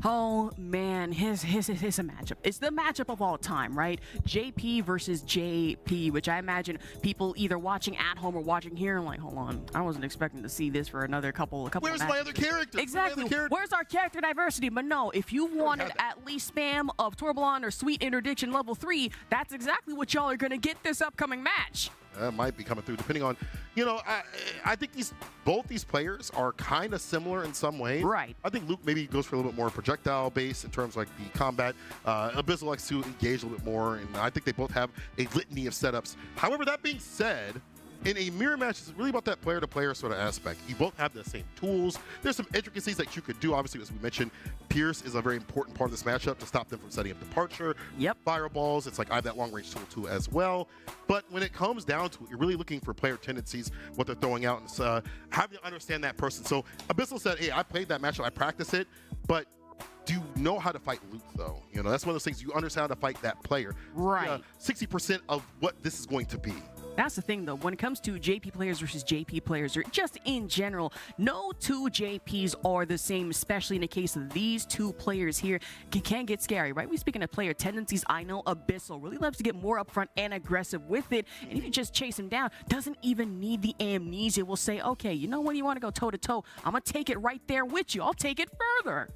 Oh man, his a matchup. It's the matchup of all time, right? JP versus JP, which I imagine people either watching at home or watching here and like, hold on, I wasn't expecting to see this for another couple Where's of my other character? Exactly. Where's our character diversity? But no, if you wanted at least spam of Tourbillon or Sweet Interdiction level 3, that's exactly what y'all are gonna get this upcoming match. That might be coming through, depending on, I think both these players are kind of similar in some ways. Right. I think Luke maybe goes for a little bit more projectile base in terms of like the combat. Abyssal likes to engage a little bit more, and I think they both have a litany of setups. However, that being said, in a mirror match, it's really about that player-to-player sort of aspect. You both have the same tools. There's some intricacies that you could do. Obviously, as we mentioned, Pierce is a very important part of this matchup to stop them from setting up departure. Yep. Fireballs, it's like I have that long-range tool too as well. But when it comes down to it, you're really looking for player tendencies, what they're throwing out, and having to understand that person. So Abyssal said, hey, I played that matchup, I practice it, but do you know how to fight Luke, though? That's one of those things. You understand how to fight that player. Right. 60% of what this is going to be. That's the thing, though. When it comes to JP players versus JP players, or just in general, no two JPs are the same, especially in the case of these two players here. Can get scary, right? We speaking of player tendencies, I know Abyssal really loves to get more upfront and aggressive with it, and if you just chase him down, doesn't even need the amnesia. Will say, okay, you know when you want to go toe-to-toe, I'm going to take it right there with you. I'll take it further.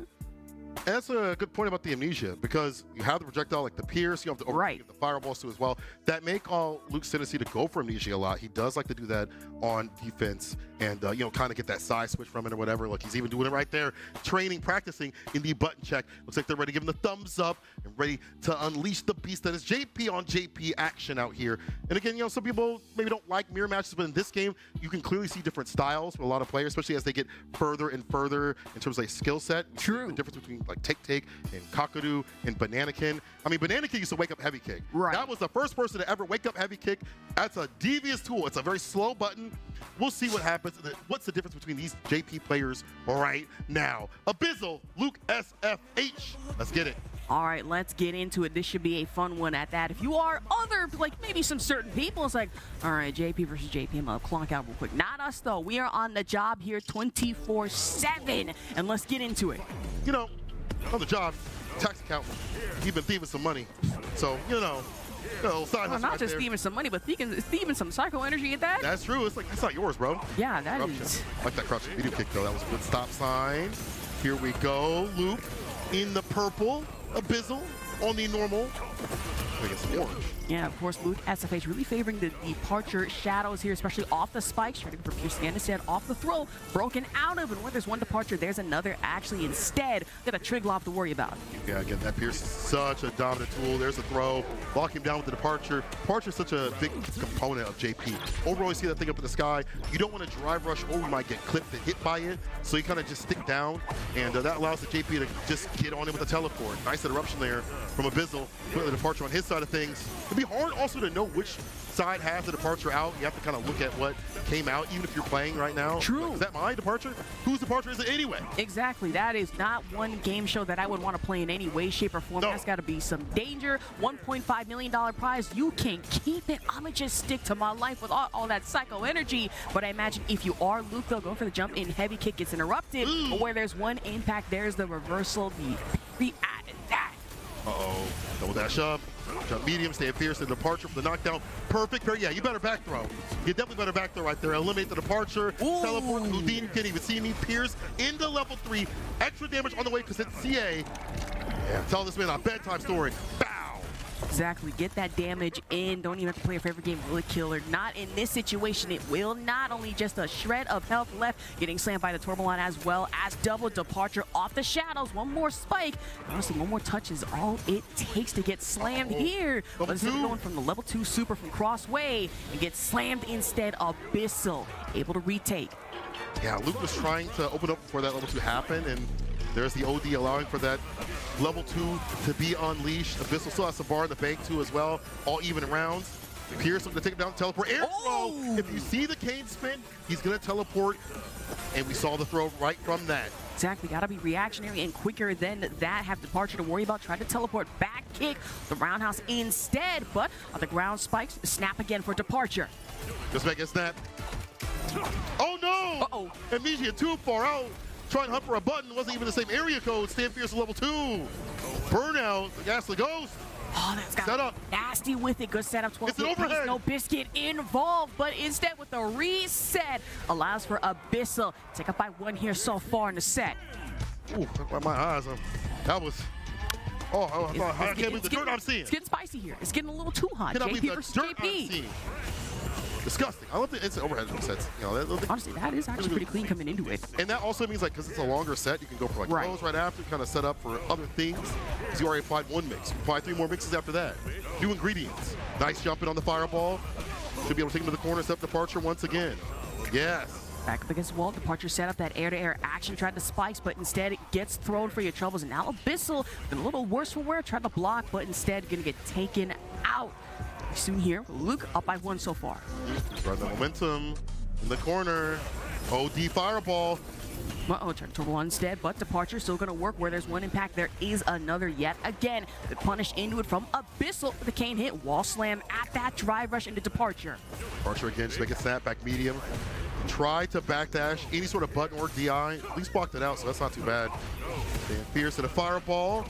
And that's a good point about the amnesia, because you have the projectile like the Pierce, you have the the fireballs too as well. That may call Luke's tendency to go for amnesia a lot. He does like to do that on defense and, kind of get that side switch from it or whatever. Like he's even doing it right there, training, practicing in the button check. Looks like they're ready to give him the thumbs up and ready to unleash the beast that is JP on JP action out here. And again, some people maybe don't like mirror matches, but in this game, you can clearly see different styles with a lot of players, especially as they get further and further in terms of like skill set. True. The difference between like Take and Kakadu and Bananakin. I mean, Bananakin used to wake up heavy kick. Right. That was the first person to ever wake up heavy kick. That's a devious tool. It's a very slow button. We'll see what happens. What's the difference between these JP players right now? Abyssal, Luke SFH. Let's get it. All right, let's get into it. This should be a fun one at that. If you are maybe some certain people, it's like, all right, JP versus JP, I'm gonna clonk out real quick. Not us, though. We are on the job here 24/7, and let's get into it. You know, on the job, tax accountant, he's been thieving some money. So, side hustle not right just there. thieving some money, but thieving some psycho energy at that. That's true. It's like, that's not yours, bro. Yeah, that Corruption. is. I like that corruption video kick, though. That was a good stop sign. Here we go. Luke in the purple. Abyssal on the normal. I think it's orange. Yeah, of course, Luke SFH really favoring the departure shadows here, especially off the spikes, trying to for Pierce again instead off the throw, broken out of, and when there's one departure, there's another actually instead. Got a trig lob to worry about. Yeah, again, that Pierce is such a dominant tool. There's a throw. Lock him down with the departure. Departure is such a big component of JP. Overall, you see that thing up in the sky. You don't want to drive rush or you might get clipped and hit by it. So you kind of just stick down, and that allows the JP to just get on in with a teleport. Nice interruption there from Abyssal. Put the departure on his side of things. It'd be hard also to know which side has the departure out. You have to kind of look at what came out, even if you're playing right now. True. Like, is that my departure? Whose departure is it anyway? Exactly. That is not one game show that I would want to play in any way, shape, or form. No. That's got to be some danger. $1.5 million prize. You can keep it. I'm going to just stick to my life with all that psycho energy. But I imagine if you are Luke, they'll go for the jump in. Heavy kick gets interrupted. But where there's one impact, there's the reversal. The added that. Uh-oh. Double dash up. Jump medium, stay fierce, the departure for the knockdown. Perfect. Yeah, you better back throw. You definitely better back throw right there. Eliminate the departure. Ooh. Teleport. Houdini can't even see me. Pierce into level 3. Extra damage on the way because it's CA. Yeah, tell this man a bedtime story. Bow. Exactly. Get that damage in. Don't even have to play your favorite game. Will it kill or not? In this situation, it will not. Only just a shred of health left. Getting slammed by the Tourbillon as well as double departure off the shadows. One more spike. Honestly, one more touch is all it takes to get slammed here. But instead of going from the level 2 super from Crossway and get slammed instead, Abyssal able to retake. Yeah, Luke was trying to open up before that level 2 happened, and there's the OD allowing for that level 2 to be unleashed. Abyssal still has some bar in the bank too as well, all even rounds. Pierce looking to take him down, teleport, air throw. If you see the cane spin, he's gonna teleport, and we saw the throw right from that. Exactly, gotta be reactionary and quicker than that. Have departure to worry about. Try to teleport, back kick the roundhouse instead, but on the ground spikes, snap again for departure. Just make a snap. Oh no! Uh-oh. Amnesia too far out. Trying to hunt for a button, wasn't even the same area code. Stand fierce level 2. Burnout, the Ghastly Ghost. Oh, that's got set up. Nasty with it. Good setup. 12 It's an hit overhead. pace, no biscuit involved, but instead with the reset allows for Abyssal. Take up by 1 here so far in the set. Ooh, my eyes. That was. Oh, I can't believe the dirt I'm seeing. It's getting spicy here. It's getting a little too hot. Cannot JP believe versus the dirt I'm JP. seeing. Disgusting. I love the instant overhead sets. Honestly, that is actually pretty clean coming into it. And that also means, like, because it's a longer set, you can go for like throws right after, kind of set up for other things. Because you already applied 1 mix. You apply 3 more mixes after that. New ingredients. Nice jumping on the fireball. Should be able to take him to the corner, step departure once again. Yes. Back up against the wall, departure set up that air-to-air action, tried to spikes, but instead it gets thrown for your troubles. And now Abyssal, a little worse for wear, tried to block, but instead gonna get taken out. Soon here, Luke up by 1 so far. Run the momentum in the corner. OD fireball. Uh-oh, turn to 1 instead, but departure still gonna work. Where there's 1 impact, there is another yet again. The punish into it from Abyssal with the cane hit, wall slam at that drive rush into departure. Departure again, just make it snap back medium. Try to backdash any sort of button or DI. At least blocked it out, so that's not too bad. And Fierce to the fireball.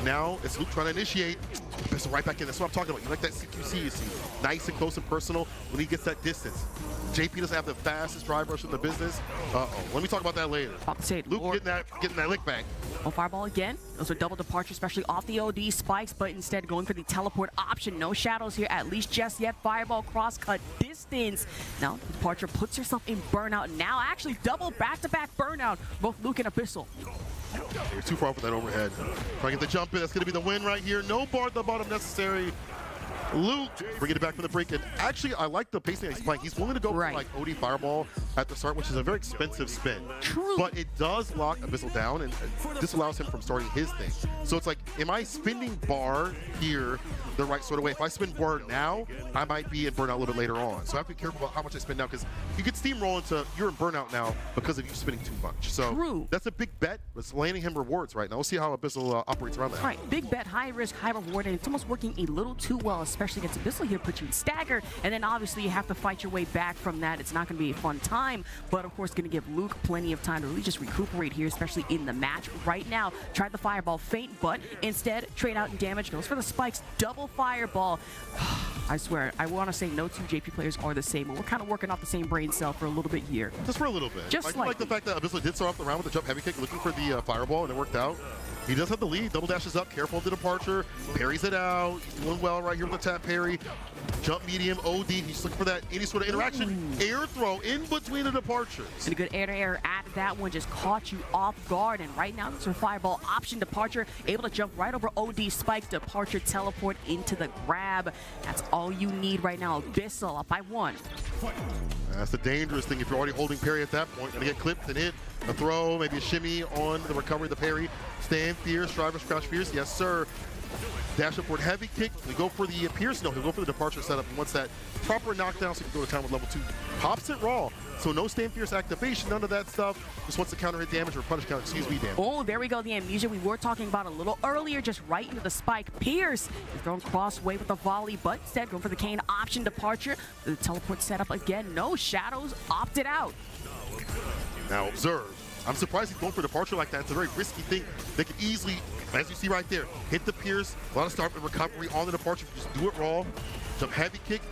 Now it's Luke trying to initiate. Abyssal right back in. That's what I'm talking about. You like that CQC, you see. Nice and close and personal when he gets that distance. JP doesn't have the fastest drive rush in the business. Uh-oh. Let me talk about that later. About to say it, Luke getting that lick back. On fireball again. Those are double departure, especially off the OD spikes, but instead going for the teleport option. No shadows here, at least just yet. Fireball cross-cut distance. Now, departure puts herself in burnout. Now, actually, double back-to-back burnout. Both Luke and Abyssal. You're too far for that overhead. Try to get the jump in. That's going to be the win right here. No bar at the bottom necessary. Luke bringing it back from the break. And actually, I like the pacing he's playing. He's willing to go for like OD fireball at the start, which is a very expensive spin. True. But it does lock Abyssal down, and this allows him from starting his thing. So it's like, am I spinning bar here the right sort of way? If I spin bar now, I might be in burnout a little bit later on. So I have to be careful about how much I spin now, because you could steamroll into you're in burnout now because of you spinning too much. So True. that's a big bet. It's landing him rewards right now. We'll see how Abyssal operates around that. All right, big bet, high risk, high reward, and it's almost working a little too well, especially against Abyssal here, put you in stagger, and then obviously you have to fight your way back from that. It's not going to be a fun time, but of course going to give Luke plenty of time to really just recuperate here, especially in the match right now. Tried the fireball feint, but instead trade out in damage, goes for the spikes, double fireball. I swear, I want to say no two JP players are the same, but we're kind of working off the same brain cell for a little bit here. Just for a little bit. Just like the fact that Abyssal did start off the round with the jump heavy kick, looking for the fireball, and it worked out. He does have the lead. Double dashes up, careful of the departure, parries it out. He's doing well right here with the tap parry. Jump medium, OD. He's looking for that any sort of interaction. Air throw in between the departures. And a good air at that one just caught you off guard. And right now, it's a fireball option departure. Able to jump right over OD spike, departure, teleport into the grab. That's all you need right now. Abyssal up by 1. That's the dangerous thing if you're already holding parry at that point. Gonna get clipped and hit. A throw, maybe a shimmy on the recovery of the parry. Stand fierce, driver crouch fierce. Yes, sir. Dash up forward, heavy kick. We go for the Pierce. No, he'll go for the departure setup. He wants that proper knockdown so he can go to town with level 2. Pops it raw. So no stand fierce activation, none of that stuff. Just wants to counter hit damage or punish counter, damage. Oh, there we go. The amnesia we were talking about a little earlier, just right into the spike. Pierce is thrown crossway with the volley, but instead going for the Kane option departure. The teleport setup again. No shadows, opted out. Now observe. I'm surprised he's going for departure like that. It's a very risky thing. They could easily, as you see right there, hit the Pierce, a lot of start and recovery on the departure. Just do it raw. Jump heavy kick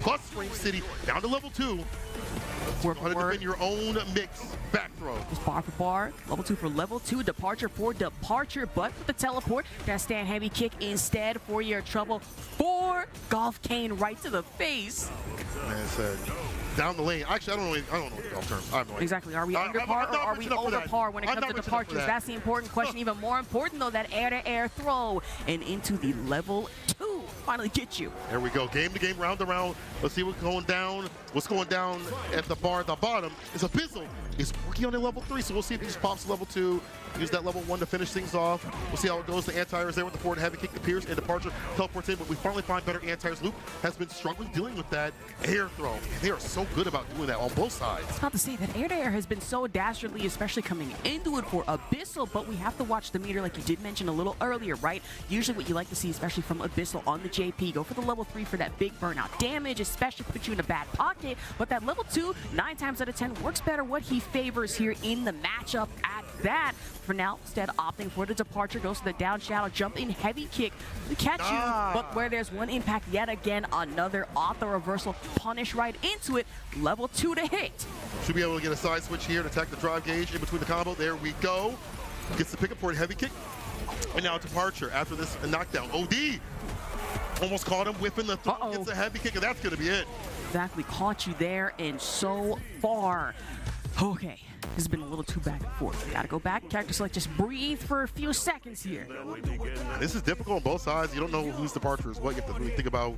plus Frame City down to level 2. Work to defend your own mix back throw. Just bar for bar, level 2 for level 2, departure for departure, but with the teleport, that stand heavy kick instead for your trouble. 4 golf cane right to the face. Man said, down the lane. Actually, I don't know the golf terms. I have no idea. Exactly. Are we under par or are we over par when it comes to departures? That's the important question. Even more important, though, that air-to-air throw and into the level 2. Finally get you. There we go. Game to game, round to round. Let's see what's going down. What's going down at the bar at the bottom is Abyssal. Is working on a level 3, so we'll see if he just pops to level 2. Use that level 1 to finish things off. We'll see how it goes. The anti-air is there with the forward heavy kick, the Pierce, and departure teleports in, but we finally find better anti-airs. Luke has been struggling dealing with that air throw. And they are so good about doing that on both sides. It's not to say that air-to-air has been so dastardly, especially coming into it for Abyssal, but we have to watch the meter like you did mention a little earlier, right? Usually what you like to see, especially from Abyssal on the JP, go for the level 3 for that big burnout damage, especially put you in a bad pocket, but that level 2, 9 times out of 10, works better what he favors here in the matchup at that. For now, instead opting for the departure, goes to the down shadow, jump in heavy kick to catch you, but where there's one impact, yet again, another auto reversal, punish right into it, level 2 to hit. Should be able to get a side switch here and attack the drive gauge in between the combo. There we go. Gets the pickup for a heavy kick. And now departure after this knockdown. OD almost caught him whipping the throw, gets a heavy kick, and that's going to be it. Exactly, caught you there and so far. Okay, this has been a little too back and forth. Gotta go back, character select, just breathe for a few seconds here. This is difficult on both sides. You don't know whose departure is what. You have to really think about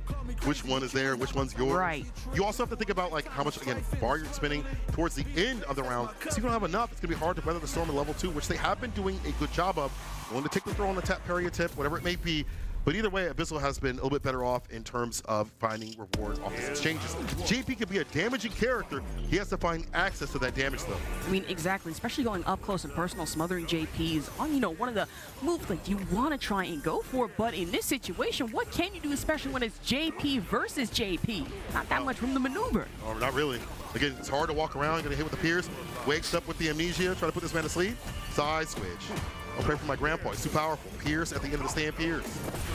which one is there, which one's yours. Right. You also have to think about like how much, again, bar you're spinning towards the end of the round. So you don't have enough. It's gonna be hard to weather the storm at level 2, which they have been doing a good job of. Willing to take the throw on the tap parry attempt, whatever it may be. But either way, Abyssal has been a little bit better off in terms of finding reward off his exchanges. JP could be a damaging character. He has to find access to that damage, though. I mean, exactly, especially going up close and personal, smothering JPs on, you know, one of the moves that you want to try and go for. But in this situation, what can you do, especially when it's JP versus JP? Not that much room to maneuver. Oh, not really. Again, it's hard to walk around, gonna hit with the Pierce. Wakes up with the amnesia, trying to put this man to sleep. Side switch. I'll pray for my grandpa. He's too powerful. Pierce at the end of the stand, Pierce.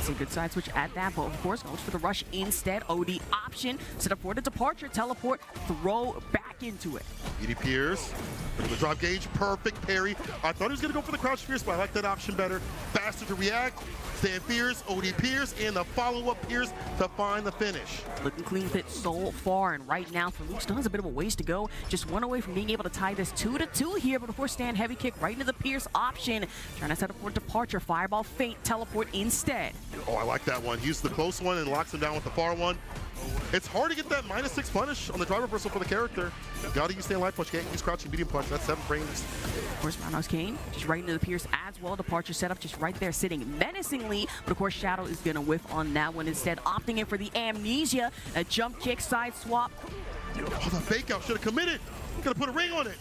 Some good side switch at that, but of course goes for the rush instead. OD option, set up for the departure, teleport, throw back into it. ED Pierce, the drop gauge, perfect parry. I thought he was gonna go for the crouch Pierce, but I like that option better. Faster to react. Stand Pierce, OD Pierce, and the follow-up Pierce to find the finish. Looking clean with it so far, and right now for Luke still has a bit of a ways to go. Just one away from being able to tie this 2-2 here, but of course stand heavy kick right into the Pierce option. Trying to set up for departure, fireball feint, teleport instead. Oh, I like that one. He used the close one and locks him down with the far one. It's hard to get that -6 punish on the drive reversal for the character. Gotta use stand light push, can't use crouching medium punch. That's 7 frames. Of course, Roundhouse Kane just right into the Pierce as well. Departure setup just right there sitting menacingly. But of course, Shadow is going to whiff on that one instead, opting in for the Amnesia. A jump kick, side swap. Oh, the fake out should have committed. Gotta put a ring on it.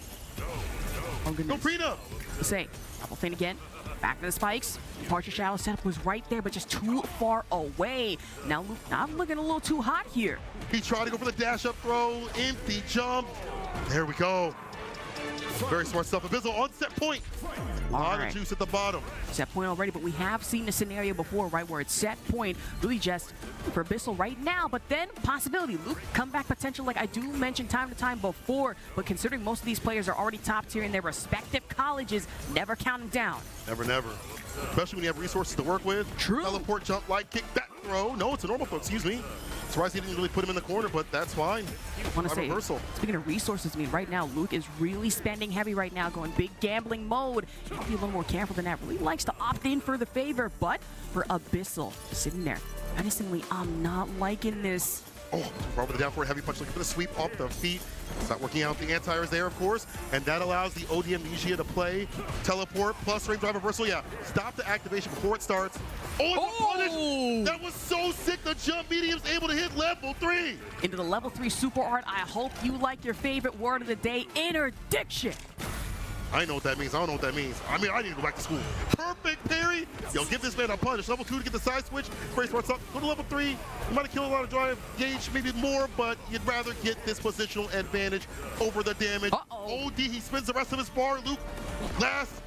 Oh, goodness. No prenup. Say, double feint again. Back to the spikes. Departure Shadow setup was right there, but just too far away. Now Luke not looking a little too hot here. He tried to go for the dash up throw. Empty jump. There we go. Very smart stuff. Abyssal on set point. A lot of juice at the bottom. Set point already, but we have seen a scenario before, right, where it's set point, really just for Abyssal right now, but then possibility. Luke, comeback potential, like I do mention time to time before, but considering most of these players are already top tier in their respective colleges, never count them down. Never, never. Especially when you have resources to work with. True. Teleport, jump, light, kick, back throw. No, it's a normal throw, excuse me. Surprised he didn't really put him in the corner, but that's fine. I want to say, speaking of resources, I mean, right now, Luke is really spending heavy right now, going big gambling mode. You have to be a little more careful than that. Really likes to opt in for the favor, but for Abyssal, sitting there, menacingly, I'm not liking this. Oh, right with the down forward heavy punch, looking for the sweep off the feet. It's not working out. The anti-air is there, of course, and that allows the OD Amnesia to play. Teleport plus ring drive reversal. Yeah, stop the activation before it starts. Oh, punish! That was so sick. The jump medium's able to hit level 3. Into the level 3 super art. I hope you like your favorite word of the day, interdiction. I know what that means. I don't know what that means. I mean, I need to go back to school. Perfect parry. Yo, give this man a punish. Level 2 to get the side switch. Brace starts up. Go to level 3. You might have killed a lot of drive gauge, maybe more, but you'd rather get this positional advantage over the damage. OD, he spins the rest of his bar. Luke, last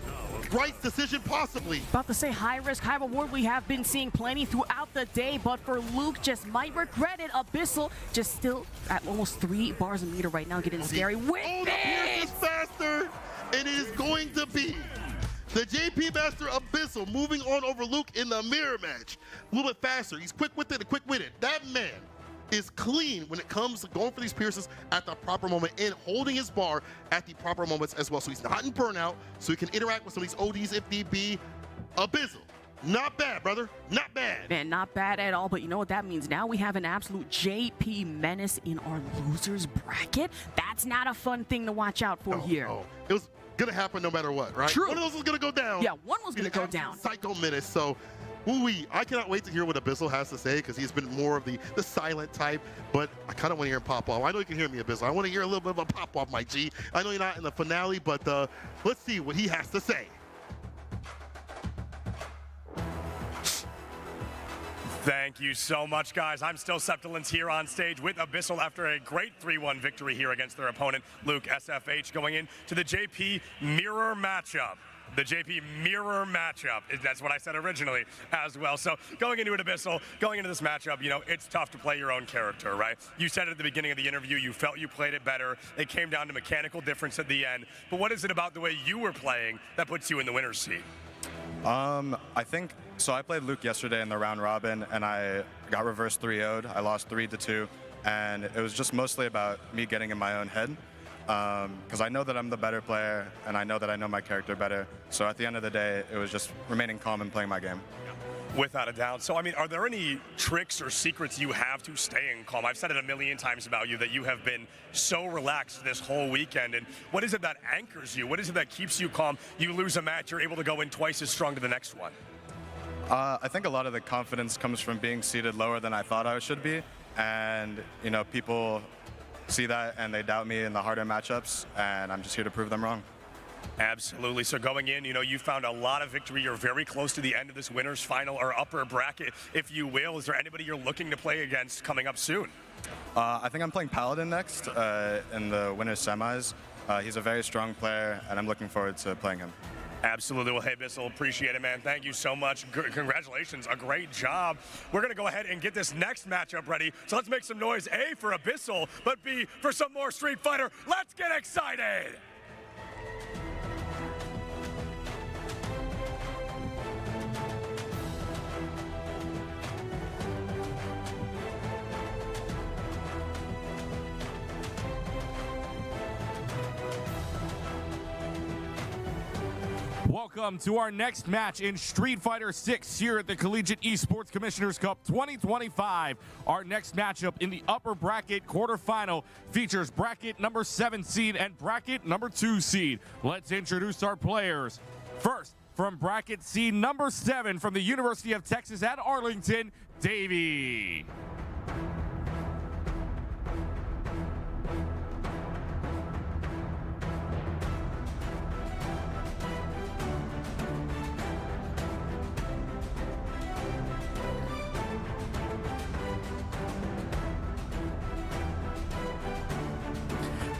right decision possibly. About to say high risk, high reward. We have been seeing plenty throughout the day, but for Luke, just might regret it. Abyssal just still at almost 3 bars a meter right now, getting scary. Oh, the Pierce is faster. And it is going to be the JP Master Abyssal moving on over Luke in the mirror match. A little bit faster. He's quick with it and quick-witted. That man is clean when it comes to going for these pierces at the proper moment and holding his bar at the proper moments as well. So he's not in burnout, so he can interact with some of these ODs if need be. Abyssal. Not bad, brother. Not bad. Man, not bad at all. But you know what that means? Now we have an absolute JP menace in our losers bracket. That's not a fun thing to watch out for here. Oh. It was going to happen no matter what, right? True. One of those was going to go down. Yeah, one was going to go down. Psycho menace. So, I cannot wait to hear what Abyssal has to say because he's been more of the silent type, but I kind of want to hear him pop off. I know you can hear me, Abyssal. I want to hear a little bit of a pop off, my G. I know you're not in the finale, but let's see what he has to say. Thank you so much, guys. I'm still Septilence here on stage with Abyssal after a great 3-1 victory here against their opponent, Luke SFH, going into the JP Mirror matchup. The JP Mirror matchup. That's what I said originally as well. So going into it, Abyssal, going into this matchup, you know, it's tough to play your own character, right? You said at the beginning of the interview you felt you played it better. It came down to mechanical difference at the end. But what is it about the way you were playing that puts you in the winner's seat? I think, so I played Luke yesterday in the round robin, and I got reverse 3-0'd. I lost 3-2, and it was just mostly about me getting in my own head. Because I know that I'm the better player, and I know that I know my character better. So at the end of the day, it was just remaining calm and playing my game. Without a doubt. So, I mean, are there any tricks or secrets you have to staying calm? I've said it a million times about you that you have been so relaxed this whole weekend. And what is it that anchors you? What is it that keeps you calm? You lose a match, you're able to go in twice as strong to the next one. I think a lot of the confidence comes from being seated lower than I thought I should be. And, you know, people see that and they doubt me in the harder matchups, and I'm just here to prove them wrong. Absolutely. So going in, you know, you found a lot of victory. You're very close to the end of this winner's final or upper bracket, if you will. Is there anybody you're looking to play against coming up soon? I think I'm playing Paladin next in the winner's semis. He's a very strong player, and I'm looking forward to playing him. Absolutely. Well, hey, Abyssal, appreciate it, man. Thank you so much. Congratulations. A great job. We're going to go ahead and get this next matchup ready. So let's make some noise, A, for Abyssal, but B, for some more Street Fighter. Let's get excited. Welcome to our next match in Street Fighter 6 here at the Collegiate Esports Commissioners Cup 2025. Our next matchup in the upper bracket quarterfinal features bracket number 7 seed and bracket number 2 seed. Let's introduce our players. First, from bracket seed number 7 from the University of Texas at Arlington, Davey.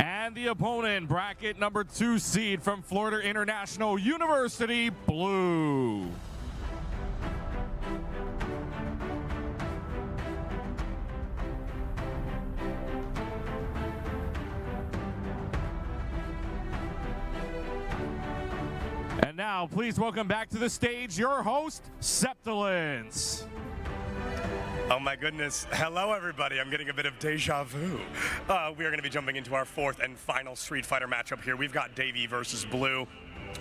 And the opponent, bracket number 2 seed from Florida International University, Blue. And now, please welcome back to the stage your host, Septilence. Oh my goodness. Hello everybody. I'm getting a bit of deja vu. We are going to be jumping into our 4th and final Street Fighter matchup here. We've got Davey versus Blue.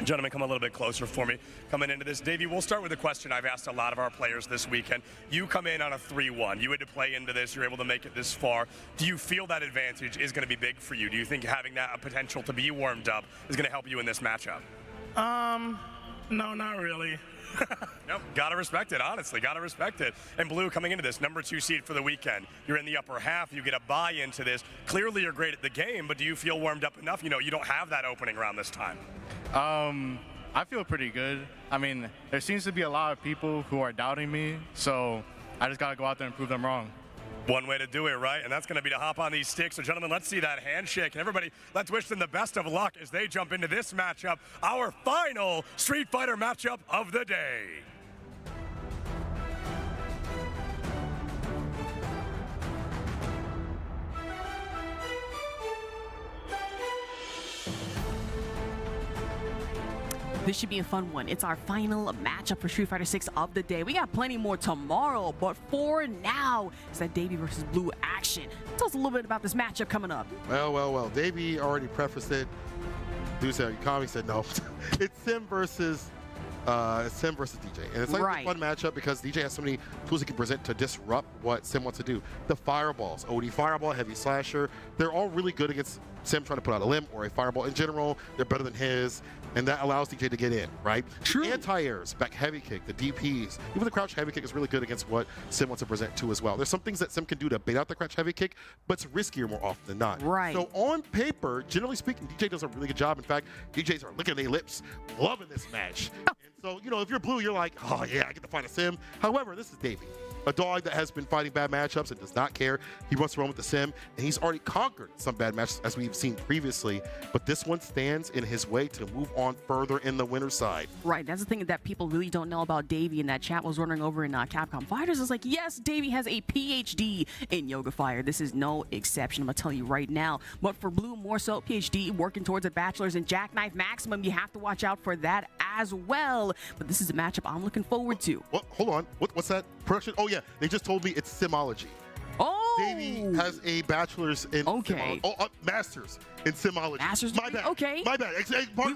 Gentlemen, come a little bit closer for me coming into this. Davey, we'll start with a question I've asked a lot of our players this weekend. You come in on a 3-1. You had to play into this. You're able to make it this far. Do you feel that advantage is going to be big for you? Do you think having that potential to be warmed up is going to help you in this matchup? No, not really. Nope, gotta respect it, honestly, gotta respect it. And Blue, coming into this, number 2 seed for the weekend. You're in the upper half, you get a buy into this. Clearly you're great at the game, but do you feel warmed up enough? You know, you don't have that opening round this time. I feel pretty good. I mean, there seems to be a lot of people who are doubting me, so I just gotta go out there and prove them wrong. One way to do it, right? And that's going to be to hop on these sticks. So, gentlemen, let's see that handshake. And everybody, let's wish them the best of luck as they jump into this matchup, our final Street Fighter matchup of the day. This should be a fun one. It's our final matchup for Street Fighter 6 of the day. We got plenty more tomorrow, but for now, it's that Davey versus Blue action. Tell us a little bit about this matchup coming up. Well. Davey already prefaced it. Dude said, Kami said no. It's Sim versus DJ. And it's like a fun matchup because DJ has so many tools he can present to disrupt what Sim wants to do. The fireballs, OD Fireball, Heavy Slasher, they're all really good against Sim trying to put out a limb or a fireball in general. They're better than his, and that allows DJ to get in, right? True. Anti-airs, back heavy kick, the DPs, even the crouch heavy kick is really good against what Sim wants to present to as well. There's some things that Sim can do to bait out the crouch heavy kick, but it's riskier more often than not. Right. So on paper, generally speaking, DJ does a really good job. In fact, DJs are licking their lips, loving this match. And so, you know, if you're Blue, you're like, oh yeah, I get to fight a Sim. However, this is Davey, a dog that has been fighting bad matchups and does not care. He wants to run with the Sim, and he's already conquered some bad matches as we've seen previously, but this one stands in his way to move on further in the winner's side. Right, that's the thing that people really don't know about Davey, and that chat was running over in Capcom Fighters. Is like, yes, Davey has a PhD in Yoga Fire. This is no exception, I'm gonna tell you right now. But for Blue, more so, PhD, working towards a bachelor's in Jackknife Maximum. You have to watch out for that as well. But this is a matchup I'm looking forward to. What? Hold on, what's that? Production? Oh yeah, they just told me it's Simology. Oh! Davey has a bachelor's in master's in Simology. Master's My bad. Okay. My bad.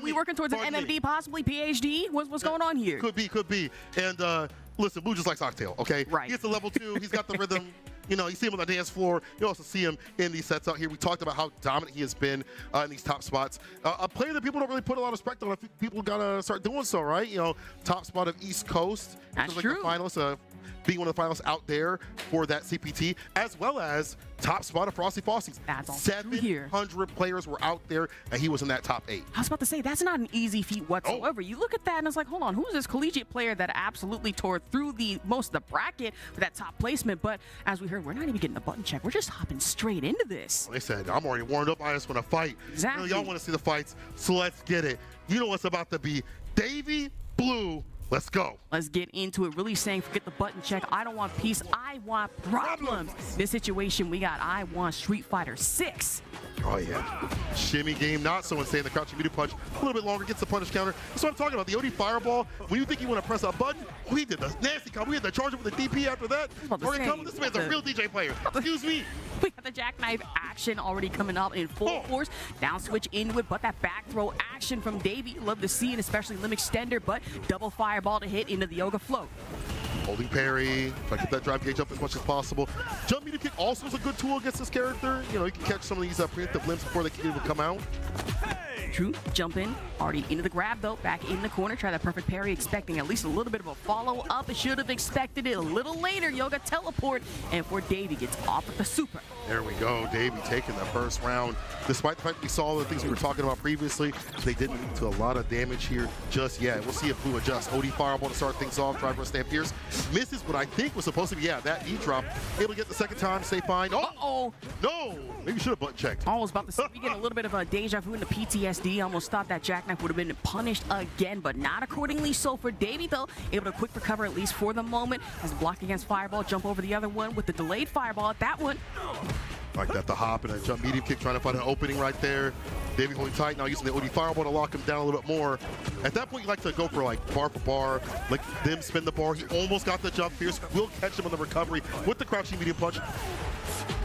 We working towards an MMD, possibly PhD? What's going on here? Could be. And listen, Blue just likes Octail, okay? Right. He gets to level 2. He's got the rhythm. You know, you see him on the dance floor. You also see him in these sets out here. We talked about how dominant he has been in these top spots. A player that people don't really put a lot of respect on. I think people gotta start doing so, right? You know, top spot of East Coast. That's like true. The finalists, being one of the finalists out there for that CPT, as well as top spot of Frosty Fostings. That's all 700 players were out there, and he was in that top 8. I was about to say, that's not an easy feat whatsoever. You look at that, and it's like, hold on, who's this collegiate player that absolutely tore through most of the bracket for that top placement? But as we heard, we're not even getting a button check. We're just hopping straight into this. They said, I'm already warmed up. I just want to fight. Exactly. Y'all want to see the fights, so let's get it. You know what's about to be. Davey, Blue, let's go. Let's get into it. Really saying, forget the button check. I don't want peace. I want problems. This situation, we got I want Street Fighter 6. Oh, yeah. Shimmy game, not so insane. The crouching media punch, a little bit longer, gets the punish counter. That's what I'm talking about. The OD Fireball, when you think you want to press a button, we did the nasty combo. We had to charge him with the DP after that. This man's a real DJ player. Excuse me. We got the jackknife action already coming up in full force. Down switch into it, but that back throw action from Davey. Love to see it, especially limb extender, but double fireball to hit into the yoga float. Holding parry, try to get that drive gauge up as much as possible. Jump medium kick also is a good tool against this character. You know, you can catch some of these preemptive limbs before they can even come out. True, jump in, already into the grab though, back in the corner, try that perfect parry, expecting at least a little bit of a follow-up. Should have expected it a little later. Yoga teleport, and for Davey gets off with the super. There we go, Davey taking the first round. Despite the fact that we saw the things we were talking about previously, they didn't lead to a lot of damage here just yet. We'll see if Blue adjusts. OD fireball to start things off, try for a stand fierce. Misses what I think was supposed to be, that E drop. Able to get the second time, stay fine. Oh, no, maybe should have button checked. I was about to say, we get a little bit of a deja vu into PTSD. Almost thought that jackknife would have been punished again, but not accordingly. So for Davey though, able to quick recover at least for the moment. Has blocked against fireball, jump over the other one with the delayed fireball at that one. Like that, the hop and a jump medium kick, trying to find an opening right there. Davey holding tight, now using the OD fireball to lock him down a little bit more. At that point, you like to go for bar for bar, like them spin the bar. He almost got the jump. Fierce will catch him on the recovery with the crouching medium punch.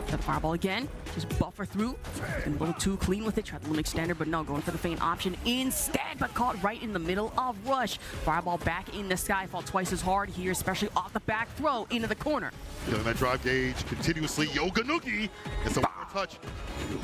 The fireball again, just buffer through. A little too clean with it, tried the limb extender, but no, going for the feint option instead, but caught right in the middle of rush. Fireball back in the sky, fall twice as hard here, especially off the back throw into the corner. Getting that drive gauge continuously. Yoga Noogie. It's a one more touch.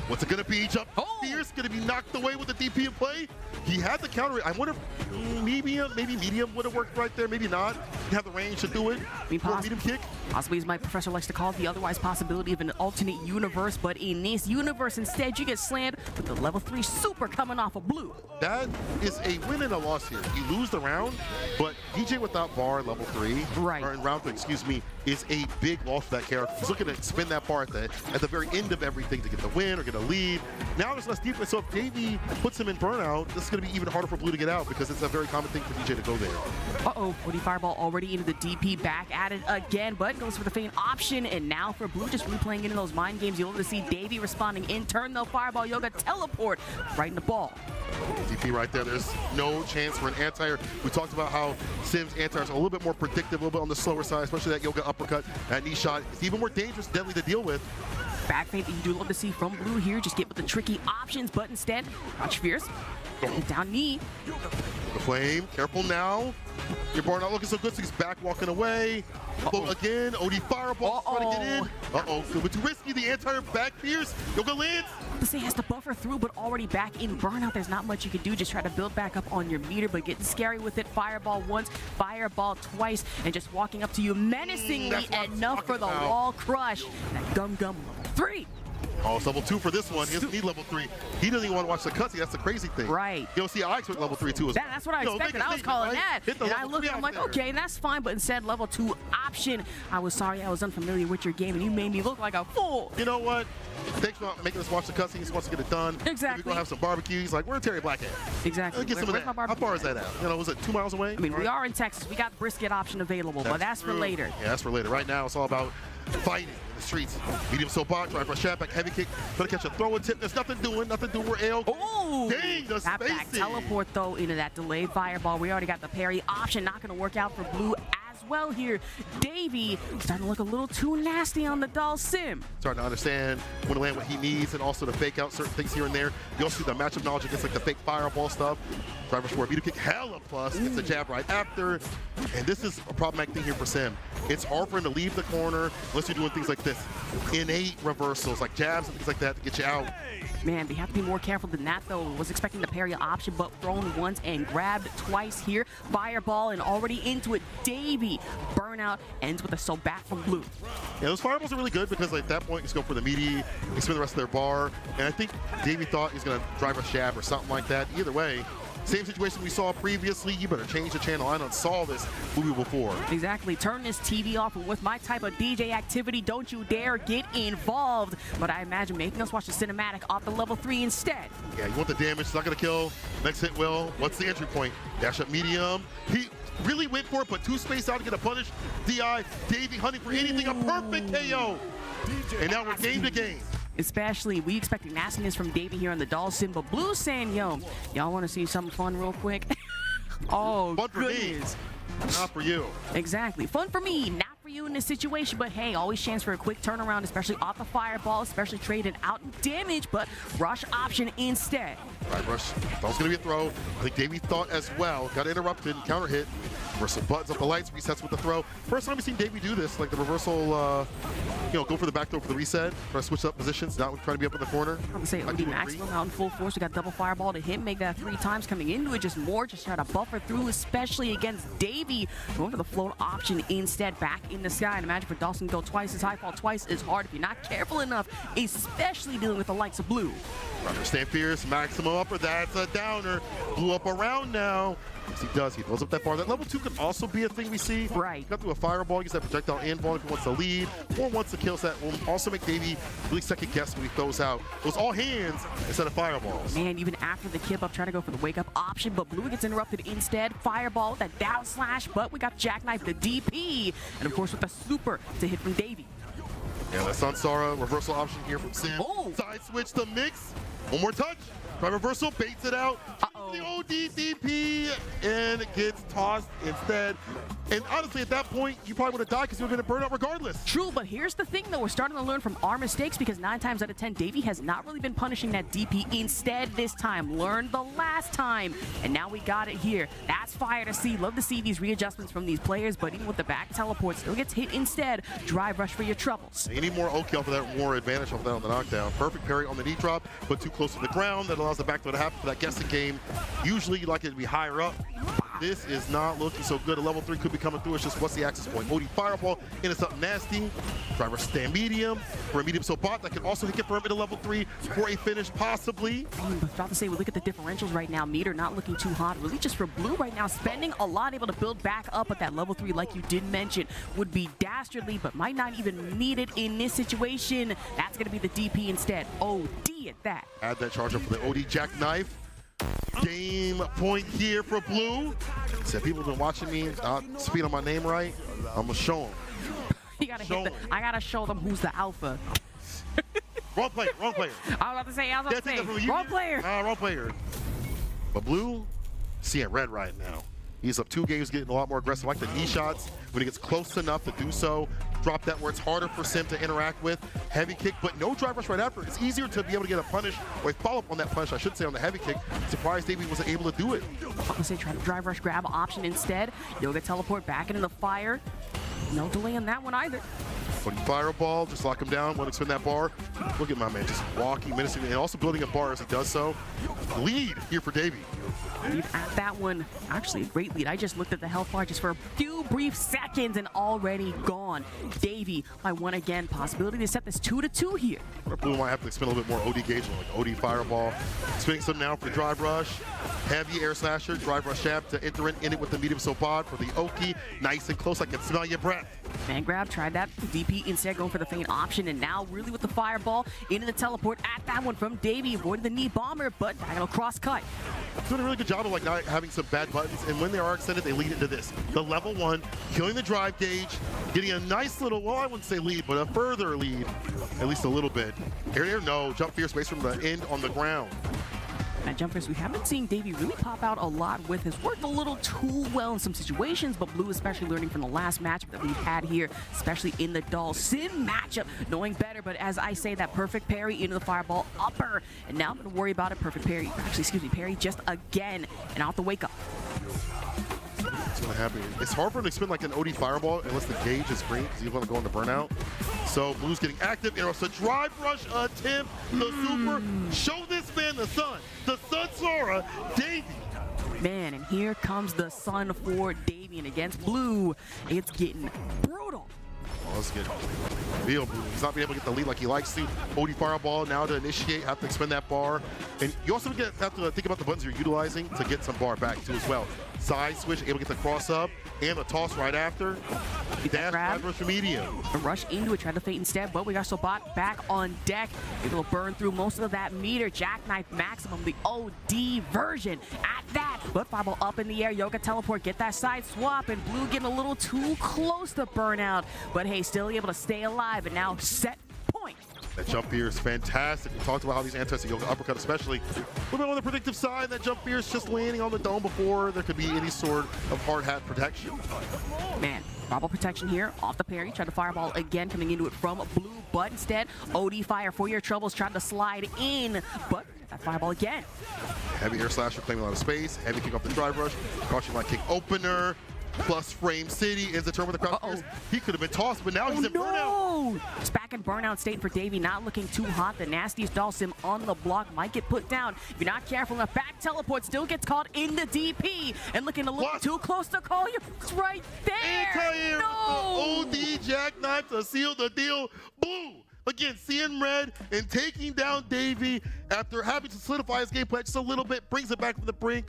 What's it gonna be? Jump Fierce gonna be knocked away with the DP in play. He had the counter. I wonder if maybe medium would have worked right there. Maybe not. He had the range to do it. Medium kick. Possibly, as my professor likes to call it, the otherwise possibility of an alternate universe. But in this universe, instead, you get slammed with the level 3 super coming off of Blue. That is a win and a loss here. You lose the round, but DJ without bar level 3, right, or in round 3, excuse me, is a big loss for that character. He's looking to spin that bar at the very end of everything to get the win or get a lead. Now there's less defense, so if Davey puts him in burnout, this is going to be even harder for Blue to get out because it's a very common thing for DJ to go there. Uh-oh, OD fireball already into the DP, back at it again, but goes for the feint option, and now for Blue just replaying into those mind games. You'll be able to see Davey responding in turn though. Fireball Yoga teleport right in the ball. DP right there. There's no chance for an anti-air. We talked about how Sim's anti-airs are a little bit more predictive, a little bit on the slower side, especially that Yoga uppercut. That knee shot is even more dangerous, deadly to deal with. Back feint that you do love to see from Blue here. Just get with the tricky options, but instead, watch Fierce. Down knee. The flame, careful now. Your bar not looking so good, so he's back walking away. Again, OD fireball trying to get in. A little bit too risky. The anti-air back Fierce. Yoga lands. The say has to buffer through, but already back in burnout. There's not much you can do. Just try to build back up on your meter, but getting scary with it. Fireball once, fireball twice, and just walking up to you menacingly enough for the wall crush. That gum level 3. Oh, it's level 2 for this one. He doesn't need level 3. He doesn't even want to watch the cutscene. That's the crazy thing. Right. You'll see I expect level 3 too. That's what I expected. I was calling that. And I looked and I'm like, okay, that's fine. But instead, level 2 option. I was sorry I was unfamiliar with your game and you made me look like a fool. You know what? Thanks for making us watch the cutscene. He just wants to get it done. Exactly. We're going to have some barbecue. He's like, where's Terry Black at? Exactly. Get some of that. How far is that out? You know, was it 2 miles away? I mean, we are in Texas. We got the brisket option available, but that's for later. Yeah, that's for later. Right now, it's all about fighting in the streets. Medium so bar, try for a shot back, heavy kick, trying to catch a throw and tip. There's nothing doing. We're AO. Oh! Dang, the that back spacing. Teleport, though, into that delayed fireball. We already got the parry option. Not going to work out for Blue as well here. Davey starting to look a little too nasty on the Doll Sim. Starting to understand when to land what he needs and also to fake out certain things here and there. You also see the matchup knowledge against like the fake fireball stuff. Driver for a beat kick, hella plus, gets a jab right after. And this is a problematic thing here for Sim. It's hard for him to leave the corner unless you're doing things like this. Innate reversals, like jabs and things like that to get you out. Man, we have to be more careful than that, though. Was expecting the parry option, but thrown once and grabbed twice here. Fireball and already into it. Davey, burnout, ends with a so back from Blue. Yeah, those fireballs are really good because at that point, you just go for the meaty, you spin the rest of their bar. And I think Davey thought he was going to drive a shab or something like that. Either way, same situation we saw previously. You better change the channel. I don't saw this movie before. Exactly. Turn this TV off, and with my type of DJ activity, don't you dare get involved. But I imagine making us watch the cinematic off the level 3 instead. Yeah, you want the damage. It's not going to kill. Next hit will. What's the entry point? Dash up medium. He really went for it, but 2 space out to get a punish. DI, Davey hunting for anything. A perfect KO. And now we're game to game. Especially, we expecting nastiness from Davey here on the Doll Sim, but Blue saying, yo, y'all want to see something fun real quick? Oh, fun for me, not for you. Exactly. Fun for me, not for you. you in this situation, but hey, always chance for a quick turnaround, especially off the fireball, especially traded out in damage, but rush option instead. Right, rush. That was going to be a throw. I think Davey thought as well. Got interrupted, counter hit. Reversal buttons up the lights, resets with the throw. First time we've seen Davey do this, like the reversal, go for the back throw for the reset, try to switch up positions, not trying to be up in the corner. I'm gonna say OD maximum out in full force. We got double fireball to him, make that 3 times coming into it, just try to buffer through, especially against Davey. Going for the float option instead, back in the sky. And imagine for Dawson to go twice as high, fall twice as hard if you're not careful enough, especially dealing with the likes of Blue. Runner stand fierce, maximum upper, that's a downer. Blue up around now. Yes, he does. He throws up that bar. That level 2 can also be a thing we see. Right. Got through a fireball, gets that projectile in ball if he wants to lead, or wants to kill set. Will also make Davey really second guess when he throws out. Those all hands instead of fireballs. Man, even after the kip up, trying to go for the wake up option, but Blue gets interrupted instead. Fireball, that down slash, but we got Jackknife, the DP, and of course with the super to hit from Davey. Yeah, that's on Sara. Reversal option here from Sim. Oh. Side switch the mix. One more touch. Try reversal, baits it out. The ODDP and it gets tossed instead. And honestly, at that point, you probably would have died because you would have been burned out regardless. True, but here's the thing, though. We're starting to learn from our mistakes because 9 times out of 10, Davey has not really been punishing that DP. Instead, this time, learned the last time. And now we got it here. That's fire to see. Love to see these readjustments from these players, but even with the back teleport, still gets hit instead. Drive rush for your troubles. You need more OK off of that, more advantage off of that on the knockdown. Perfect parry on the knee drop, but too close to the ground. That allows the back throw to happen for that guessing game. Usually, you like it to be higher up. This is not looking so good. A level 3 could be coming through. It's just what's the access point? OD fireball into something nasty. Driver stand medium for a medium so bot that can also hit confirm into level 3 for a finish possibly. I'm about to say, we look at the differentials right now. Meter not looking too hot. Really just for Blue right now, spending a lot, able to build back up at that level 3 like you did mention. Would be dastardly, but might not even need it in this situation. That's going to be the DP instead. OD at that. Add that charge up for the OD jackknife. Game point here for Blue. Said people have been watching me not speed on my name right. I'm gonna show them. You gotta hit I gotta show them who's the alpha. Wrong player, wrong player. I was about to say, wrong player. Wrong player. But Blue, seeing red right now. He's up 2 games, getting a lot more aggressive. Like the knee shots when he gets close enough to do so. Drop that where it's harder for Sim to interact with. Heavy kick, but no drive rush right after. It's easier to be able to get a punish or a follow-up on that punish, I should say, on the heavy kick. Surprised Davey wasn't able to do it. I'm gonna say try to drive rush grab option instead. Yoga teleport back into the fire. No delay on that one either. Putting fireball, just lock him down, want to spin that bar. Look at my man, just walking, menacing, and also building a bar as he does so. Lead here for Davey. Lead at that one. Actually, a great lead. I just looked at the health bar just for a few brief seconds and already gone. Davey by 1 again. Possibility to set this 2-2 here. Blue might have to spin a little bit more OD gauge, like OD fireball. Spinning some now for the drive rush. Heavy air slasher, drive rush jab to enter in it with the medium so bod for the Oki. Nice and close, I can smell your breath. Man grab, tried that. DP instead going for the feint option, and now really with the fireball into the teleport at that one from Davey. Avoided the knee bomber, but diagonal cross cut. Doing a really good job of like not having some bad buttons, and when they are extended, they lead into this. The level 1, killing the drive gauge, getting a nice little, well, I wouldn't say lead, but a further lead, at least a little bit. Air, no, jump fierce space from the end on the ground. At jumpers, we haven't seen Davey really pop out a lot with. Has worked a little too well in some situations, but Blue especially learning from the last matchup that we've had here, especially in the Doll Sim matchup, knowing better. But as I say, that perfect parry into the fireball upper, and now I'm going to worry about it. Perfect parry, actually, excuse me, parry just again, and out the wake up. What's going to happen? It's hard for him to spin like an OD fireball unless the gauge is green because he's going to go into burnout. So Blue's getting active. It's a drive rush attempt. The super. Show this man the sun. The sun Sora, Davey. Man, and here comes the sun for Davey, and against Blue, it's getting brutal. Oh, let's get real Blue. He's not being able to get the lead like he likes to. OD fireball now to initiate, have to expend that bar. And you also have to think about the buttons you're utilizing to get some bar back too as well. Side switch, able to get the cross up, and the toss right after. Dash, drive rush for medium. Rush into it, try to feint instead, but we got Sobat back on deck. Able to burn through most of that meter. Jackknife maximum, the OD version at that. But fireball up in the air, Yoga teleport, get that side swap, and Blue getting a little too close to burnout. But hey, still able to stay alive, and now set point. That jump here is fantastic. We talked about how these anti-yoga uppercut, especially, a little bit on the predictive side. That jump here is just landing on the dome before there could be any sort of hard hat protection. Man, Marble protection here off the parry. Tried to fireball again, coming into it from blue, but instead, OD fire for your troubles, trying to slide in, but that fireball again. Heavy air slasher claiming a lot of space. Heavy kick off the drive rush. Caution light kick opener. Plus Frame City ends the turn with the crowd. He could have been tossed, but now he's in burnout. It's back in burnout state for Davey, not looking too hot. The nastiest doll sim on the block might get put down. If you're not careful enough, back teleport still gets caught in the DP and looking a little too close to call you. It's right there. Anti-air with the OD jackknife to seal the deal. Blue. Again, seeing red and taking down Davey after having to solidify his gameplay just a little bit, brings it back from the brink.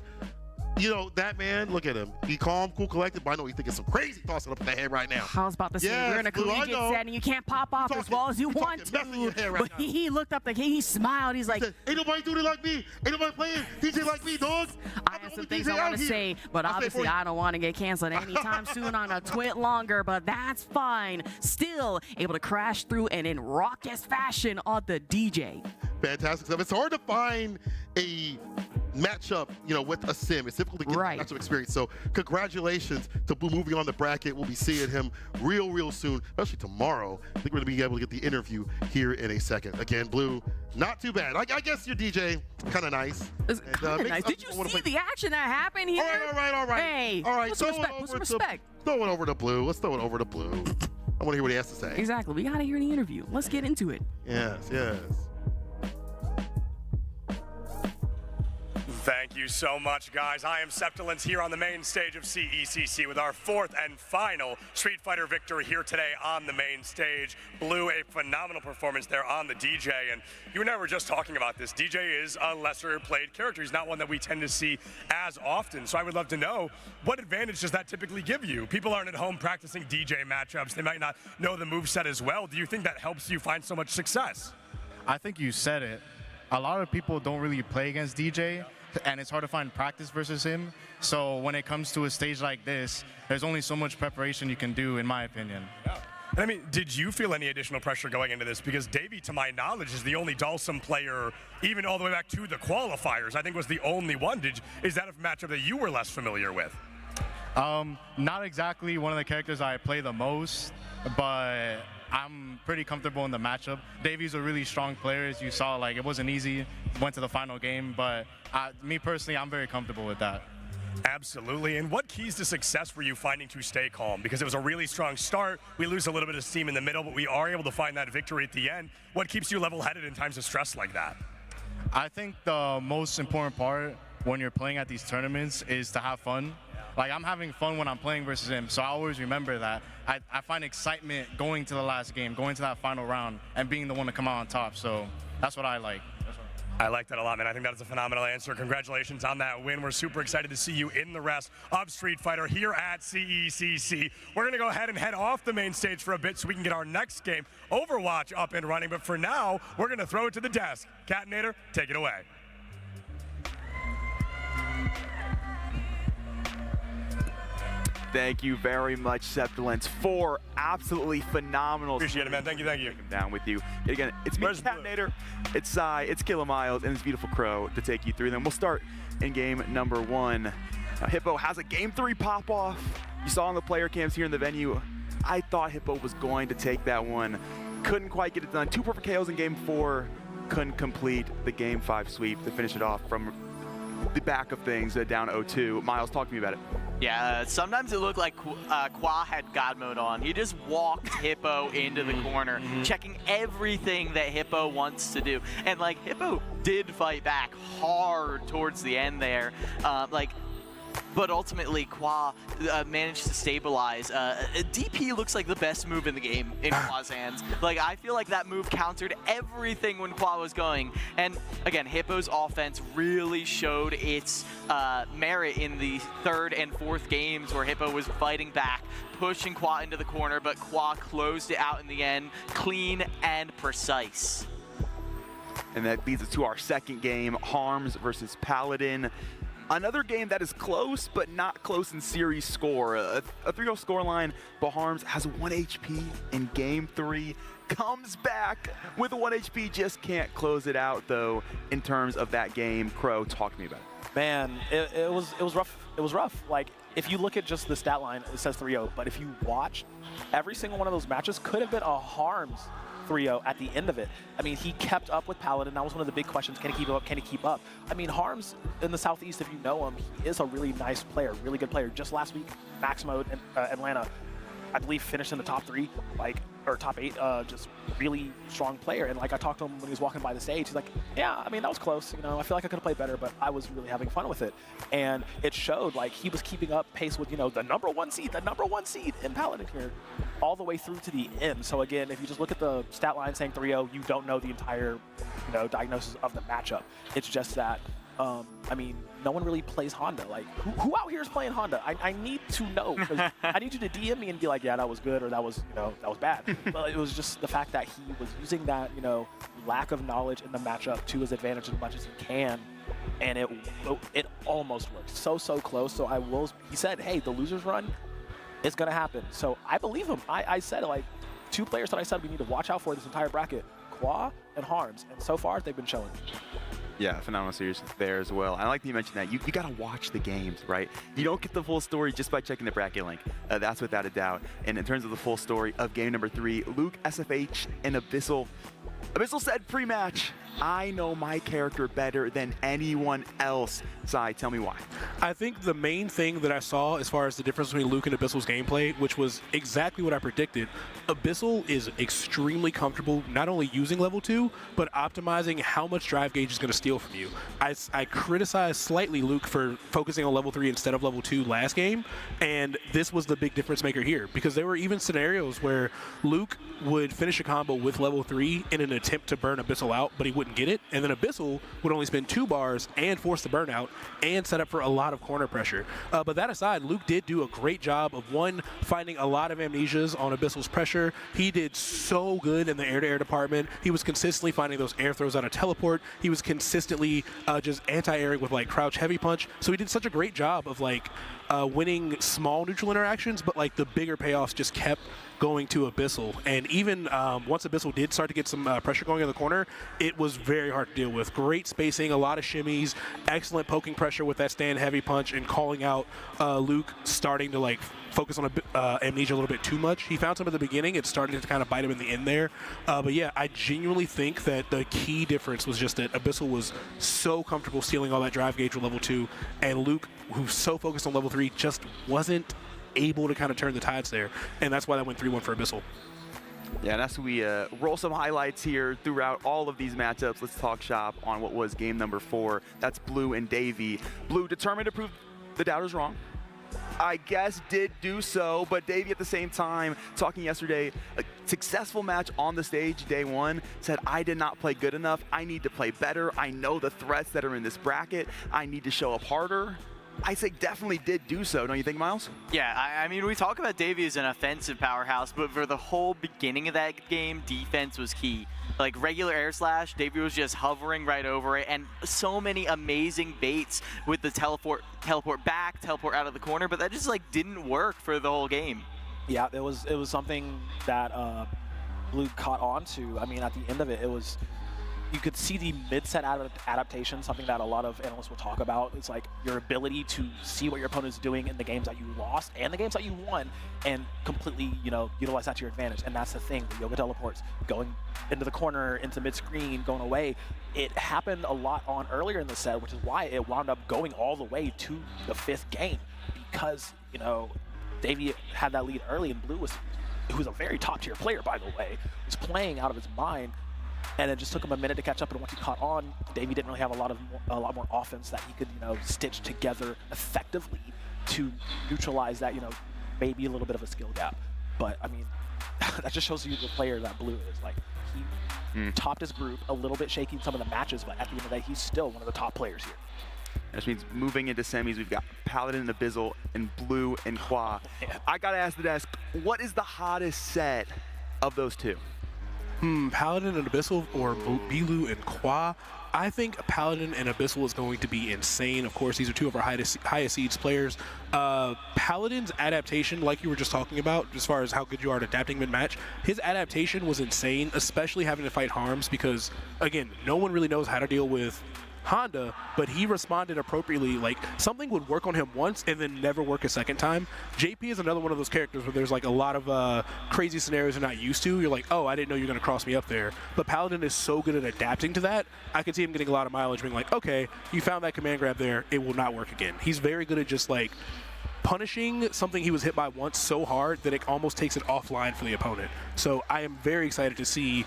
You know, that man, look at him. He calm, cool, collected, but I know he's thinking some crazy tossing up in the head right now. I was about to say, we're in a collegiate setting. You can't pop off as well as you want to. But he looked up, he smiled. He's like, ain't nobody doing it like me. Ain't nobody playing DJ like me, dog. I have some things I want to say, but obviously I don't want to get canceled anytime soon on a twit longer, but that's fine. Still able to crash through and in raucous fashion on the DJ. Fantastic stuff. It's hard to find a matchup, you know, with a sim. It's difficult to get matchup experience. So congratulations to Blue moving on the bracket. We'll be seeing him real soon, especially tomorrow. I think we're going to be able to get the interview here in a second. Again, Blue, not too bad. I guess your DJ, kind of nice. It's kind of nice. Did you see the action that happened here? All right. Hey, all right. put some respect. Throw it over to Blue. Let's throw it over to Blue. I want to hear what he has to say. Exactly. We got to hear the interview. Let's get into it. Yes. Thank you so much, guys. I am Septilence here on the main stage of CECC with our fourth and final Street Fighter victory here today on the main stage. Blue, a phenomenal performance there on the DJ, and you and I were just talking about this. DJ is a lesser played character. He's not one that we tend to see as often, so I would love to know, what advantage does that typically give you? People aren't at home practicing DJ matchups. They might not know the moveset as well. Do you think that helps you find so much success? I think you said it. A lot of people don't really play against DJ, and it's hard to find practice versus him. So when it comes to a stage like this, there's only so much preparation you can do, in my opinion. Yeah. And I mean, did you feel any additional pressure going into this? Because Davey, to my knowledge, is the only Dhalsim player, even all the way back to the qualifiers, I think was the only one. Is that a matchup that you were less familiar with? Not exactly one of the characters I play the most, but I'm pretty comfortable in the matchup. Davey's a really strong player, as you saw. Like, it wasn't easy, went to the final game, but me personally, I'm very comfortable with that. Absolutely. And what keys to success were you finding to stay calm? Because it was a really strong start. We lose a little bit of steam in the middle, but we are able to find that victory at the end. What keeps you level-headed in times of stress like that? I think the most important part when you're playing at these tournaments is to have fun. Like, I'm having fun when I'm playing versus him, so I always remember that. I find excitement going to the last game, going to that final round, and being the one to come out on top. So that's what I like. I like that a lot, man. I think that is a phenomenal answer. Congratulations on that win. We're super excited to see you in the rest of Street Fighter here at CECC. We're going to go ahead and head off the main stage for a bit so we can get our next game, Overwatch, up and running. But for now, we're going to throw it to the desk. Catinator, take it away. Thank you very much, Septilence, for absolutely phenomenal. Appreciate it, man. Thank you. Down with you. And again, it's me, Catinator, it's Sai, it's Kilamiles, and this beautiful Crow to take you through them. We'll start in game number one. Hippo has a game 3 pop-off. You saw on the player cams here in the venue. I thought Hippo was going to take that one. Couldn't quite get it done. 2 perfect KOs in game 4. Couldn't complete the game 5 sweep to finish it off from the back of things, down 0-2. Miles, talk to me about it. Yeah, sometimes it looked like Qua had God mode on. He just walked Hippo into the corner, checking everything that Hippo wants to do. And, like, Hippo did fight back hard towards the end there. But ultimately, Qua managed to stabilize. DP looks like the best move in the game in Qua's hands. Like, I feel like that move countered everything when Qua was going. And again, Hippo's offense really showed its merit in the 3rd and 4th games where Hippo was fighting back, pushing Qua into the corner, but Qua closed it out in the end, clean and precise. And that leads us to our second game, Harms versus Paladin. Another game that is close, but not close in series score. A 3-0 scoreline, but Harms has 1 HP in Game 3. Comes back with 1 HP, just can't close it out, though, in terms of that game. Crow, talk to me about it. Man, it was rough. It was rough. Like, if you look at just the stat line, it says 3-0, but if you watch, every single one of those matches could have been a Harms 3-0 at the end of it. I mean, he kept up with Paladin. That was one of the big questions. Can he keep up? Can he keep up? I mean, Harms in the Southeast, if you know him, he is a really nice player, really good player. Just last week, Max Mode in Atlanta, I believe, finished in the top 3, or top 8, just really strong player. And like, I talked to him when he was walking by the stage. He's like, yeah, I mean, that was close. You know, I feel like I could have played better, but I was really having fun with it. And it showed, like, he was keeping up pace with, you know, the number one seed in Paladin here, all the way through to the end. So again, if you just look at the stat line saying 3-0, you don't know the entire, you know, diagnosis of the matchup. It's just that, I mean, no one really plays Honda. Like, who out here is playing Honda? I need to know. I need you to DM me and be like, yeah, that was good, or that was, you know, that was bad. But it was just the fact that he was using that, you know, lack of knowledge in the matchup to his advantage as much as he can. And it almost worked. So close. So he said, hey, the loser's run is going to happen. So I believe him. I said, like, 2 players that I said we need to watch out for this entire bracket, Qua and Harms. And so far, they've been showing. Yeah, phenomenal series there as well. I like that you mentioned that. You got to watch the games, right? You don't get the full story just by checking the bracket link. That's without a doubt. And in terms of the full story of game number 3, Luke, SFH, and Abyssal. Abyssal said pre-match, I know my character better than anyone else. Sai, tell me why. I think the main thing that I saw as far as the difference between Luke and Abyssal's gameplay, which was exactly what I predicted, Abyssal is extremely comfortable not only using level 2, but optimizing how much drive gauge is going to steal from you. I criticized slightly Luke for focusing on level 3 instead of level 2 last game, and this was the big difference maker here, because there were even scenarios where Luke would finish a combo with level 3 in an attempt to burn Abyssal out, but he wouldn't get it, and then Abyssal would only spend 2 bars and force the burnout and set up for a lot of corner pressure. But that aside, Luke did do a great job of, one, finding a lot of amnesias on Abyssal's pressure. He did so good in the air-to-air department. He was consistently finding those air throws out of teleport. He was consistently just anti-airing with, like, crouch heavy punch. So he did such a great job of, like, winning small neutral interactions, but, like, the bigger payoffs just kept going to Abyssal. And even once Abyssal did start to get some pressure going in the corner, it was very hard to deal with. Great spacing, a lot of shimmies, excellent poking pressure with that stand heavy punch, and calling out Luke starting to, like, focus on amnesia a little bit too much. He found some at the beginning. It started to kind of bite him in the end there. But yeah, I genuinely think that the key difference was just that Abyssal was so comfortable stealing all that drive gauge with level 2, and Luke, who's so focused on level 3, just wasn't able to kind of turn the tides there, and that's why that went 3-1 for Abyssal. Yeah, and as we roll some highlights here throughout all of these matchups, let's talk shop on what was game number 4. That's Blue and Davey. Blue, determined to prove the doubters wrong, I guess did do so, but Davey at the same time, talking yesterday, a successful match on the stage day 1, said, I did not play good enough. I need to play better. I know the threats that are in this bracket. I need to show up harder. I say definitely did do so, don't you think, Miles? Yeah, I mean, we talk about Davey as an offensive powerhouse, but for the whole beginning of that game, defense was key. Like, regular air slash, Davey was just hovering right over it, and so many amazing baits with the teleport back, teleport out of the corner, but that just, like, didn't work for the whole game. Yeah, it was something that Blue caught on to. I mean, at the end of it, you could see the mid-set adaptation, something that a lot of analysts will talk about. It's like your ability to see what your opponent is doing in the games that you lost and the games that you won, and completely, you know, utilize that to your advantage. And that's the thing, the yoga teleports, going into the corner, into mid-screen, going away. It happened a lot on earlier in the set, which is why it wound up going all the way to the 5th game, because, you know, Davey had that lead early, and Blue who's a very top-tier player, by the way, was playing out of his mind. And it just took him a minute to catch up, and once he caught on, Davey didn't really have a lot more offense that he could, you know, stitch together effectively to neutralize that, you know, maybe a little bit of a skill gap. But I mean, that just shows you the player that Blue is. Like, he topped his group, a little bit shaky in some of the matches, but at the end of the day, he's still one of the top players here. Which means moving into semis, we've got Paladin and Abyssal and Blue and Qua. I gotta ask the desk, what is the hottest set of those two? Paladin and Abyssal or Bilu and Kwa. I think Paladin and Abyssal is going to be insane. Of course, these are two of our highest seeds players. Paladin's adaptation, like you were just talking about, as far as how good you are at adapting mid-match, his adaptation was insane, especially having to fight Harms because, again, no one really knows how to deal with Honda, but he responded appropriately. Like, something would work on him once and then never work a second time. JP is another one of those characters where there's like a lot of crazy scenarios you're not used to. You're like, oh, I didn't know you're going to cross me up there. But Paladin is so good at adapting to that. I could see him getting a lot of mileage being like, okay, you found that command grab there. It will not work again. He's very good at just like punishing something he was hit by once so hard that it almost takes it offline for the opponent. So I am very excited to see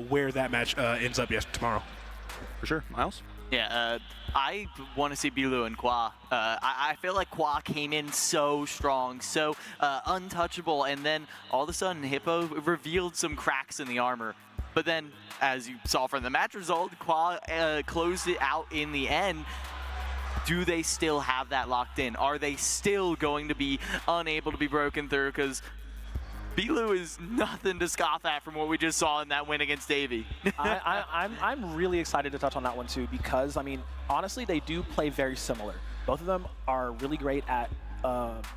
where that match ends up tomorrow. For sure. Miles? Yeah, I want to see Bilu and Kwa. I feel like Kwa came in so strong, so untouchable, and then all of a sudden Hippo revealed some cracks in the armor. But then, as you saw from the match result, Kwa closed it out in the end. Do they still have that locked in? Are they still going to be unable to be broken through? Because Bilu is nothing to scoff at from what we just saw in that win against Davey. I'm really excited to touch on that one too because, I mean, honestly, they do play very similar. Both of them are really great at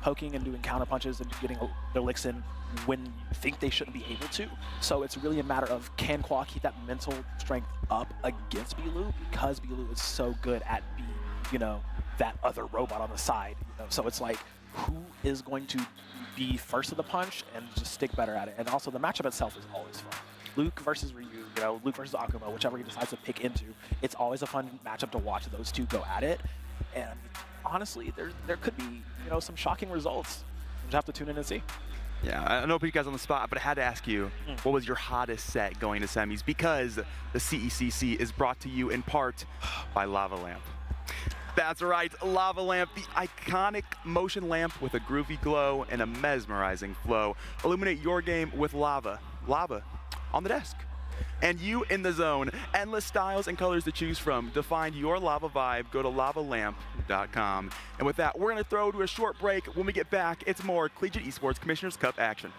poking and doing counter punches and getting their licks in when you think they shouldn't be able to. So it's really a matter of can Kwa keep that mental strength up against Bilu because Bilu is so good at being, you know, that other robot on the side. You know? So it's like, who is going to be first of the punch and just stick better at it? And also the matchup itself is always fun. Luke versus Ryu, you know, Luke versus Akuma, whichever he decides to pick into, it's always a fun matchup to watch those two go at it. And honestly, there could be, you know, some shocking results. We'll just have to tune in and see. Yeah, I know put you guys on the spot, but I had to ask you, what was your hottest set going to semis? Because the CECC is brought to you in part by Lava Lamp. That's right, Lava Lamp, the iconic motion lamp with a groovy glow and a mesmerizing flow. Illuminate your game with lava. Lava on the desk. And you in the zone. Endless styles and colors to choose from. To find your lava vibe, go to lavalamp.com. And with that, we're going to throw to a short break. When we get back, it's more Collegiate Esports Commissioner's Cup action.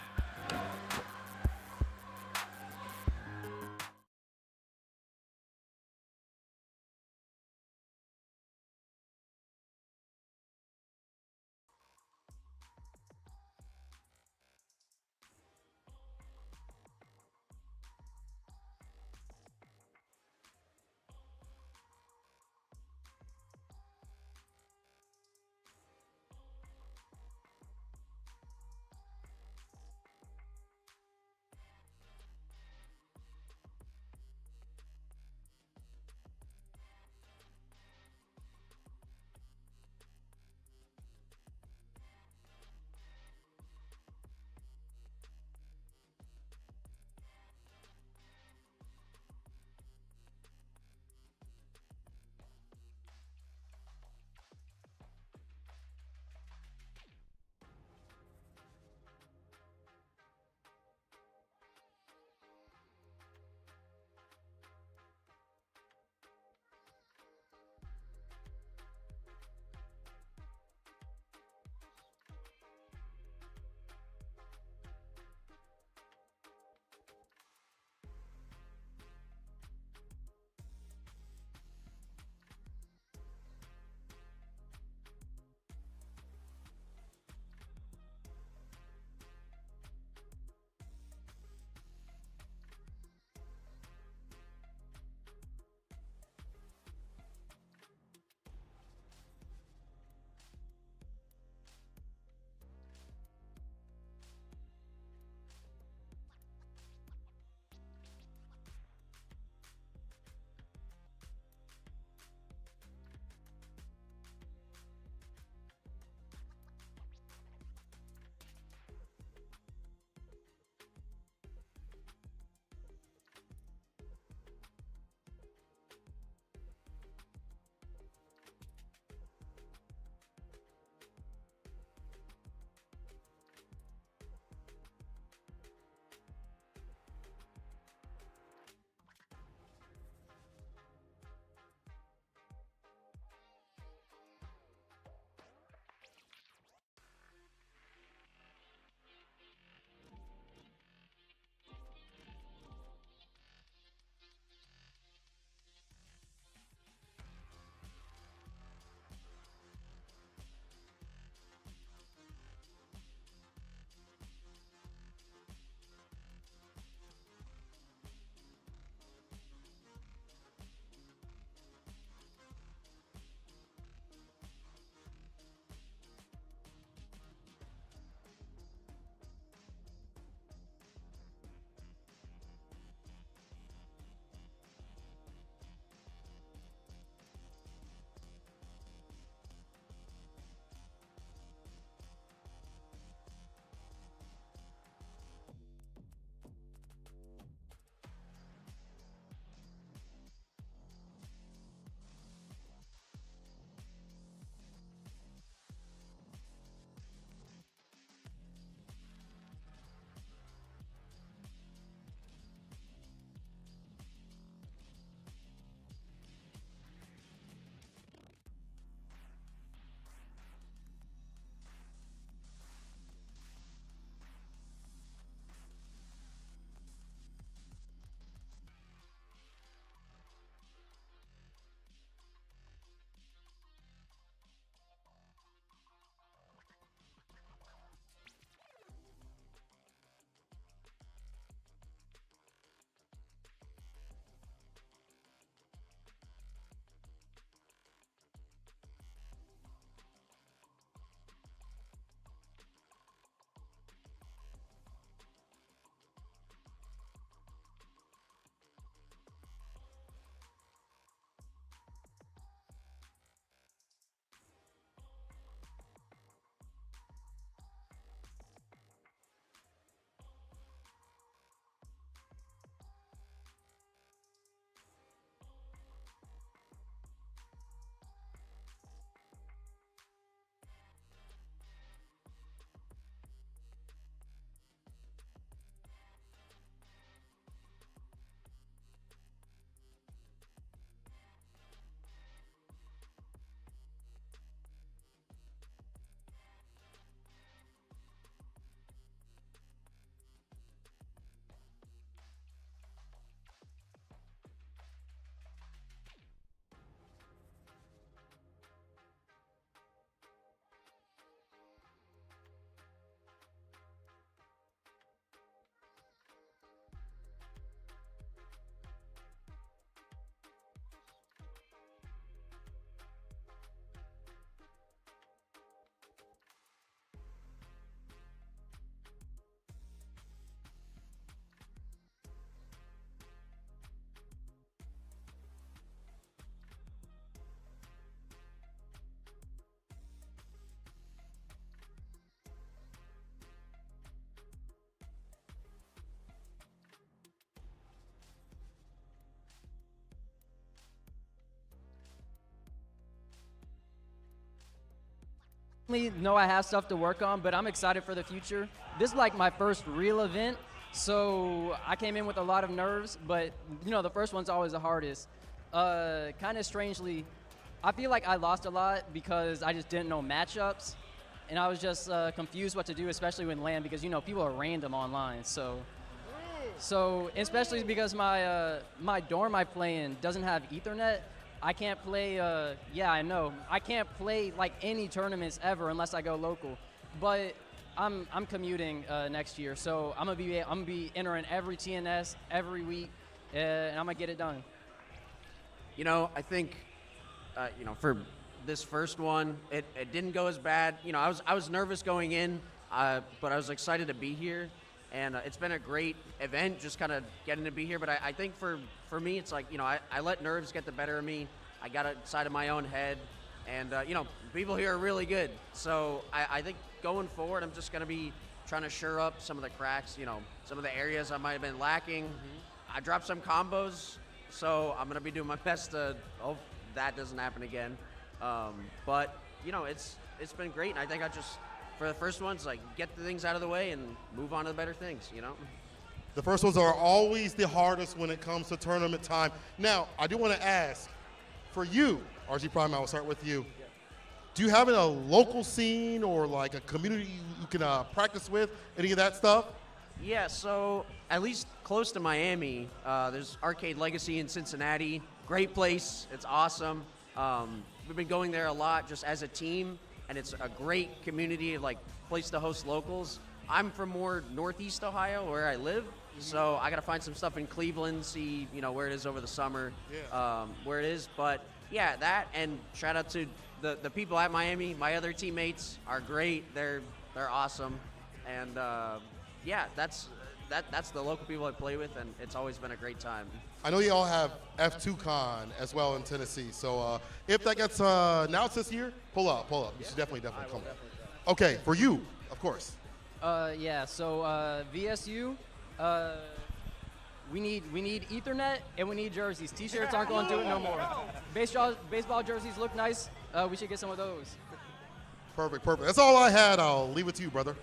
know I have stuff to work on, but I'm excited for the future. This is like my first real event, so I came in with a lot of nerves, but the first one's always the hardest. Kind of strangely, I feel like I lost a lot because I just didn't know matchups, and I was just confused what to do, especially when LAN, because people are random online. So especially because my dorm I play in doesn't have Ethernet. I can't play. I can't play like any tournaments ever unless I go local. But I'm commuting next year, so I'm gonna be entering every TNS every week, and I'm gonna get it done. I think, for this first one, it didn't go as bad. I was nervous going in, but I was excited to be here, and it's been a great event, just kind of getting to be here. But I think for me, it's like, I let nerves get the better of me. I got outside of my own head, and people here are really good. So I think going forward, I'm just gonna be trying to shore up some of the cracks. Some of the areas I might have been lacking. I dropped some combos. So I'm gonna be doing my best to hope that doesn't happen again. But it's been great, and I think I just, for the first ones, like, get the things out of the way and move on to the better things. The first ones are always the hardest when it comes to tournament time. Now, I do want to ask, for you, RG Prime, I will start with you. Do you have a local scene or like a community you can practice with, any of that stuff? Yeah, so at least close to Miami, there's Arcade Legacy in Cincinnati. Great place. It's awesome. We've been going there a lot just as a team, and it's a great community, like, place to host locals. I'm from more northeast Ohio, where I live, so I got to find some stuff in Cleveland, see where it is over the summer, where it is. But yeah, that, and shout out to the people at Miami. My other teammates are great. They're awesome, and yeah, that's the local people I play with, and it's always been a great time. I know you all have F2Con as well in Tennessee, so if that gets announced this year, pull up. You should definitely come. Okay, for you, of course. So VSU, we need Ethernet and we need jerseys. T-shirts aren't going to do it no more. Baseball jerseys look nice. We should get some of those. Perfect. That's all I had. I'll leave it to you, brother.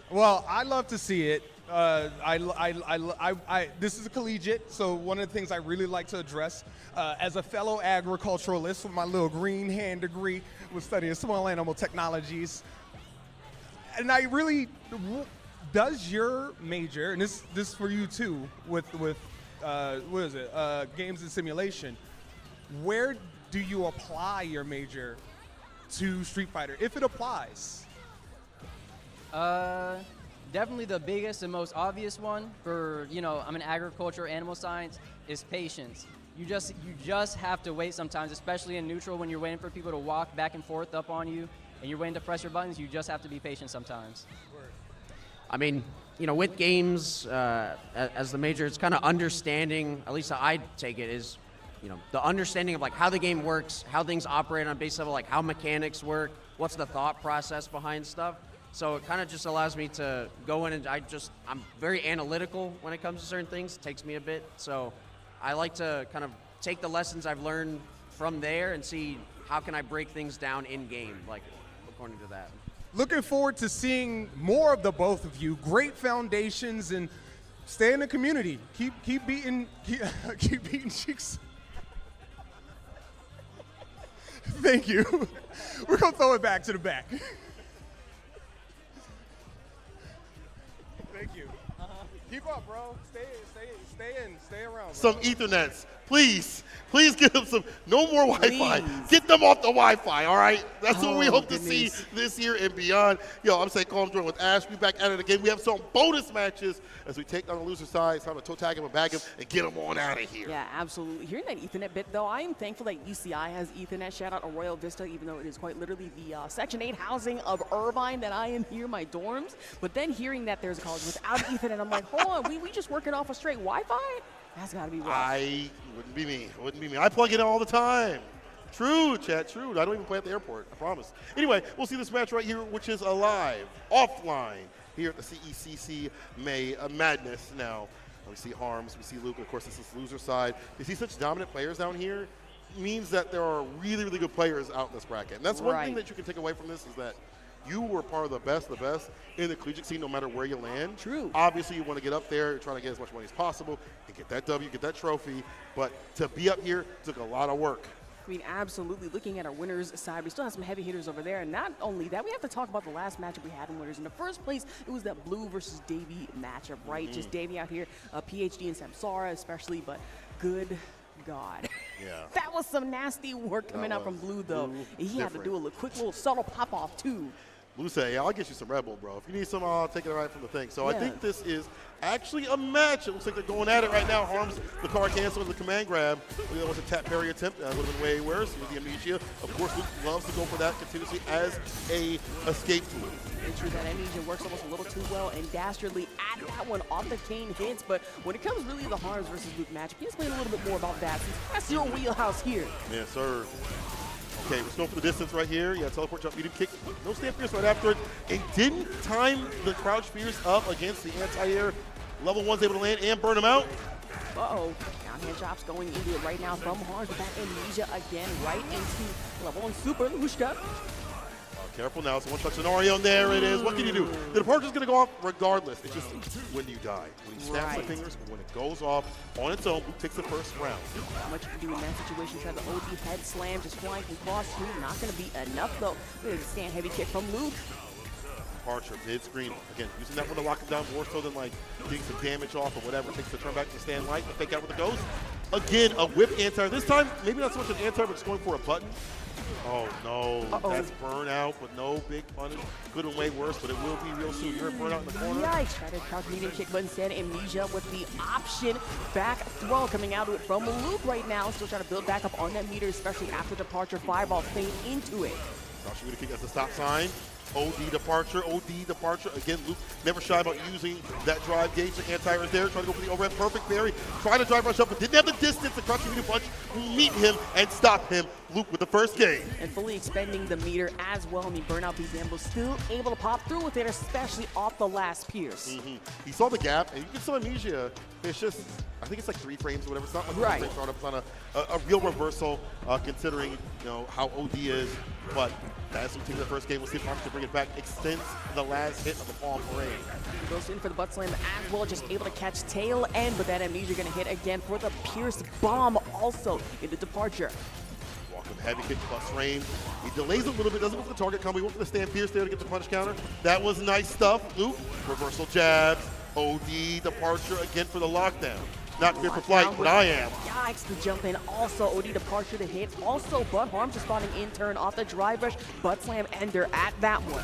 Well, I love to see it. This is a collegiate, so one of the things I really like to address as a fellow agriculturalist with my little green hand degree with studying small animal technologies, and I really, does your major, and this for you too, with what is it, games and simulation, where do you apply your major to Street Fighter, if it applies? Definitely the biggest and most obvious one for, I'm in agriculture, animal science, is patience. You just have to wait sometimes, especially in neutral when you're waiting for people to walk back and forth up on you and you're waiting to press your buttons. You just have to be patient sometimes. I mean, with games, as the major, it's kind of understanding, at least how I take it, is, the understanding of like how the game works, how things operate on a base level, like how mechanics work, what's the thought process behind stuff. So it kind of just allows me to go in and I'm very analytical when it comes to certain things. It takes me a bit. So I like to kind of take the lessons I've learned from there and see how can I break things down in game, like according to that. Looking forward to seeing more of the both of you. Great foundations, and stay in the community. Keep beating cheeks. Thank you. We're gonna throw it back to the back. Thank you. Keep up, bro. Stay around, bro. Some Ethernets. Please give them some, no more Wi-Fi. Get them off the Wi-Fi, all right? That's what we hope to see this year and beyond. Yo, I'm saying calm join with Ash. We back at it again. We have some bonus matches as we take down the loser side. It's time to toe tag him and bag him and get him on out of here. Yeah, absolutely. Hearing that Ethernet bit, though, I am thankful that UCI has Ethernet. Shout out to Royal Vista, even though it is quite literally the Section 8 housing of Irvine that I am here, my dorms. But then hearing that there's a college without Ethernet, I'm like, hold on, we just working off a straight Wi-Fi? That's got to be rough. Wouldn't be me. I plug it in all the time. True, chat, true. I don't even play at the airport, I promise. Anyway, we'll see this match right here, which is live, offline, here at the CECC May Madness. Now, we see Harms, we see Luke, of course, this is loser side. You see such dominant players down here. means that there are really, really good players out in this bracket. And that's one thing Right. that you can take away from this is that you were part of the best in the collegiate scene no matter where you land. True. Obviously, you want to get up there, trying to get as much money as possible, and get that W, get that trophy. But to be up here took a lot of work. I mean, absolutely. Looking at our winners side, we still have some heavy hitters over there. And not only that, we have to talk about the last matchup we had in winners. In the first place, it was that Blue versus Davey matchup, right? Just Davey out here, PhD and Samsara especially, but good God. Yeah. That was some nasty work coming out from Blue, though. Blue And he had to do a quick little subtle pop-off, too. Blue say, yeah, I'll get you some Red Bull, bro. If you need some, I'll take it right from the thing. So I Yeah. think this is actually a match. It looks like they're going at it right now. Harms the card cancel, the command grab. That was a tap parry attempt. That would have been way worse with the Amnesia. Of course, Luke loves to go for that continuously as a escape tool. It's true that Amnesia works almost a little too well, and Dastardly at that one off the cane hits. But when it comes really to the Harms versus Luke matchup, you explain a little bit more about that, since that's your wheelhouse here. Yes, sir. Okay, let's go for the distance right here. Yeah, teleport jump, medium kick. No stand fierce right after it. And didn't time the crouch fierce up against the anti-air. Level 1's able to land and burn him out. Uh-oh. Downhand chops going into it right now from Harms, but that Amnesia again right into level 1 super Lushka. Careful now, it's a one-touch scenario, and there it is. What can you do? The departure's going to go off regardless. It's just when you die. When he snaps the fingers, when it goes off on its own, Luke takes the first round. Not much you can do in that situation. Try the OD head slam, just flying from cross screen. Not going to be enough, though. There's a stand heavy kick from Luke. Departure, mid-screen. Again, using that one to lock him down more so than like getting some damage off or whatever. Takes the turn back to stand light, the fake out with the ghost. Again, a whip anti. This time, maybe not so much an anti, but just going for a button. Oh no, that's burnout, but no big punish. Could have way worse, but it will be real soon. You're burnout in the corner. Yikes, tried to crouch medium kick, but instead Amnesia with the option back throw coming out of it from Luke right now. Still trying to build back up on that meter, especially after departure. Fireball staying into it. Crouching medium kick as the stop sign. OD departure. Again, Luke never shy about using that drive gauge. The anti-air is there, trying to go for the overhead perfect parry. Trying to drive rush up, but didn't have the distance. The crouching medium punch will meet him and stop him. Luke with the first game. And fully expending the meter as well. I mean, Burnout beat Zambo still able to pop through with it, especially off the last pierce. He saw the gap, and you can still Amnesia. It's just, I think it's like 3 frames or whatever. It's not like a 3 frame startup. It's not a real reversal, considering how OD is. But as we take the first game, we'll see if Harms can bring it back. Extends the last hit of the Palm Parade. He goes in for the butt slam as well, just able to catch tail end, but that Amnesia gonna hit again for the Pierce bomb also in the departure. Walk-up heavy kick plus range. He delays a little bit, doesn't go for the target combo. He went for the stand pierce there to get the punish counter. That was nice stuff. Luke, reversal jabs. OD departure again for the lockdown. Not clear for flight, but I am. Yikes, to jump in. Also, OD departure to hit. Also, but Harms responding in turn off the drive rush. Butt slam ender at that one.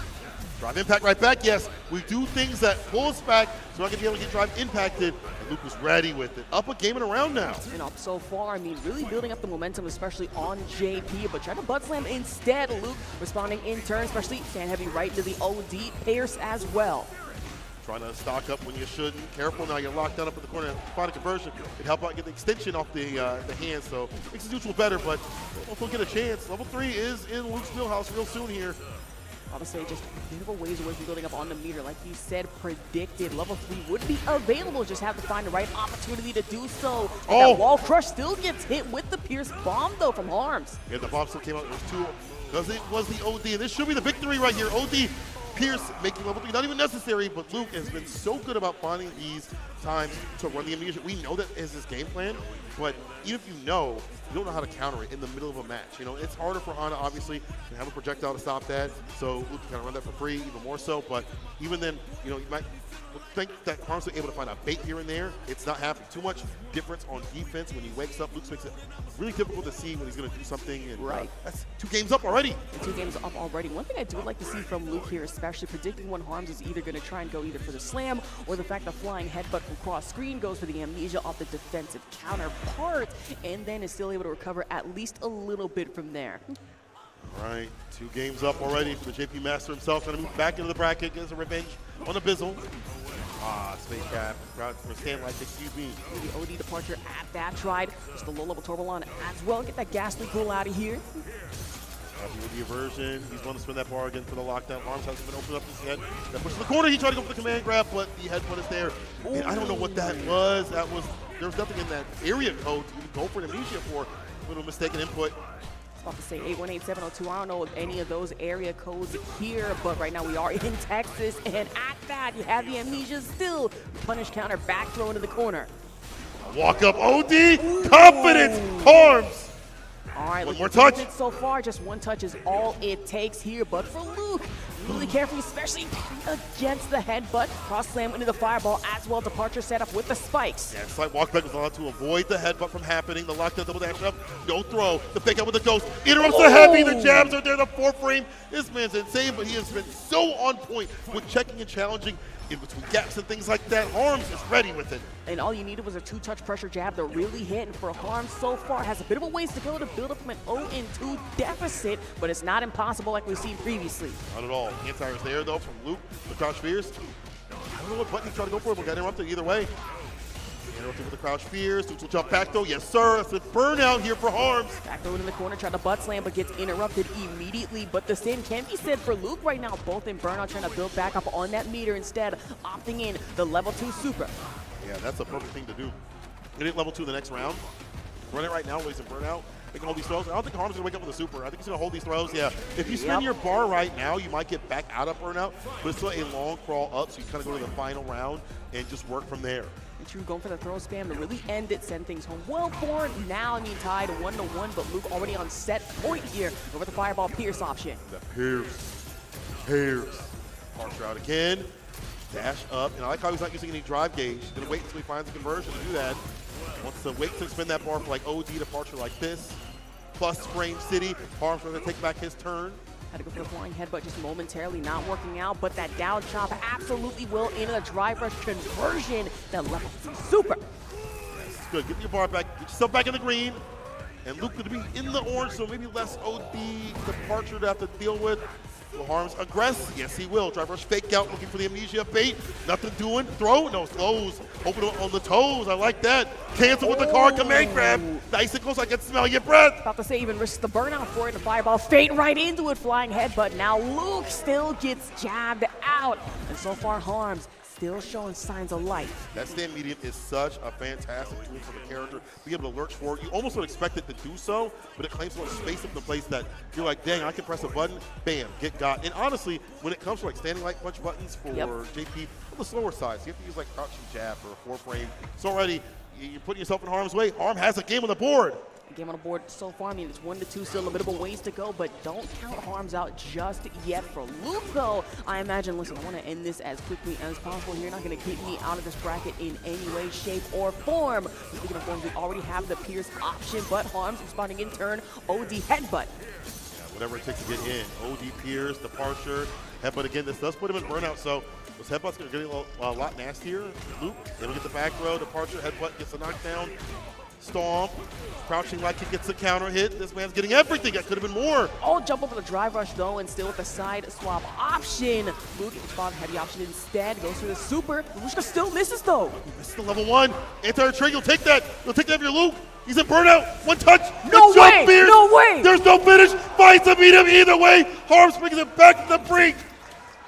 Drive impact right back. Yes, we do things that pull us back so I can be able to get drive impacted. And Luke was ready with it. Up a game and around now. And up so far, I mean, really building up the momentum, especially on JP, but trying to butt slam instead. Luke responding in turn, especially stand heavy right into the OD Pierce as well. Trying to stock up when you shouldn't. Careful now, you're locked down up in the corner. Find a conversion. It help out get the extension off the hand, so makes the neutral better, but we'll get a chance. Level 3 is in Luke's wheelhouse real soon here. Obviously, just beautiful ways away from building up on the meter. Like you said, predicted, level 3 would be available. Just have to find the right opportunity to do so. That wall crush still gets hit with the Pierce bomb, though, from Harms. Yeah, the bomb still came out. It was 2, because it was the OD. And this should be the victory right here. OD Pierce making level 3 not even necessary, but Luke has been so good about finding these times to run the amnesia. We know that is his game plan, but even if you don't know how to counter it in the middle of a match. You know, it's harder for Hana, obviously, to have a projectile to stop that, so Luke can kind of run that for free, even more so, but even then, you know, you might think that Harms is able to find a bait here and there. It's not happening. Too much difference on defense when he wakes up. Luke makes it really difficult to see when he's going to do something. And, that's 2 games up already. And 2 games up already. One thing I do like to see from Luke here, especially predicting when Harms is either going to try and go either for the slam or the fact the flying headbutt from cross screen goes for the amnesia off the defensive counterpart, and then is still able to recover at least a little bit from there. All right, 2 games up already for the JP Master himself. Trying to move back into the bracket, gets a revenge on the Bizzle. Space Cap, or Stand Light, excuse me. The OD departure at that tried. Just a low-level Turbolon as well. Get that ghastly cool out of here. Happy with the aversion. He's going to spin that bar again for the lockdown. Arms hasn't been opened up his head. That push to the corner. He tried to go for the command grab, but the headbutt is there. And I don't know what that was. There was nothing in that area code to even go for an amnesia for. Little mistaken input. About to say 818-702. I don't know any of those area codes here, but right now we are in Texas, and at that, you have the Amnesia still. Punish counter, back throw into the corner. Walk up OD, confidence, Harms. All right, one more touch. So far, just one touch is all it takes here, but for Luke, really carefully, especially against the headbutt. Cross slam into the fireball as well. Departure setup with the spikes. Yeah, slight walk back was allowed to avoid the headbutt from happening. The lockdown double dash up, no throw. The fake out with the ghost. Interrupts the heavy. The jabs are there. The 4-frame. This man's insane, but he has been so on point with checking and challenging in between gaps and things like that. Harms is ready with it. And all you needed was a 2-touch pressure jab to really hit. And for Harms so far, has a bit of a ways to go to build up from an 0-2 deficit, but it's not impossible like we've seen previously. Not at all. Anti is there though from Luke. The crouch fears. I don't know what button he's trying to go for, but got interrupted either way. Interrupted with the crouch fears. Neutral jump back though. Yes, sir. That's a burnout here for Harms. Back throw in the corner, tried to butt slam, but gets interrupted immediately. But the same can be said for Luke right now. Both in burnout, trying to build back up on that meter instead, opting in the level 2 super. Yeah, that's a perfect thing to do. Get it level 2 the next round. Run it right now while he's in burnout. They can hold these throws. I don't think Harms is going to wake up with a super. I think he's going to hold these throws. Yeah. If you spin your bar right now, you might get back out of burnout, but it's still a long crawl up, so you kind of go to the final round and just work from there. And True going for the throw spam to really end it, send things home well for now. I mean, tied 1-1, but Luke already on set point here over the fireball Pierce option. The Pierce. Parks out again. Dash up. And I like how he's not using any drive gauge. He's going to wait until he finds a conversion to do that. Wants to wait to spin that bar for like OD departure like this. Plus frame city. Harms going to take back his turn. Had to go for the flying headbutt just momentarily not working out, but that down chop absolutely will into the drive rush conversion. That level 2 super. That's good. Get your bar back. Get yourself back in the green. And Luke going to be in the orange, so maybe less OD departure to have to deal with. Will Harms aggress? Yes, he will. Drive rush fake out, looking for the Amnesia bait. Nothing doing. Throw? No, slows. Open on the toes. I like that. Cancel with the card. Command grab. Nice and close. I can smell your breath. About to say, even risks the burnout for it. The fireball fade right into it. Flying headbutt. Now Luke still gets jabbed out. And so far, Harms still showing signs of life. That stand medium is such a fantastic tool for the character. Being able to lurch forward. You almost don't expect it to do so, but it claims so much space up the place that you're like, dang, I can press a button, bam, get got. And honestly, when it comes to like standing light punch buttons for JP, on the slower side, so you have to use like crouching jab for a 4-frame. It's already, you're putting yourself in harm's way. Harm has a game on the board. Game on the board so far. I mean, it's 1-2, still a bit of a ways to go, but don't count Harms out just yet. For Luke, though, I imagine, listen, I want to end this as quickly as possible. You're not going to get me out of this bracket in any way, shape, or form. Speaking of forms, we already have the Pierce option, but Harms responding in turn, OD headbutt. Yeah, whatever it takes to get in. OD Pierce, departure, headbutt again. This does put him in burnout, so those headbutts are getting a lot nastier. Luke, able to get the back throw, departure, headbutt, gets a knockdown. Stomp, crouching like he gets a counter hit. This man's getting everything. That could have been more. Oh, jump over the drive rush though, and still with the side swap option. Luke responds heavy option instead. Goes for the super. Lushka still misses though. This is the level 1. Anti-retreat. You'll take that. You'll take that if you're Luke. He's in burnout. One touch. No way. No way. There's no finish. Fights to beat him either way. Harms brings it back to the brink.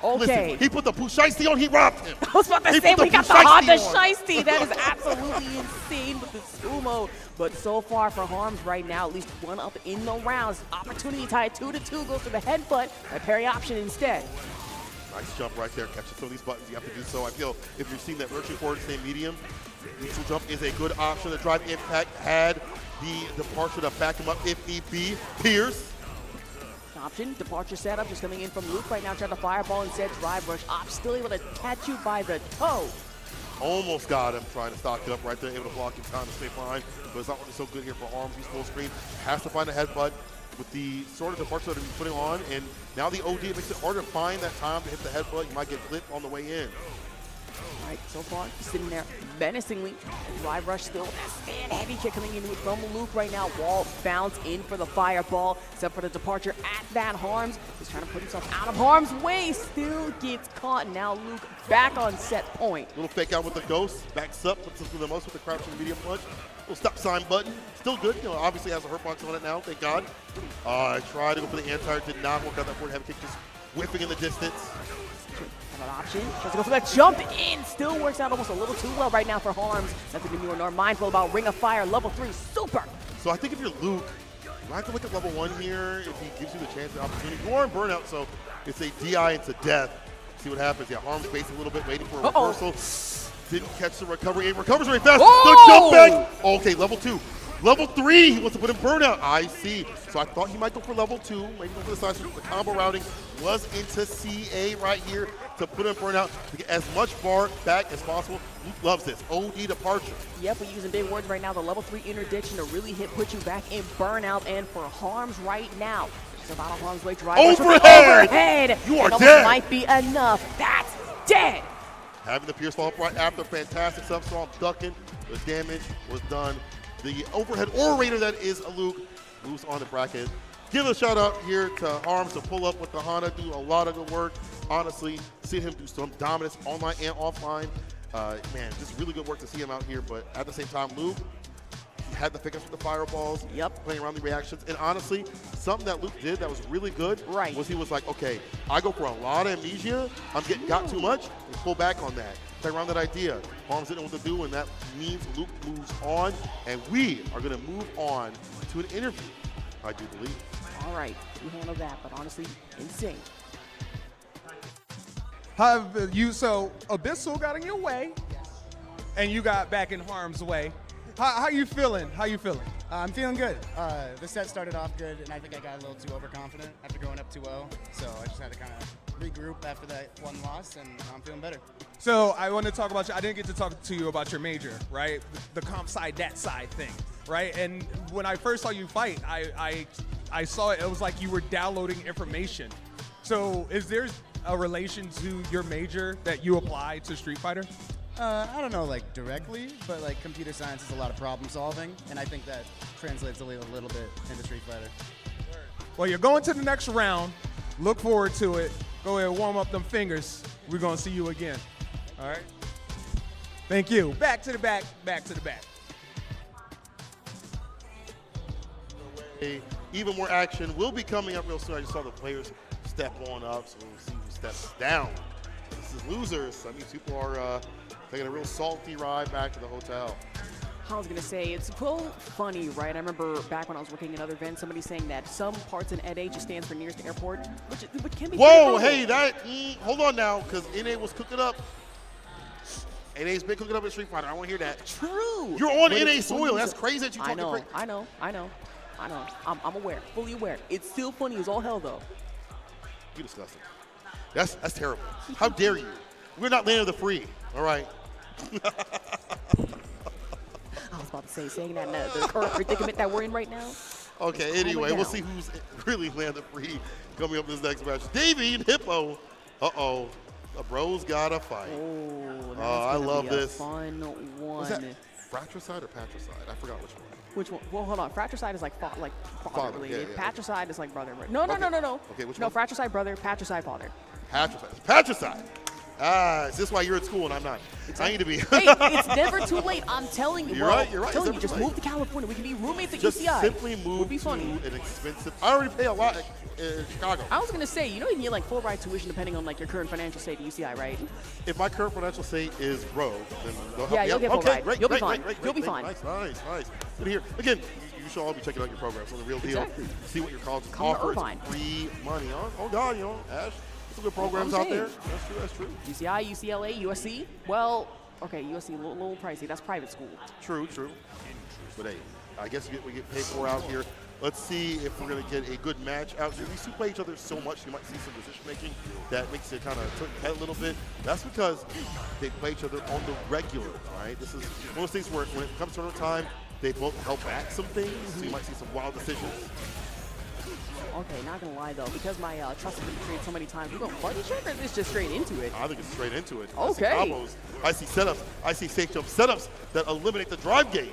Okay. Listen, he put the Pusheisty on, he robbed him. I was about to say, we got the Honda Shiesty. That is absolutely insane with the sumo. But so far for Harms right now, at least one up in the rounds. Opportunity tied 2-2, goes for the headbutt. A parry option instead. Nice jump right there. Catching some of these buttons, you have to do so. I feel if you're seeing that lurching forward, same medium, neutral jump is a good option. The drive impact had the departure to back him up if need be. Pierce. Option, departure setup, just coming in from Luke right now, trying to fireball instead, drive rush op, still able to catch you by the toe. Almost got him, trying to stock it up right there, able to block in time to stay fine, but it's not looking so good here for Harms. He's full screen, has to find a headbutt with the sort of departure that he's putting on, and now the OD makes it harder to find that time to hit the headbutt. You might get clipped on the way in. All right, so far, he's sitting there menacingly. Drive rush still, stand heavy kick coming in from Luke right now. Wall bounce in for the fireball, except for the departure at that Harms. He's trying to put himself out of harm's way, still gets caught. Now Luke back on set point. Little fake out with the ghost, backs up, puts us through the most with the crouching medium punch. Little stop sign button, still good. You know, obviously has a hurt box on it now, thank God. I tried to go for the anti, did not work out. That forward heavy kick just whipping in the distance. Option, tries to go for that jump in, still works out almost a little too well right now for Harms. Nothing to be more mindful about Ring of Fire, level 3, super. So I think if you're Luke, you might have to look at level 1 here if he gives you the chance, the opportunity. You are in burnout, so it's a DI into death. See what happens. Yeah, Harm's basing a little bit, waiting for a reversal. Didn't catch the recovery. He recovers very fast. The jump back. Okay, level 2. Level 3, he wants to put in burnout. I see. So I thought he might go for level 2, maybe go for the side switch. The combo routing was into CA right here to put in burnout to get as much bar back as possible. Luke loves this. OD departure. Yep, we're using big words right now. The level 3 interdiction to really put you back in burnout. And for Harms right now, it's about a Harm's way drive. Overhead! You are dead! Might be enough. That's dead! Having the Pierce fall up right after, fantastic stuff. So I'm ducking. The damage was done. The overhead orator that is Luke moves on the bracket. Give a shout out here to Harms to pull up with the Honda, do a lot of good work. Honestly, seeing him do some dominance online and offline. Man, just really good work to see him out here. But at the same time, Luke had the pickups with the fireballs, playing around the reactions. And honestly, something that Luke did that was really good was he was like, okay, I go for a lot of amnesia. I'm getting got too much and pull back on that. Play around that idea. Harms didn't know what to do, and that means Luke moves on. And we are going to move on to an interview, I do believe. All right, you handled that, but honestly, insane. So Abyssal got in your way, and you got back in Harm's way. How you feeling? How you feeling? I'm feeling good. The set started off good, and I think I got a little too overconfident after going up 2-0. So I just had to kind of regroup after that one loss, and I'm feeling better. So I want to talk about you. I didn't get to talk to you about your major, right? The comp side, that side thing, right? And when I first saw you fight, I saw it was like you were downloading information. So is there a relation to your major that you apply to Street Fighter? I don't know, like directly, but like computer science is a lot of problem solving, and I think that translates a little bit into Street Fighter. Well, you're going to the next round. Look forward to it. Go ahead, warm up them fingers. We're gonna see you again. All right. Thank you. Back to the back. Back to the back. Even more action will be coming up real soon. I just saw the players step on up, so we'll see who steps down. This is losers. That means people are taking a real salty ride back to the hotel. I was gonna say, it's real funny, right? I remember back when I was working in other events, somebody saying that some parts in NA just stands for nearest airport, which can be. Whoa, hey, hold on now, because NA was cooking up. NA's been cooking up in Street Fighter. I want to hear that. True. You're on NA soil. That's crazy that you talking crazy. I know. I'm aware, fully aware. It's still funny as all hell, though. You disgusting. That's terrible. How dare you? We're not land of the free. All right. I was about to say, saying that the current predicament that we're in right now. Okay, anyway, we'll see who's really land of free coming up this next match. Davey and Hippo. Uh-oh. The bros gotta fight. Oh, I love this. Fun one. Was that fratricide or patricide? I forgot which one. Which one? Well, hold on. Fratricide is like father related. Yeah. Patricide is like brother. No. Okay, which one? No, fratricide brother, patricide father. Patricide. Is this why you're at school and I'm not? Exactly. I need to be. Hey, it's never too late. I'm telling you, You're bro. right. I'm telling you, just move to California. We can be roommates at just UCI. Simply move be funny. to an expensive. I already pay a lot in Chicago. I was gonna say, you know, you can get like full ride tuition depending on like your current financial state at UCI, right? If my current financial state is broke, then they'll help yeah, me you'll out. get full Okay, ride. great, You'll be great, fine. great, You'll be great, fine. Nice. Good here. Again, you should all be checking out your programs on the real deal. Exactly. See what your colleges Come to offer. Irvine. It's free money. Oh God, you know, Ash. Some good programs out there. That's true. UCI, UCLA, USC. Well, okay, USC a little pricey. That's private school. True. But hey, I guess we get paid for out here. Let's see if we're going to get a good match out here. These two play each other so much, you might see some decision making that makes it kind of turn your head a little bit. That's because they play each other on the regular, right? This is one of those things where when it comes to time, they both help back some things, so you might see some wild decisions. Okay, not gonna lie though, because my trust has been betrayed so many times, we're going to buddy check or is this just straight into it? I think it's straight into it. Okay. I see combos, I see setups, I see safe jump setups that eliminate the drive gauge.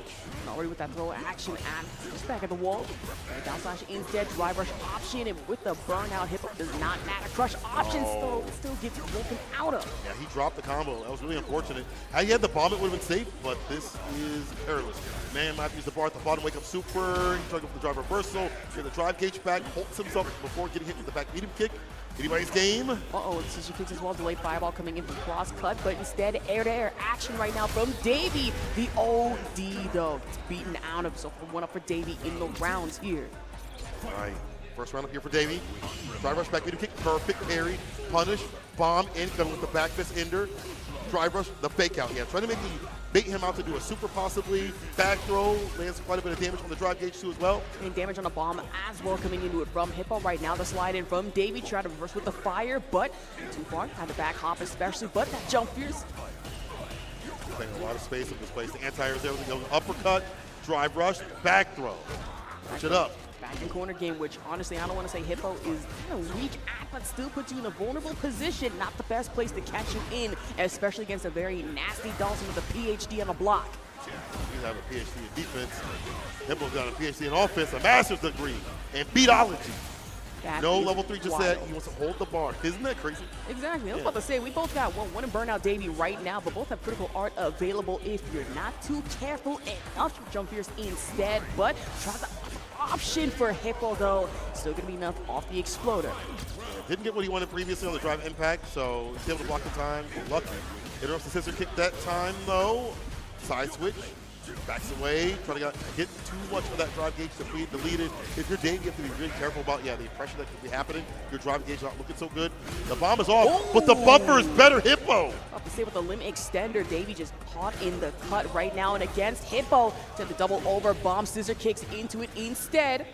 Already with that throw action and just back at the wall. And down slash instead, drive rush option, and with the burnout, Hippo does not matter. Crush option still gets broken out of. Yeah, he dropped the combo. That was really unfortunate. Had he had the bomb, it would have been safe, but this is perilous. Man, Matthews the bar at the bottom, wake up super. He tried to go for the drive reversal, get the drive gauge back, holds himself before getting hit with the back medium kick. Anybody's game? Uh-oh, Scissor Kicks as well. Delayed fireball coming in from cross cut, but instead air-to-air action right now from Davey. The OD, though, gets beaten out of, so one up for Davey in the rounds here. All right, first round up here for Davey. Drive rush back, kick, perfect parry, punish, bomb, incoming with the back fist ender. Drive rush, the fake out, yeah. Trying to bait him out to do a super possibly, back throw, lands quite a bit of damage on the drive gauge too as well. And damage on the bomb as well coming into it from Hippo right now. The slide in from Davey, try to reverse with the fire, but too far, had the back hop especially, but that jump fierce. Playing a lot of space in this place. The anti-air there, the uppercut, drive rush, back throw. Switch it up. Back in corner game, which honestly I don't want to say Hippo is kind of weak at, but still puts you in a vulnerable position. Not the best place to catch you in, especially against a very nasty Dawson with a PhD on the block. Yeah, you have a PhD in defense. Hippo's got a PhD in offense, a master's degree in beatology. No level 3 just said he wants to hold the bar. Isn't that crazy? Exactly. I was about to say, we both got one in Burnout Davey right now, but both have critical art available if you're not too careful enough. Jump fierce instead, but try the option for Hippo, though. Still going to be enough off the Exploder. Didn't get what he wanted previously on the drive impact, so he's able to block in time. Lucky. Interrupts the scissor kick that time, though. Side switch. Backs away, trying to get too much of that drive gauge to be deleted. If you're Dave, you have to be really careful about, the pressure that could be happening. Your drive gauge not looking so good. The bomb is off, but the bumper is better, Hippo. Up to say with the limb extender, Davey just caught in the cut right now and against Hippo to the double over bomb scissor kicks into it instead.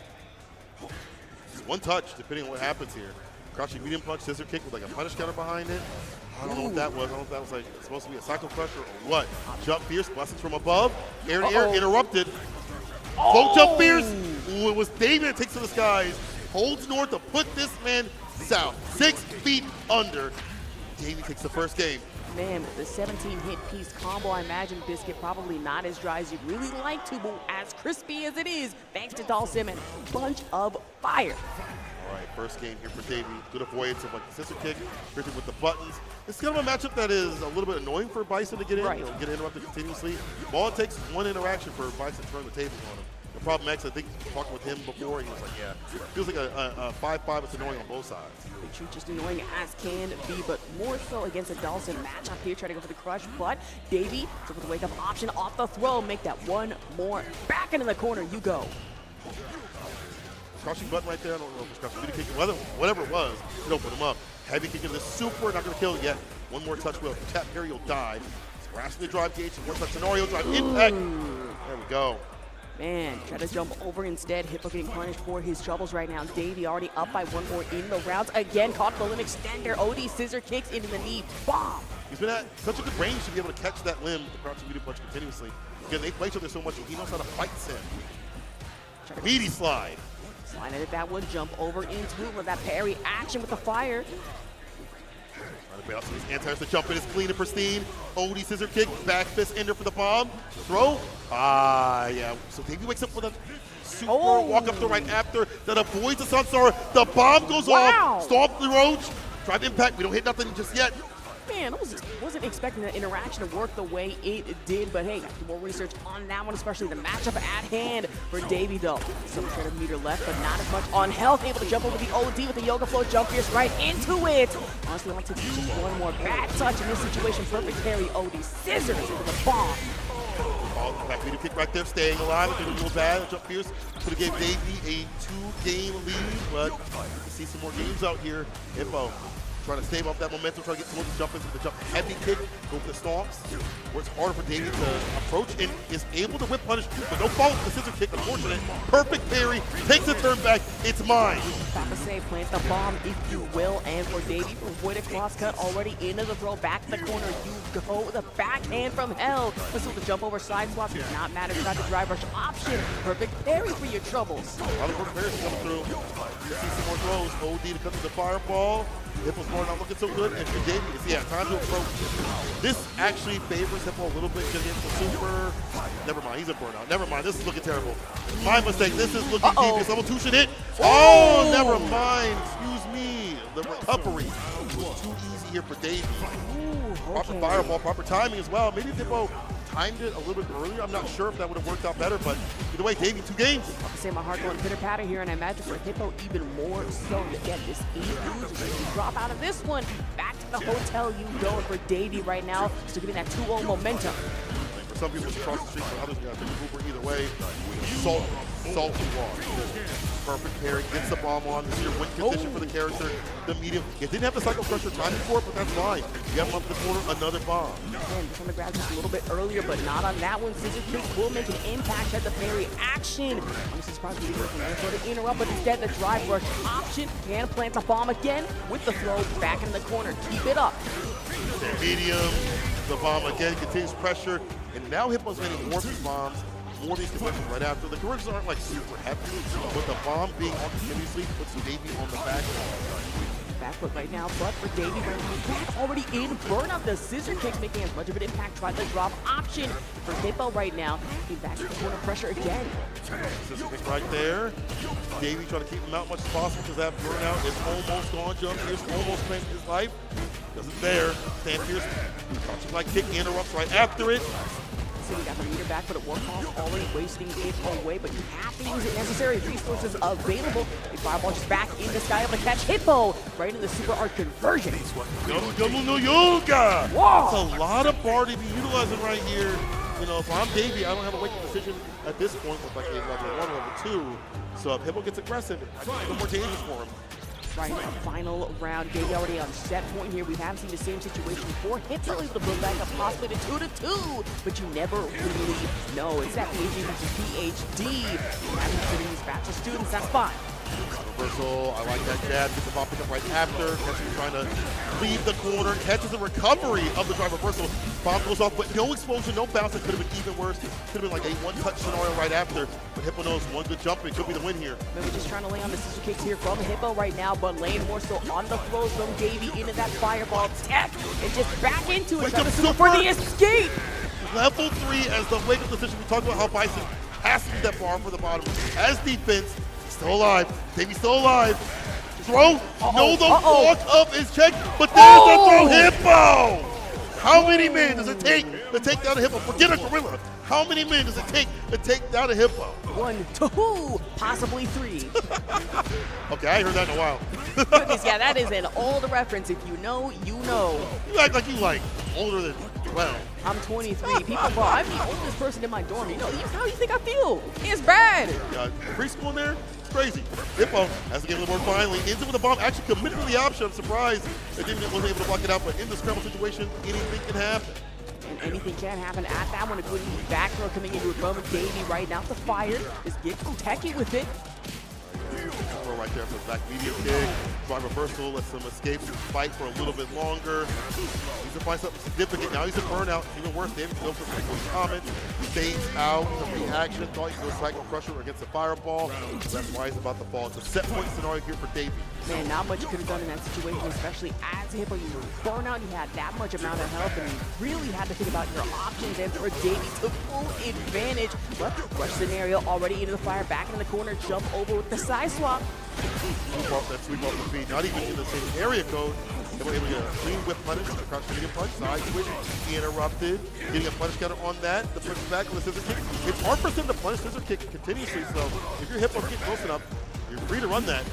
It's one touch, depending on what happens here. Crouching medium punch, scissor kick with like a punish counter behind it. I don't know what that was. I don't know if that was like supposed to be a cycle crusher or what. Jump fierce, blessings from above. Air to air, interrupted. Both jump fierce. Ooh, it was David that takes to the skies. Holds north to put this man south. 6 feet under. Davey takes the first game. Man, with the 17 hit piece combo, I imagine Biscuit probably not as dry as you'd really like to, but as crispy as it is, thanks to Dawson and a bunch of fire. All right, first game here for Davey. Good avoidance of like the scissor kick, gripping with the buttons. It's kind of a matchup that is a little bit annoying for Bison to get in. Right. He'll get interrupted continuously. All it takes is one interaction for Bison to turn the tables on him. The problem, Max, I think talking with him before, he was like, yeah, feels like a 5-5. It's annoying on both sides. The truth just annoying as can be, but more so against a Dawson matchup here, trying to go for the crush, but Davey took the wake-up option off the throw, make that one more. Back into the corner, you go. Crouching button right there. I don't know if it's crouching kick, whatever it was, it opened him up. Heavy kick into super, not going to kill yet. One more touch will. If you tap here, you'll die. Scratching the drive gauge, one touch scenario, drive impact. There we go. Man, try to jump over instead. Hippo getting punished for his troubles right now. Davey already up by 1 more in the rounds. Again, caught the limb extender. OD scissor kicks into the knee. Bomb! He's been at such a good range to be able to catch that limb, the crouching medium punch continuously. Again, they play each other so much, he knows how to fight Sim. Meaty slide. Sliding at that one, jump over into it with that parry action with the fire. Trying to his anti-airs to jump in, is clean and pristine. OD scissor kick, back fist ender for the bomb. Throw. Yeah. So Davey wakes up with a super walk up throw right after that avoids the Sunstar. The bomb goes off. Stomp the roach. Drive impact. We don't hit nothing just yet. Man, I wasn't expecting that interaction to work the way it did, but hey, got to do more research on that one, especially the matchup at hand for Davey, though. Some kind of meter left, but not as much on health. Able to jump over the OD with the Yoga Flow jump fierce right into it. Honestly, I'll take just one more bad touch in this situation. Perfect carry, OD scissors into the bomb. Back meter kick right there, staying alive. It's a little bad. Jump fierce could have gave Davey a 2-game lead, but you see some more games out here. Hippo trying to stave off that momentum, trying to get some of the jump into the jump heavy kick, go for the stomps, where it's harder for Davey to approach and is able to whip punish, but no fault with the scissor kick, unfortunate. Perfect parry, takes a turn back, it's mine. About to say, plant the bomb if you will, and for Davey, for avoid a cross cut, already into the throw, back to the corner, you go, the backhand from hell. Whistle the jump over side swap, does not matter, try the drive rush option, perfect parry for your troubles. A lot of good parries coming through. You see some more throws, OD to cut to the fireball. Hippo's more not looking so good, and for Davey, it's time to approach. This actually favors Hippo a little bit, gonna get the super. Never mind, he's a burnout. Never mind, this is looking terrible. My mistake, this is looking devious. Level 2 should hit. Oh, never mind, excuse me. The recovery was too easy here for Davey. Proper fireball, proper timing as well. Maybe if Hippo timed it a little bit earlier, I'm not sure if that would have worked out better, but either way, Davey, 2 games. I'll say my heart going pitter-patter here, and I imagine for Hippo even more so. Again, this 8 losers, if you drop out of this one, back to the hotel you go. And for Davey right now, still getting that 2-0 momentum. For some people, it's across the street. For others, you got to take Uber either way. Salt water. Perfect parry, gets the bomb on. This is your win condition for the character. The medium. It didn't have the cycle crusher timing for it, but that's fine. You have him up the corner, another bomb. Again, just on the grab just a little bit earlier, but not on that one. Scissor Kick will make an impact at the parry action. I'm just surprised we didn't get from to interrupt, but instead the drive rush option can plant the bomb again with the throw back in the corner. Keep it up. Medium, the bomb again, continues pressure, and now Hippo's getting more of these bombs, more of these conversions right after. The conversions aren't like super heavy, but the bomb being on continuously puts Davey on the back. Back foot right now, but for Davey right now, he's already in burnout. The scissor kicks making as much of an impact. Try the drop option for Hippo right now. He's back to the corner pressure again. Scissor kick right there. Davey trying to keep him out much as possible because that burnout is almost gone. Jump Pierce almost claims his life. Doesn't there. Stan Pierce, crouching like kick, interrupts right after it. So we got the meter back, but it won't cost already wasting it away, but you have to use it necessary. Resources available. A fireball just back in the sky, able to catch Hippo right in the super art conversion. Double no yoga! Whoa! That's a lot of bar to be utilizing right here. You know, if I'm Davey, I don't have a weight decision at this point with like a level 1, level 2. So if Hippo gets aggressive, it's a little more dangerous for him. Right, final round. Davey already on set point here. We haven't seen the same situation before. Hippo able to build back up possibly to 2-2, but you never really know. It's that PhD versus PhD. Having sitting these bachelor students, that's fine. Reversal, I like that jab, gets the ball pick up right after. Catches trying to leave the corner, catches the recovery of the drive reversal. Bomb goes off, but no explosion, no bounce. It could have been even worse. Could have been like a one-touch scenario right after. But Hippo knows one good jump, it could be the win here. Maybe just trying to lay on the scissor kicks here from Hippo right now, but laying more so on the throws from Davey into that fireball tech. And just back into it, trying to super for the escape. Level 3 as the wake-up decision. We talked about how Bison has to be that bar for the bottom. As defense, still alive. Davey's still alive. Throw. No, the walk up is checked, but there's the throw. Hippo! How many men does it take to take down a Hippo? Forget a gorilla. How many men does it take to take down a Hippo? 1, 2, possibly 3. Okay, I ain't heard that in a while. Goodness, yeah, that is an old reference. If you know, you know. You act like you like older than 12. I'm 23. People, bro, I'm the oldest person in my dorm. You know, how you think I feel? It's bad. Got preschool in there? It's crazy. Hippo has to get a little more finally. Ends it with a bomb. Actually committed to the option. I'm surprised that David wasn't able to block it out, but in the scramble situation, anything can happen. And anything can happen at that one. A good back throw coming into it from Davey right now. The fire is getting techie with it. Throw right there for the back medium kick. Drive reversal, lets him escape, fight for a little bit longer. He's to find something significant. Now he's in burnout. Even worse, David goes for some comments. Fades out, the reaction. Thought he was cycle crusher against the fireball. That's why he's about to fall. It's a set point scenario here for Davey. Man, not much you could have done in that situation, especially as a Hippo. You were burnout, you had that much amount of health, and you really had to think about your options. And for Davey to full advantage, but rush scenario already into the fire, back in the corner, jump over with the side swap. Sweep off the feet, not even in the same area code. They were able to get a clean whip punish, the crouch medium punch, side switch, interrupted, getting a punish counter on that, the push back with the scissor kick. It's hard for them to punish scissor kick continuously, so if your Hippo get close enough, you're free to run that.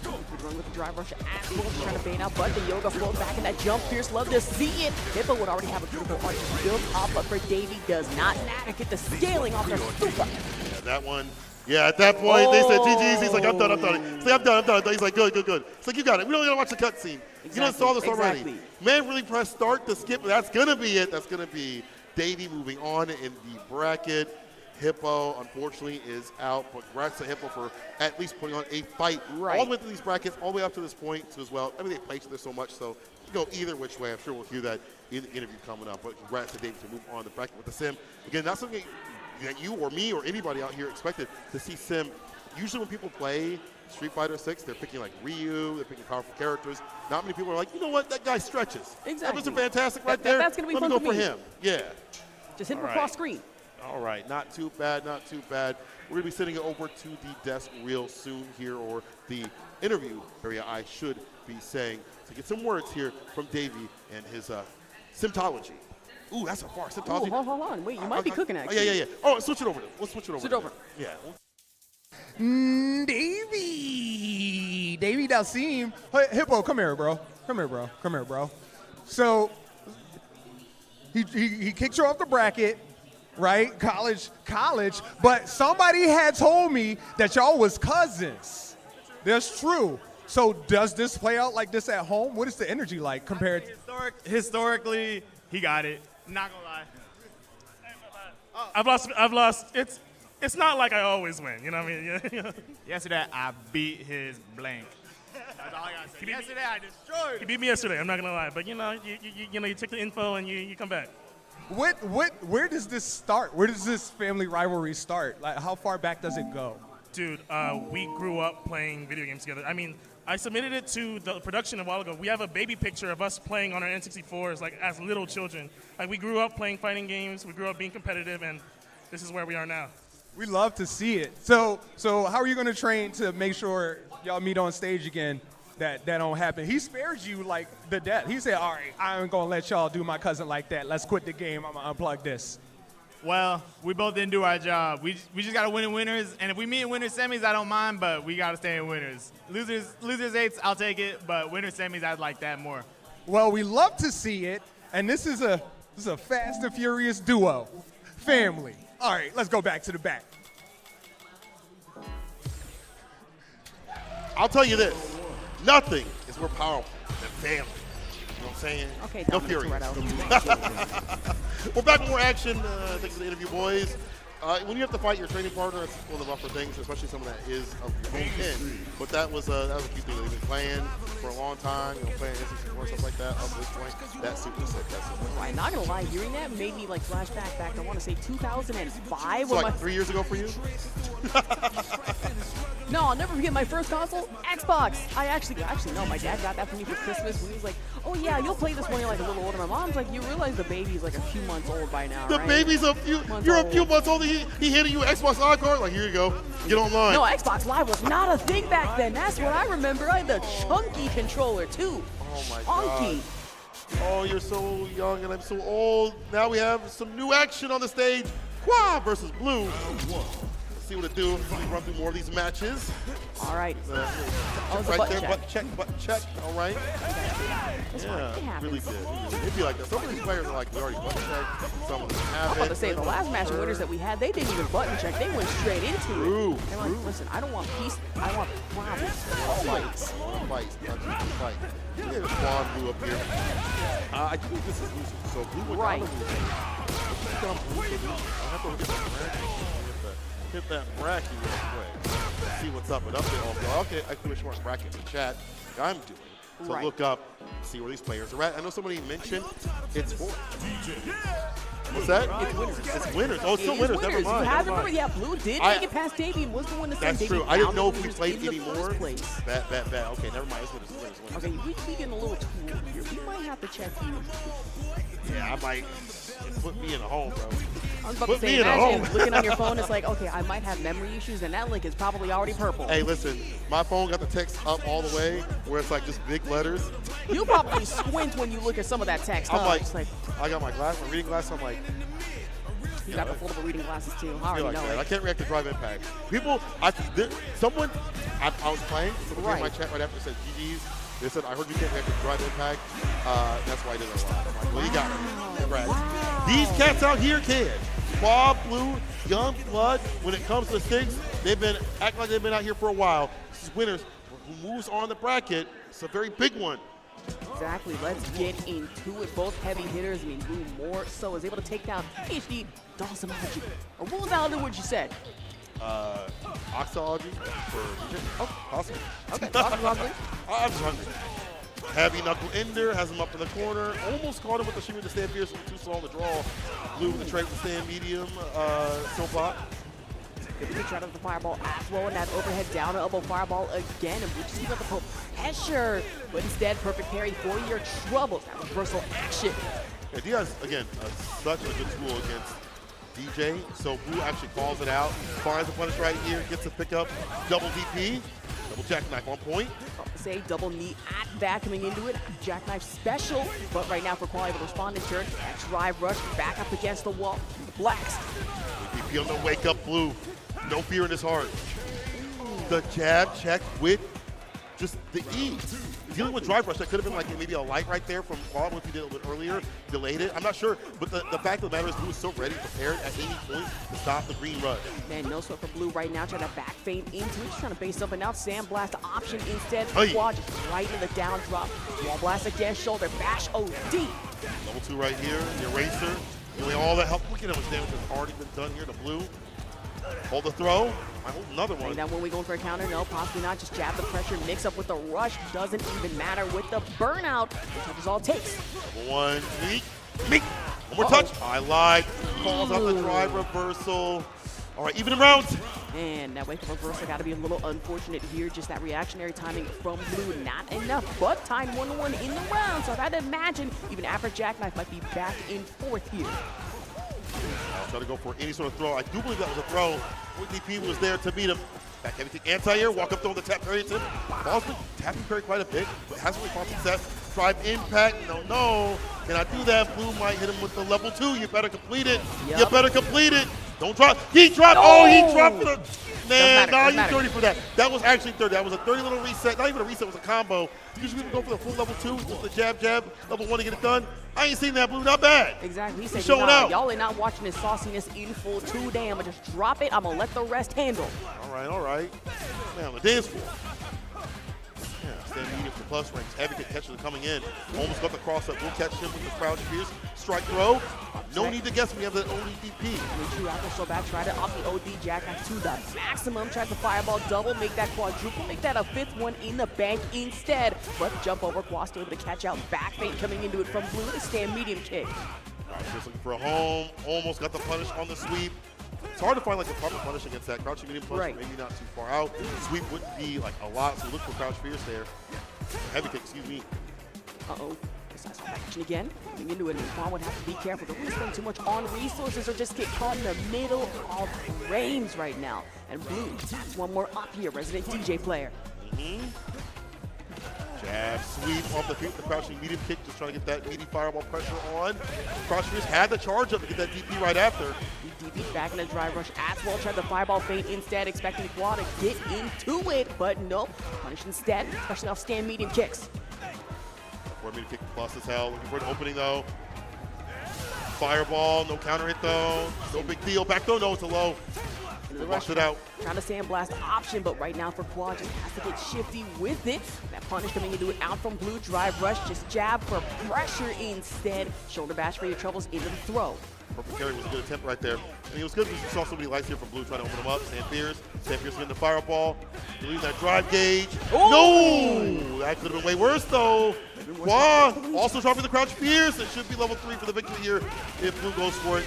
Good run with the drive rush as well, trying to bait out, but the yoga flow back in that jump. Pierce love to see it. Hippo would already have a beautiful arch built up, but for Davey does not get the scaling off their super. Yeah, that one. Yeah, at that point, they said GG's. He's like, I'm done. He's like, I'm done. He's like, good. It's like, you got it. We don't gotta watch the cutscene. You done saw this already. Man really pressed start to skip. That's gonna be it. That's gonna be Davey moving on in the bracket. Hippo, unfortunately, is out, but congrats to Hippo for at least putting on a fight all the way through these brackets, all the way up to this point too as well. I mean, they play each other so much, so you can go either which way. I'm sure we'll hear that in the interview coming up, but congrats to Davey to move on the bracket with the sim. Again, not something that you or me or anybody out here expected to see sim. Usually when people play Street Fighter 6, they're picking like Ryu, they're picking powerful characters. Not many people are like, you know what, that guy stretches. Exactly. That was fantastic right there. That's going to be Let fun me go for me. him. Yeah. Just hit him across screen. All right, not too bad. We're going to be sending it over to the desk real soon here, or the interview area, I should be saying, to get some words here from Davey and his Simtology. Ooh, that's a far. Oh, hold on. Wait, you might be cooking, actually. Oh, yeah. Oh, switch it over. We'll switch it over. Switch it over. Yeah. Davey Dalcin. Hey, Hippo, come here, bro. Come here, bro. So he kicks her off the bracket, right? College. But somebody had told me that y'all was cousins. That's true. So does this play out like this at home? What is the energy like compared? Historically, he got it. Not gonna lie. I've lost. It's not like I always win. You know what I mean? Yesterday, I beat his blank. That's all I gotta say. Yesterday, I destroyed him. He beat me yesterday. I'm not gonna lie, but you take the info and you come back. Where does this start? Where does this family rivalry start? Like, how far back does it go? Dude, we grew up playing video games together. I mean, I submitted it to the production a while ago. We have a baby picture of us playing on our N64s, like as little children. Like we grew up playing fighting games. We grew up being competitive, and this is where we are now. We love to see it. So how are you going to train to make sure y'all meet on stage again? That don't happen. He spared you like the death. He said, "All right, I ain't gonna let y'all do my cousin like that. Let's quit the game. I'm gonna unplug this." Well, we both didn't do our job. We just gotta win in winners, and if we meet in winners semis, I don't mind, but we gotta stay in winners. Losers eights, I'll take it, but winners semis, I'd like that more. Well, we love to see it, and this is a Fast and Furious duo, family. All right, let's go back to the back. I'll tell you this. Nothing is more powerful than family. You know what I'm saying? Okay, no Dominic Fury. Toretto. We're back with more action. Thanks for the interview, boys. When you have to fight your training partner, it's one of the rougher things, especially someone that is of your own kin. But that was a cute thing. They've been playing for a long time, playing N64 and stuff like that. Up to this point, that's super sick. Right, not gonna lie, hearing that made me like flashback back. I want to say 2005. So like 3 years ago for you? No, I'll never forget my first console, Xbox. I actually no, my dad got that for me for Christmas when he was like, "Oh yeah, you'll play this when you're like a little older." My mom's like, "You realize the baby's like a few months old by now, The right?" baby's a few months old. He handed you an Xbox Live card. Like, here you go. Get online. No, Xbox Live was not a thing back then. That's what I remember. I had the chunky controller too. Oh my Chunky. God. Oh, you're so young and I'm so old. Now we have some new action on the stage. Qua versus Blue. Let's see what it do. We run through more of these matches. All right. Right there, butt check. All right. Yeah, really good. It'd be like that. Some of these players are like, we already button checked. Some of them have it. I was about to say, the last match winners that we had, they didn't even button check. They went straight into it. They're like, listen, I don't want peace. I want problems. Fights. Fight. Look at Swan Blue up here. I think this is losing. So Blue would right. I have to look at that bracket. Hit that bracket real quick. See what's up and up there. Okay, I can wish more bracket in the chat. Like I'm doing. So look up, see where these players are at. I know somebody mentioned it's for. What's that? It's winners. It's winners. Oh, it's still winners. Never mind. You have to remember, yeah, Blue did make it past Davey and was the one that sent That's Davey true. I didn't know if down we the played in the anymore. first place. Bad. Okay, never mind. It's winners. Okay, we getting a little too old here. We might have to check you. Yeah, I might. Put me in a home, bro. I was about to say, imagine looking on your phone, it's like, okay, I might have memory issues, and that link is probably already purple. Hey, listen, my phone got the text up all the way where it's like just big letters. You probably squint when you look at some of that text. I'm like, I got my reading glasses. I'm like, you got the foldable reading glasses too. I already know it. I can't react to Drive Impact. People, I was playing. Someone in my chat right after said GG's. They said, I heard you can't react to Drive Impact. That's why I did it a lot. I'm like, well, you got me. Congrats. Wow. These cats out here can. Qua, Blue, Young Blood, when it comes to sticks, they've been acting like they've been out here for a while. This is winners. Who moves on the bracket? It's a very big one. Exactly. Let's get into it. Both heavy hitters. I mean, Blue more so is able to take down HD Dawsonology. Or what was that other word you said? Oxology for oh, awesome. Okay, Dawsonology. I'm just hungry. Heavy Knuckle Ender has him up in the corner. Almost caught him with the shimmy to stand fierce, too slow on the draw. Blue with the trade to stand medium. So block. Good pitch out of the fireball as well, and that overhead down elbow fireball again. And we just keep up the pressure, but instead, perfect parry for your troubles. That reversal action. Yeah, Diaz, again, such a good tool against DJ. So Blue actually calls it out, finds the punish right here, gets a pickup, double DP, double jackknife on point. say. Double knee at that coming into it. Jackknife special, but right now for Qual able to respond in turn. That drive rush back up against the wall. The Blacks. MVP on the wake up, Blue. No fear in his heart. The jab check with just the E. Dealing with drive rush, that could have been like maybe a light right there from Qual if he did it a little bit earlier, delayed it. I'm not sure, but the fact of the matter is Blue is so ready, prepared at any point to stop the green rush. Man, no sweat for Blue right now, trying to back feint into it, just trying to base something out. Sandblast option instead. Hey. Quad just right in the down drop. Wall blast against shoulder, bash OD. Level 2 right here, the eraser. Doing all the help. Look at how much damage has already been done here to Blue. Hold the throw. I hold another one. And that when we going for a counter, no, possibly not. Just jab the pressure, mix up with the rush. Doesn't even matter with the burnout. That is all it takes. One, meek. One more touch. I lied. Calls out the drive reversal. All right, even in rounds. And that wake up reversal got to be a little unfortunate here. Just that reactionary timing from Blue, not enough. But time 1-1 in the round. So I'd imagine even after Jackknife might be back in fourth here. I'll try to go for any sort of throw. I do believe that was a throw. DP was there to meet him. Back everything anti-air, walk up, throw the tap parry to him. Ball's been tapping parry quite a bit, but hasn't really found success. Drive impact, no. Can I do that? Blue might hit him with the level 2. You better complete it. Yep. You better complete it. Don't drop. He dropped. Oh, he dropped for the. Man, nah, you 30 for that. That was actually 30. That was a 30 little reset. Not even a reset, it was a combo. Usually we go for the full level 2, just the jab, level 1 to get it done. I ain't seen that, Blue. Not bad. Exactly. He said, showing out. Y'all ain't not watching his sauciness in full 2 damn. I'ma just drop it. I'm gonna let the rest handle. All right. Man, on the dance floor. Yeah, stand medium for plus ranks. Heavy kick catches coming in. Almost got the cross up. We'll catch him with the crouch pierce. Strike throw. No need to guess. We have the ODP. True after so bad. Try to off the OD Jackknife to the maximum. Tries to fireball double. Make that quadruple. Make that a 5th one in the bank instead. But jump over. Quad still able to catch out. Back feint coming into it from Blue. To stand medium kick. All right, just looking for a home. Almost got the punish on the sweep. It's hard to find like a proper punish against that. Crouching medium punch, maybe not too far out. Sweep wouldn't be like a lot, so look for crouch fierce there. Heavy kick, excuse me. Uh-oh. Nice action again. Getting into it, and Quan would have to be careful. Don't really spend too much on resources or just get caught in the middle of frames right now. And Blue taps one more up here, resident DJ player. Jab, sweep off the feet, the crouching medium kick, just trying to get that meaty fireball pressure on. Crouch fierce had the charge up to get that DP right after. DP back in a drive rush as well. Tried the fireball feint instead, expecting Quan to get into it, but nope. Punish instead, especially off stand medium kicks. Medium kick plus as hell. Looking for an opening though. Fireball, no counter hit though. No big deal. Back though, no, it's a low. Watch it out. Trying to sandblast option, but right now for Quad just has to get shifty with it. That punish coming into it out from Blue. Drive rush, just jab for pressure instead. Shoulder bash for your troubles into the throw. Perfect carry was a good attempt right there. And it was good because you saw so many lights here from Blue trying to open them up. Sam Pierce getting the fireball. Losing that drive gauge. Ooh. No! That could have been way worse though. Quad also dropping the crouch Pierce. It should be level 3 for the victory here if Blue goes for it.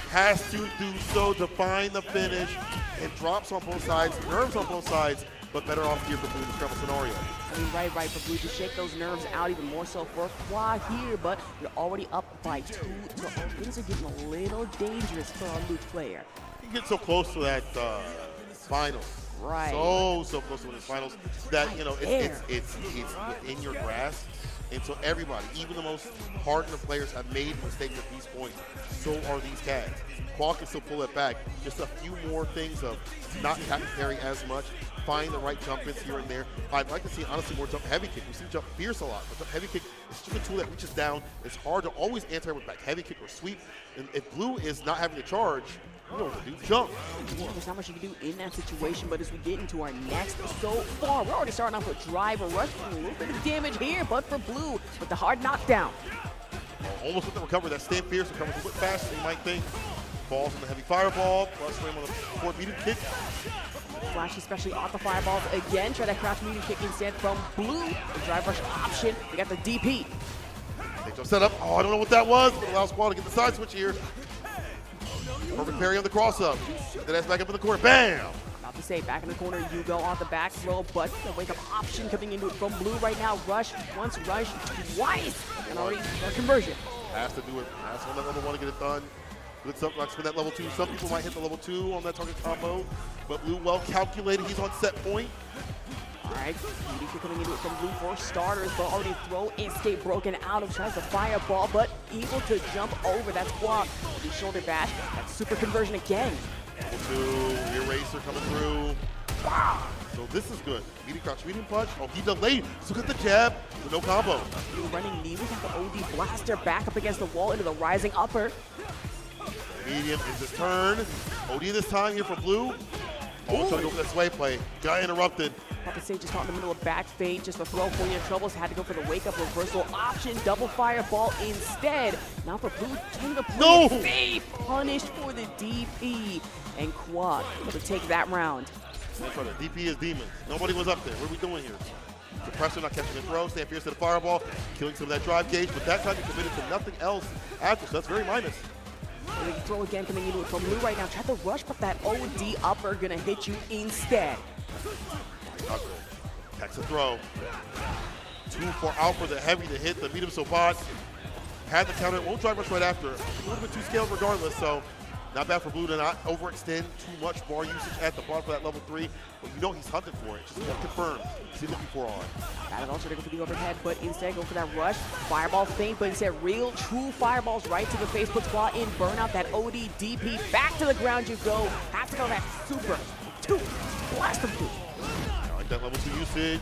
Has to do so to find the finish. And drops on both sides, nerves on both sides, but better off here for Blue in this trouble scenario. I mean, right for Blue to shake those nerves out even more so for Quad here, but you're already up by 2 to 0. Things are getting a little dangerous for our Luke player. You get so close to that finals. Right. So close to winning finals that, you know, it's within your grasp. And so everybody, even the most hardened players, have made mistakes at these points. So are these cats. Qual can still pull it back. Just a few more things of not tapping parry as much, find the right jump ins here and there. I'd like to see, honestly, more jump heavy kick. We see jump fierce a lot, but jump heavy kick is just a tool that reaches down. It's hard to always anti with back heavy kick or sweep. And if Blue is not having to charge, you know what to do, jump. Yeah, there's not much you can do in that situation, but as we get into our next so far, we're already starting off with drive or rush, a little bit of damage here, but for Blue, with the hard knockdown. Almost with the recovery. That stand fierce recovers a bit faster than you might think. Falls on the heavy fireball, plus frame on the forward medium kick. Flash especially off the fireballs again. Try that crouch medium kick instead from Blue. The drive rush option. We got the DP. They just set up. Oh, I don't know what that was, but allows Qual to get the side switch here. Perfect parry on the cross up. Then that's back up in the corner. Bam! About to say, back in the corner, you go off the back throw, but the wake up option coming into it from Blue right now. Rush once, rush twice. And already a conversion. Has to do it. Has to on that level 1 to get it done. Good stuff, not spend that level 2. Some people might hit the level 2 on that target combo, but Blue well calculated. He's on set point. All right, BDK coming into it from blue for starters, but already throw escape broken out of, tries to fireball, but able to jump over. That's blocked. The shoulder bash. That's super conversion again. Two, eraser coming through. Wow. So this is good. Medium crouch, medium punch. Oh, he delayed. So get the jab, but no combo. Running knee. We got the OD blaster back up against the wall into the rising upper. Medium is his turn. OD this time here for blue. Oh, trying to go for that sway play. Got interrupted. Papa Sage just caught in the middle of back fade, just a throw for your troubles. Had to go for the wake up reversal option, double fireball instead. Now for blue, taking the play safe, punished for the DP. And Quad able to take that round. That's right, DP is demons. Nobody was up there. What are we doing here? Suppressor not catching the throw, staying fierce to the fireball, killing some of that drive gauge, but that time he committed to nothing else after, so that's very minus. And the throw again coming into it from blue right now. Try to rush, but that OD upper gonna hit you instead. Catch the throw. Too far out for the heavy to hit the medium, so Bod had the counter. Won't drive rush right after. A little bit too scaled regardless, so not bad for blue to not overextend too much bar usage at the bottom for that level 3. But you know he's hunting for it. Just want to confirm. See looking for on. Battle also to go for the overhead, but instead go for that rush. Fireball feint, but instead real true fireballs right to the face. Puts Claw in burnout. That OD DP back to the ground you go. Have to go that super 2. Blast him through. I like that level 2 usage.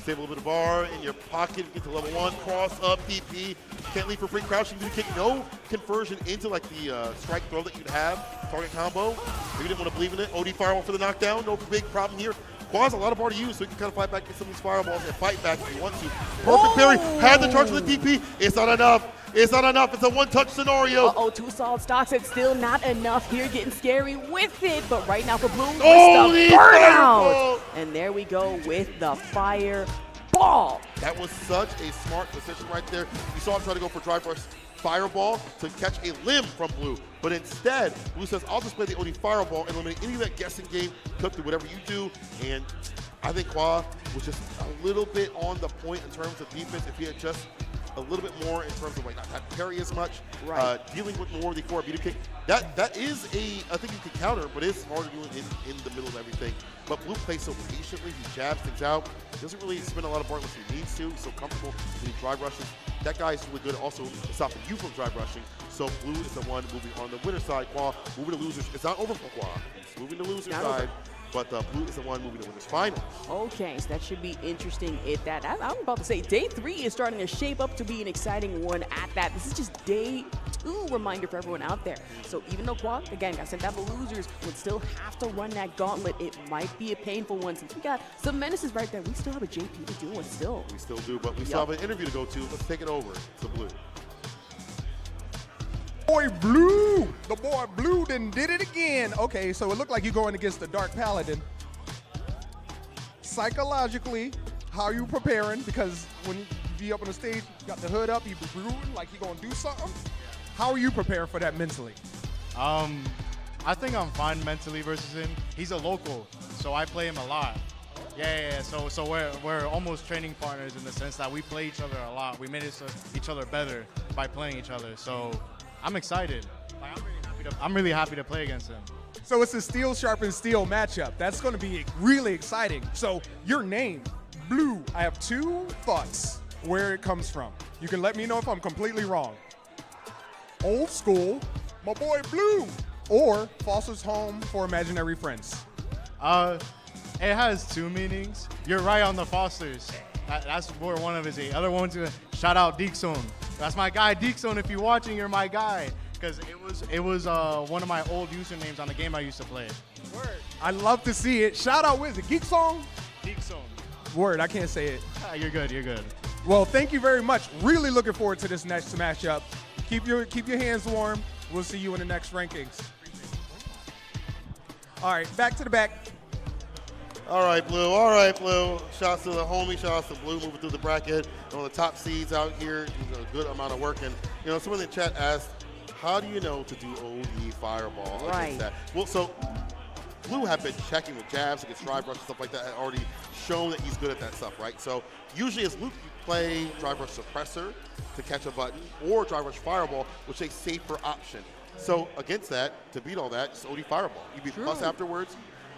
Save a little bit of bar in your pocket. Get to level 1. Cross up DP. Can't leave for free crouching. Kick. No conversion into like the strike throw that you'd have. Target combo. Maybe didn't want to believe in it. OD fireball for the knockdown. No big problem here. Quad's a lot of bar to use, so you can kind of fight back with some of these fireballs and fight back if you want to. Perfect parry. Had the charge for the DP. It's not enough. It's not enough. It's a one-touch scenario. Uh-oh, 2 solid stocks. It's still not enough here. Getting scary with it. But right now for blue, Holy the burnout. fireball. And there we go with the fireball. That was such a smart decision right there. You saw him try to go for drive rush fireball to catch a limb from blue. But instead, blue says, I'll just play the OD fireball and eliminate any of that guessing game. Cook do whatever you do. And I think Qua was just a little bit on the point in terms of defense. If he had just a little bit more in terms of like not parry as much, dealing with more of the core beat kick. That is I think you can counter, but it's hard to do in the middle of everything. But blue plays so patiently, he jabs things out. He doesn't really spend a lot of bar unless he needs to. He's so comfortable when he drive rushes. That guy is really good also stopping you from drive rushing. So blue is the one moving on the winner side. Qua moving to losers. It's not over for Qua. It's moving to loser side. But blue is the one moving to winners final. Okay, so that should be interesting. I'm about to say day 3 is starting to shape up to be an exciting one at that. This is just day 2 reminder for everyone out there. So even though Quad, again, got sent out the losers, would still have to run that gauntlet. It might be a painful one since we got some menaces right there. We still have a JP to deal with still. We still do, but we still have an interview to go to. Let's take it over to blue. Boy Blue! The boy Blue did it again. Okay, so it looked like you're going against the Dark Paladin. Psychologically, how are you preparing? Because when you be up on the stage, you got the hood up, you be brewing like you're gonna do something. How are you preparing for that mentally? I think I'm fine mentally versus him. He's a local, so I play him a lot. Yeah. So we're almost training partners in the sense that we play each other a lot. We made each other better by playing each other. So I'm excited. Like, I'm really happy to play against him. So it's a steel sharpens steel matchup. That's going to be really exciting. So your name, Blue, I have 2 thoughts where it comes from. You can let me know if I'm completely wrong. Old school, my boy Blue, or Foster's home for imaginary friends. It has 2 meanings. You're right on the Fosters. That's where one of his other ones. Shout out Deekzone. That's my guy Deekzone. If you're watching, you're my guy. Because it was one of my old usernames on the game I used to play. Word. I love to see it. Shout out, what is it, Geek Song? Deekzone. Word, I can't say it. You're good. Well, thank you very much. Really looking forward to this next matchup. Keep your hands warm. We'll see you in the next rankings. All right, back to the back. All right, Blue. Shouts to the homie. Shouts to Blue moving through the bracket. One of the top seeds out here. A good amount of work. And, someone in the chat asked, how do you know to do OD fireball against that? Well, so Blue have been checking with jabs against drive rush and stuff like that, and already shown that he's good at that stuff, right? So usually as Luke, you play drive rush suppressor to catch a button, or drive rush fireball, which is a safer option. So against that, to beat all that, just OD fireball. You beat plus afterwards,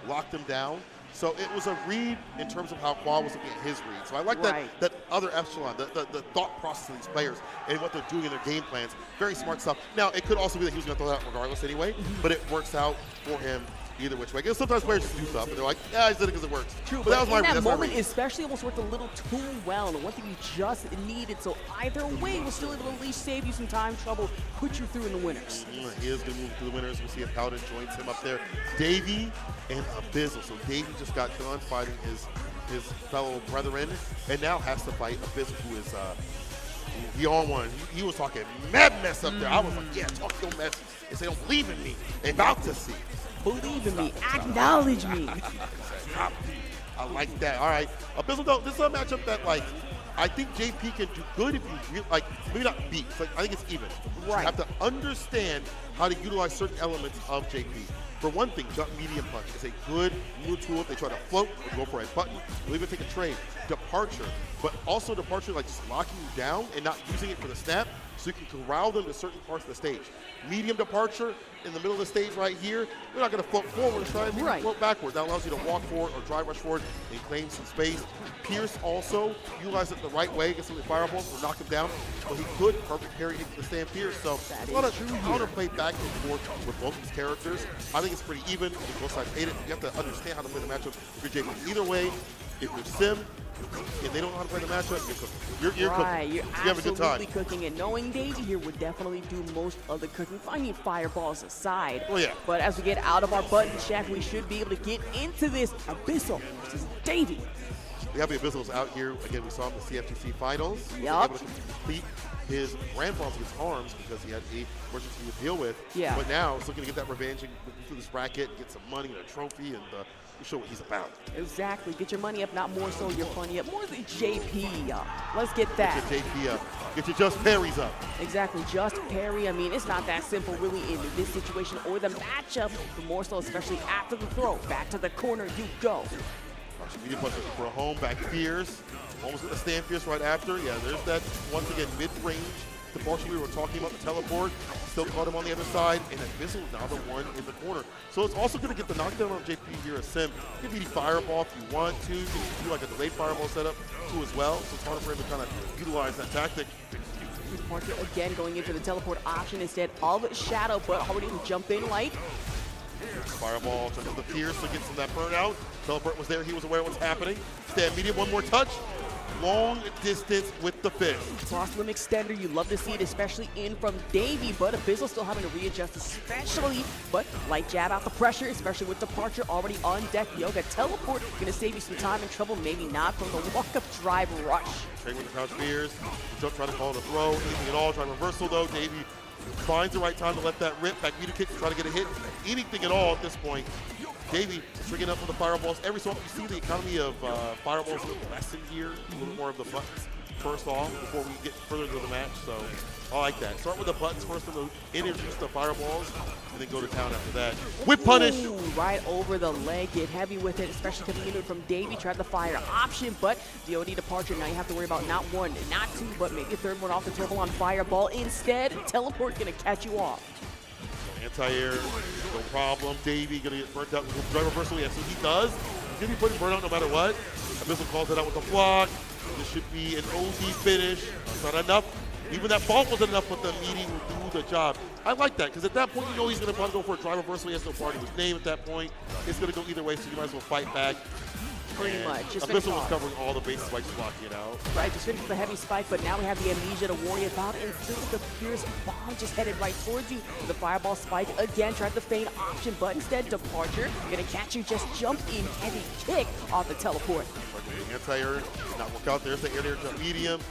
lock them down. So it was a read in terms of how Quad was looking at his read. So I like that other echelon, the thought process of these players and what they're doing in their game plans. Very smart stuff. Now, it could also be that he was going to throw that regardless anyway, but it works out for him either which way. Because sometimes players just do stuff and they're like, yeah, I did it because it works. True, but that was in my that moment, read. especially, almost worked a little too well. And one thing you just needed. So either way, was still able to at least save you some time, trouble, put you through in the winners. He is going to move to the winners. We'll see if Paladin joins him up there. Davey and Abyssal. So Davey just got done fighting his fellow brethren and now has to fight Abyssal, who is he on one. He was talking mad mess up there. I was like, yeah, talk your mess. They say, don't believe in me. They about to see. Believe in me. Acknowledge me. I like that. All right. Abyssal, though, this is a matchup that, like, I think JP can do good if you, like, maybe not beat. Like, I think it's even. Right. You have to understand how to utilize certain elements of JP. For one thing, jump medium punch is a good new tool if they try to float or go for a button. They'll even take a trade. Departure, but also departure like just locking you down and not using it for the snap, so you can corral them to certain parts of the stage. Medium departure in the middle of the stage right here, you're not going to float forward, try and float backward. That allows you to walk forward or drive rush forward and claim some space. Pierce also utilized it the right way against some of the fireballs to knock him down, but he could perfect parry into the stand Pierce. So a lot of counterplay back and forth with both these characters. I think it's pretty even. Both sides hate it. You have to understand how to play the matchup if you're JP. Either way, if you're Sim, if they don't know how to play the matchup, you're cooking. You're cooking. You're you have a good time. absolutely cooking, and knowing Davey here would definitely do most of the cooking. Finding fireballs aside. Oh, yeah. But as we get out of our button check, we should be able to get into this Abyssal versus Davey. We have the Abyssals out here. Again, we saw him in the CFTC finals. He was able to complete his grand finals against Harms because he had a emergency to deal with. Yeah. But now he's looking to get that revenge and go through this bracket, get some money and a trophy, and show what he's about. Exactly. Get your money up, not more so your funny up. More than JP up. Let's get that. Get your JP up. Get your just parries up. Exactly. Just parry. I mean, it's not that simple really in this situation or the matchup, but more so especially after the throw. Back to the corner you go. Medium punch for a home back Pierce. Almost going to stand Pierce right after. Yeah, there's that once again mid-range. The portion we were talking about, the teleport, still caught him on the other side, and Abyssal now the one in the corner. So it's also going to get the knockdown on JP here at Sim. You can be fireball if you want to. You can do like a delayed fireball setup too as well. So it's harder for him to kind of utilize that tactic. Parker again going into the teleport option instead of Shadow, but already to jump in light. Fireball took the Pierce to get some of that burnout. Teleport was there. He was aware of what's happening. Stand medium, one more touch. Long distance with the fist. Cross limb extender, you love to see it, especially in from Davey, but Abyssal still having to readjust, especially, but light jab out the pressure, especially with Departure already on deck. Yoga teleport, gonna save you some time and trouble, maybe not from the walk-up drive rush. Trade with the crouch spears. Jump, try to call it a throw, anything at all. Try reversal though. Davey finds the right time to let that rip. Back meter kick to try to get a hit. Anything at all at this point. Davey stringing up with the fireballs. Every so often you see the economy of fireballs a little less in here, a little more of the buttons first off before we get further into the match. So I like that. Start with the buttons first and introduce the fireballs, and then go to town after that. Whip punish! Ooh, right over the leg, get heavy with it, especially coming into it from Davey. Tried the fire option, but DOD Departure. Now you have to worry about not one, not two, but maybe a third one off the turbo on fireball. Instead, teleport gonna catch you off. Anti-air, no problem. Davey gonna get burnt out with drive reversal. Yeah, so he does. He's gonna be putting burnout no matter what. Abyssal calls it out with the block. This should be an OD finish. That's not enough. Even that fault wasn't enough, but the meeting will do the job. I like that, because at that point, you know he's gonna probably go for a drive reversal. He has no part of his name at that point. It's gonna go either way, so you might as well fight back. Pretty much. Just Abyssal was covering all the bases by just blocking it out. Right, just finished the heavy spike, but now we have the amnesia to worry about until the Pierce bomb just headed right towards you. The fireball spike again, tried the feint option, but instead Departure gonna catch you, just jump in heavy kick off the teleport. Anti-air did not work out. There's the air jump medium.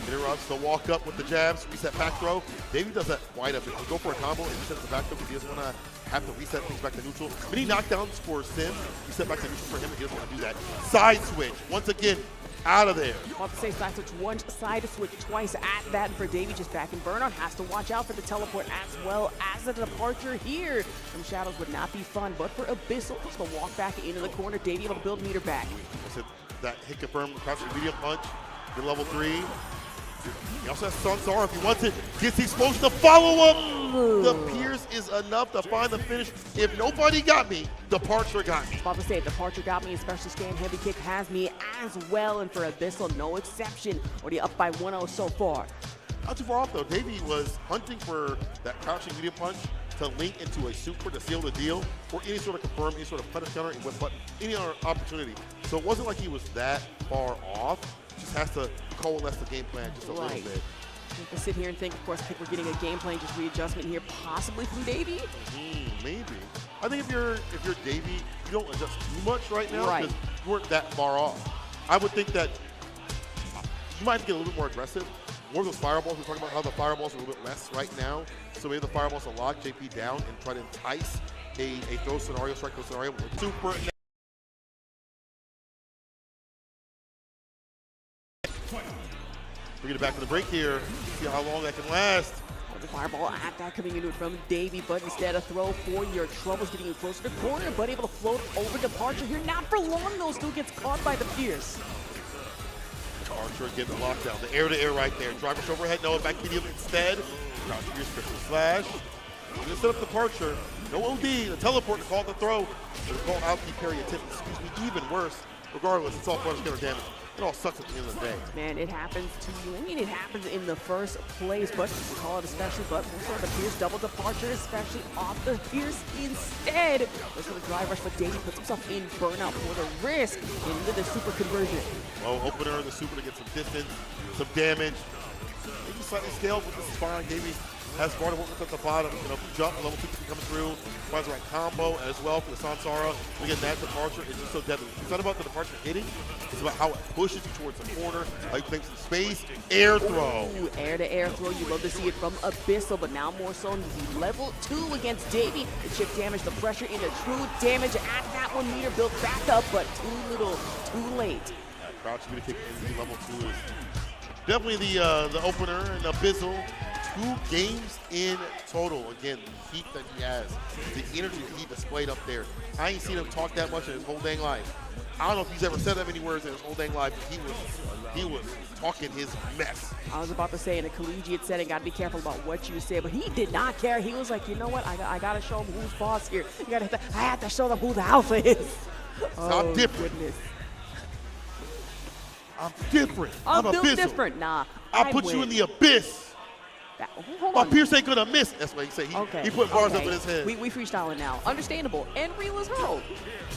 Interrupts the walk up with the jabs, reset back throw. Davey does that quite a bit. He'll go for a combo and resets the back throw because he doesn't want to have to reset things back to neutral. Many knockdowns for Sim. Reset back to neutral for him, and he doesn't want to do that. Side switch, once again, out of there. I want to say side switch once, side switch twice at that, and for Davey just back in burnout. Has to watch out for the teleport as well as the Departure here. Some shadows would not be fun, but for Abyssal, just to walk back into the corner. Davey able to build meter back. That hit confirmed, crouching medium punch, good level 3. He also has Sunsar if he wants it. Gets the explosion to follow up. The Pierce is enough to find the finish. If nobody got me, Departure got me. I was about to say, Departure got me, especially Stand Heavy Kick has me as well, and for Abyssal, no exception. Already up by 1-0 so far. Not too far off though. Davey was hunting for that crouching medium punch to link into a super to seal the deal, or any sort of confirm, any sort of punish counter, and whip button, any other opportunity. So it wasn't like he was that far off. Just has to coalesce the game plan just a little bit. To sit here and think, of course, I think we're getting a game plan, just readjustment here, possibly from Davey. Maybe. I think if you're Davey, you don't adjust too much right now because you weren't that far off. I would think that you might have to get a little bit more aggressive. More of those fireballs, we're talking about how the fireballs are a little bit less right now. So maybe the fireballs will lock JP down and try to entice a throw scenario, strike throw scenario with super. Bring it back to the break here. See how long that can last. The fireball at that coming into it from Davey, but instead a throw for your troubles, getting you closer to the corner, but able to float over Departure here. Not for long though, still gets caught by the Pierce. Archer getting the lockdown. The air-to-air right there. Driver's overhead, no, back medium instead. Crouch Pierce, Crystal Slash. I'm gonna set up Departure. No OD, the teleport to call the throw. But to call out the parry attempt, excuse me, even worse. Regardless, it's all flush counter damage. It all sucks at the end of the day. Man, it happens to you. I mean, it happens in the first place, but we call it especially, but we'll start the Pierce double Departure, especially off the Pierce instead. Let's go to drive rush, but Davey puts himself in burnout for the risk into the super conversion. Well, opener, the super to get some distance, some damage. Maybe slightly scaled, but this is fine. Davey has far to work with at the bottom. You know, jump, level 2 coming through, finds the right combo as well for the Sansara. Again, that Departure is just so deadly. It's not about the Departure hitting, it's about how it pushes you towards the corner, how you claim some space, air throw. Ooh, air-to-air throw, you love to see it from Abyssal, but now more so in the level 2 against Davey. The chip damage, the pressure into true damage at that 1 meter, built back up, but too little, too late. Crouch to kick into level 2 is definitely the opener, and Abyssal. 2 games in total. Again, the heat that he has, the energy that he displayed up there. I ain't seen him talk that much in his whole dang life. I don't know if he's ever said that many words in his whole dang life, but he was talking his mess. I was about to say, in a collegiate setting, gotta be careful about what you say, but he did not care. He was like, you know what, I gotta show him who's boss here. I have to show them who the alpha is. I'm different. Goodness. I'm different. I'm built Abyssal. different. Nah, I'll put you in the abyss. Hold My on. Pierce ain't gonna miss. That's what he said. He put bars up in his head. We freestyling now. Understandable. And real as hell.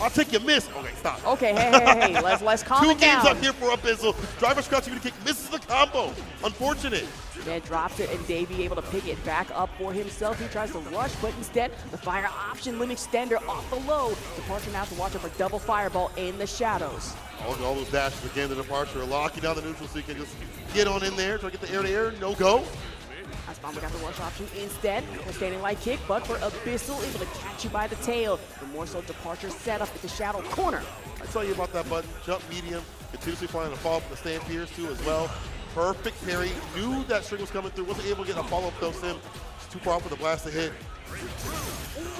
I'll take your miss. Okay, stop. Okay, hey. Let's calm it down. 2 games up here for Abyssal. Driver scratch to kick, misses the combo. Unfortunate. Man drops it, and Davey able to pick it back up for himself. He tries to rush, but instead, the fire option limb extender off the low. Departure now has to watch out for double fireball in the shadows. All those dashes again, the Departure locking down the neutral so you can just get on in there, try to get the air-to-air, no go. We got the rush option instead. A standing light kick, but for Abyssal, able to catch you by the tail. The more so Departure set up at the shadow corner. I tell you about that button. Jump medium, continuously flying a follow-up with the stand Pierce too as well. Perfect parry. Knew that string was coming through. Wasn't able to get a follow-up though, Sim. Too far off with the blast to hit.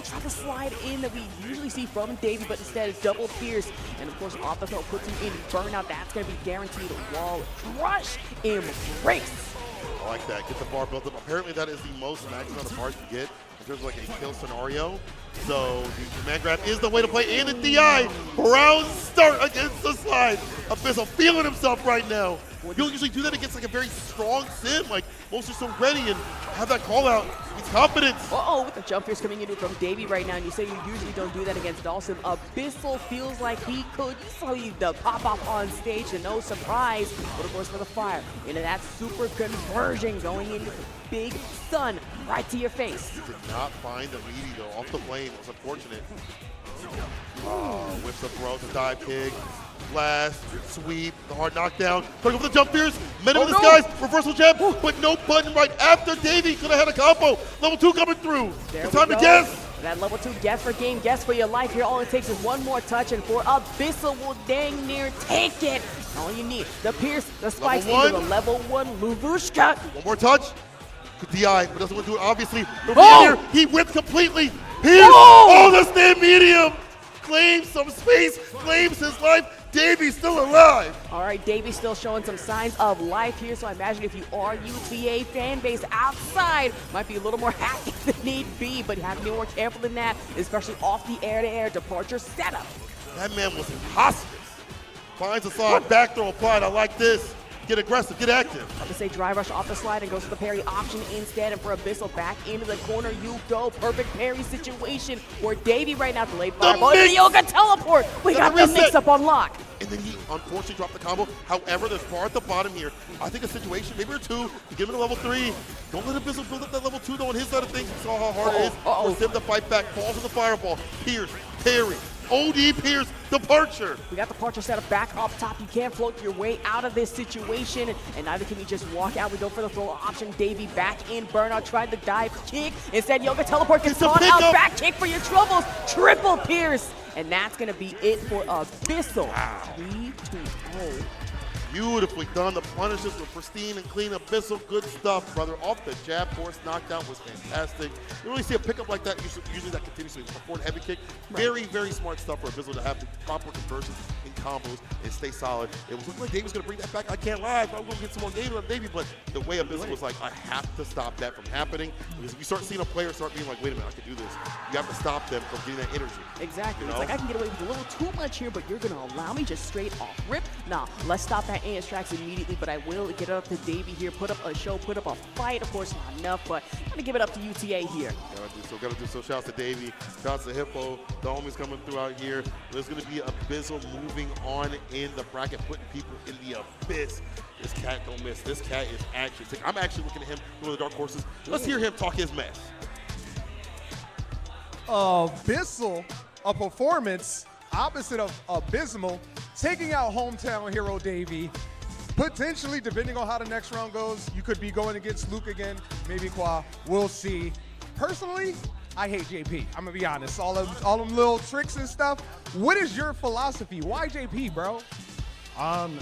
Try to slide in that we usually see from Davey, but instead it's double Pierce. And of course, off the throw puts him in burnout. That's going to be guaranteed wall crush embrace. I like that. Get the bar built up. Apparently that is the most max amount of bars you get in terms of like a kill scenario. So the command grab is the way to play. And the DI. Round start against the slide. Abyssal feeling himself right now. You don't usually do that against like a very strong Sim. Like most are so ready and have that call out. It's confidence. With the jump Pierce coming in from Davey right now, and you say you usually don't do that against Dawson. Abyssal feels like he could. You saw the pop off on stage, and no surprise. But of course for the fire into that super conversion going into the big sun right to your face. Did not find the meaty though off the plane. It was unfortunate. Whips up throw, the dive kick. Blast, sweep, the hard knockdown. Trying to go for the jump Pierce. Men in disguise, reversal jab, but no button right after Davey. Could have had a combo. Level 2 coming through. It's time to guess. That level 2 guess for game, guess for your life here. All it takes is one more touch, and for Abyssal will dang near take it. All you need, the Pierce, the spikes into the level 1 Luvushka. One more touch. Good DI, but doesn't want to do it obviously. Here, he whipped completely. Pierce, the stand medium. Claims some space, claims his life. Davy's still alive. All right, Davy's still showing some signs of life here, so I imagine if you are UTA fan base outside, might be a little more happy than need be, but you have to be more careful than that, especially off the air-to-air departure setup. That man was in hospice. Finds a side, back throw applied. I like this. Get aggressive, get active. About to say drive rush off the slide and goes to the parry option instead, and for Abyssal back into the corner you go. Perfect parry situation for Davy right now. Delayed fireball. The Yoga teleport. We got the mix-up on lock. And then he unfortunately dropped the combo. However, there's far at the bottom here. I think a situation, maybe or two, to get him to level 3. Don't let Abyssal build up that level 2 though on his side of things. We saw how hard it is for Sim to fight back. Falls to the fireball. Pierce, parry. OD Pierce, departure. We got the departure set up back up top. You can't float your way out of this situation, and neither can you just walk out. We go for the throw option. Davy back in. Burnout tried the dive kick. Instead, Yoga teleport gets caught out. Back kick for your troubles. Triple Pierce. And that's going to be it for Abyssal. 3-2-0. Beautifully done. The punishes were pristine and clean. Abyssal, good stuff, brother. Off the jab, force knockdown was fantastic. You really see a pickup like that, usually that continuously. A forward heavy kick. Very, very smart stuff for Abyssal to have the proper conversions in combos and stay solid. It was looking like Davey was going to bring that back. I can't lie. I'm going to get some more game on Davey, but the way Abyssal was like, I have to stop that from happening. Because if you start seeing a player start being like, wait a minute, I can do this. You have to stop them from getting that energy. Exactly. It's like, I can get away with a little too much here, but you're going to allow me just straight off rip? Nah, let's stop that AS tracks immediately, but I will get it up to Davey here, put up a show, put up a fight. Of course, not enough, but I'm going to give it up to UTA here. Gotta do so. Shouts to Davey, shouts to Hippo, the homies coming through out here. There's going to be Abyssal moving on in the bracket, putting people in the abyss. This cat don't miss. This cat is actually sick. I'm actually looking at him, one of the dark horses. Let's hear him talk his mess. Abyssal, a performance opposite of abysmal, taking out hometown hero Davey. Potentially, depending on how the next round goes, you could be going against Luke again, maybe Qua. We'll see. Personally, I hate JP. I'm gonna be honest. All them little tricks and stuff. What is your philosophy? Why JP, bro?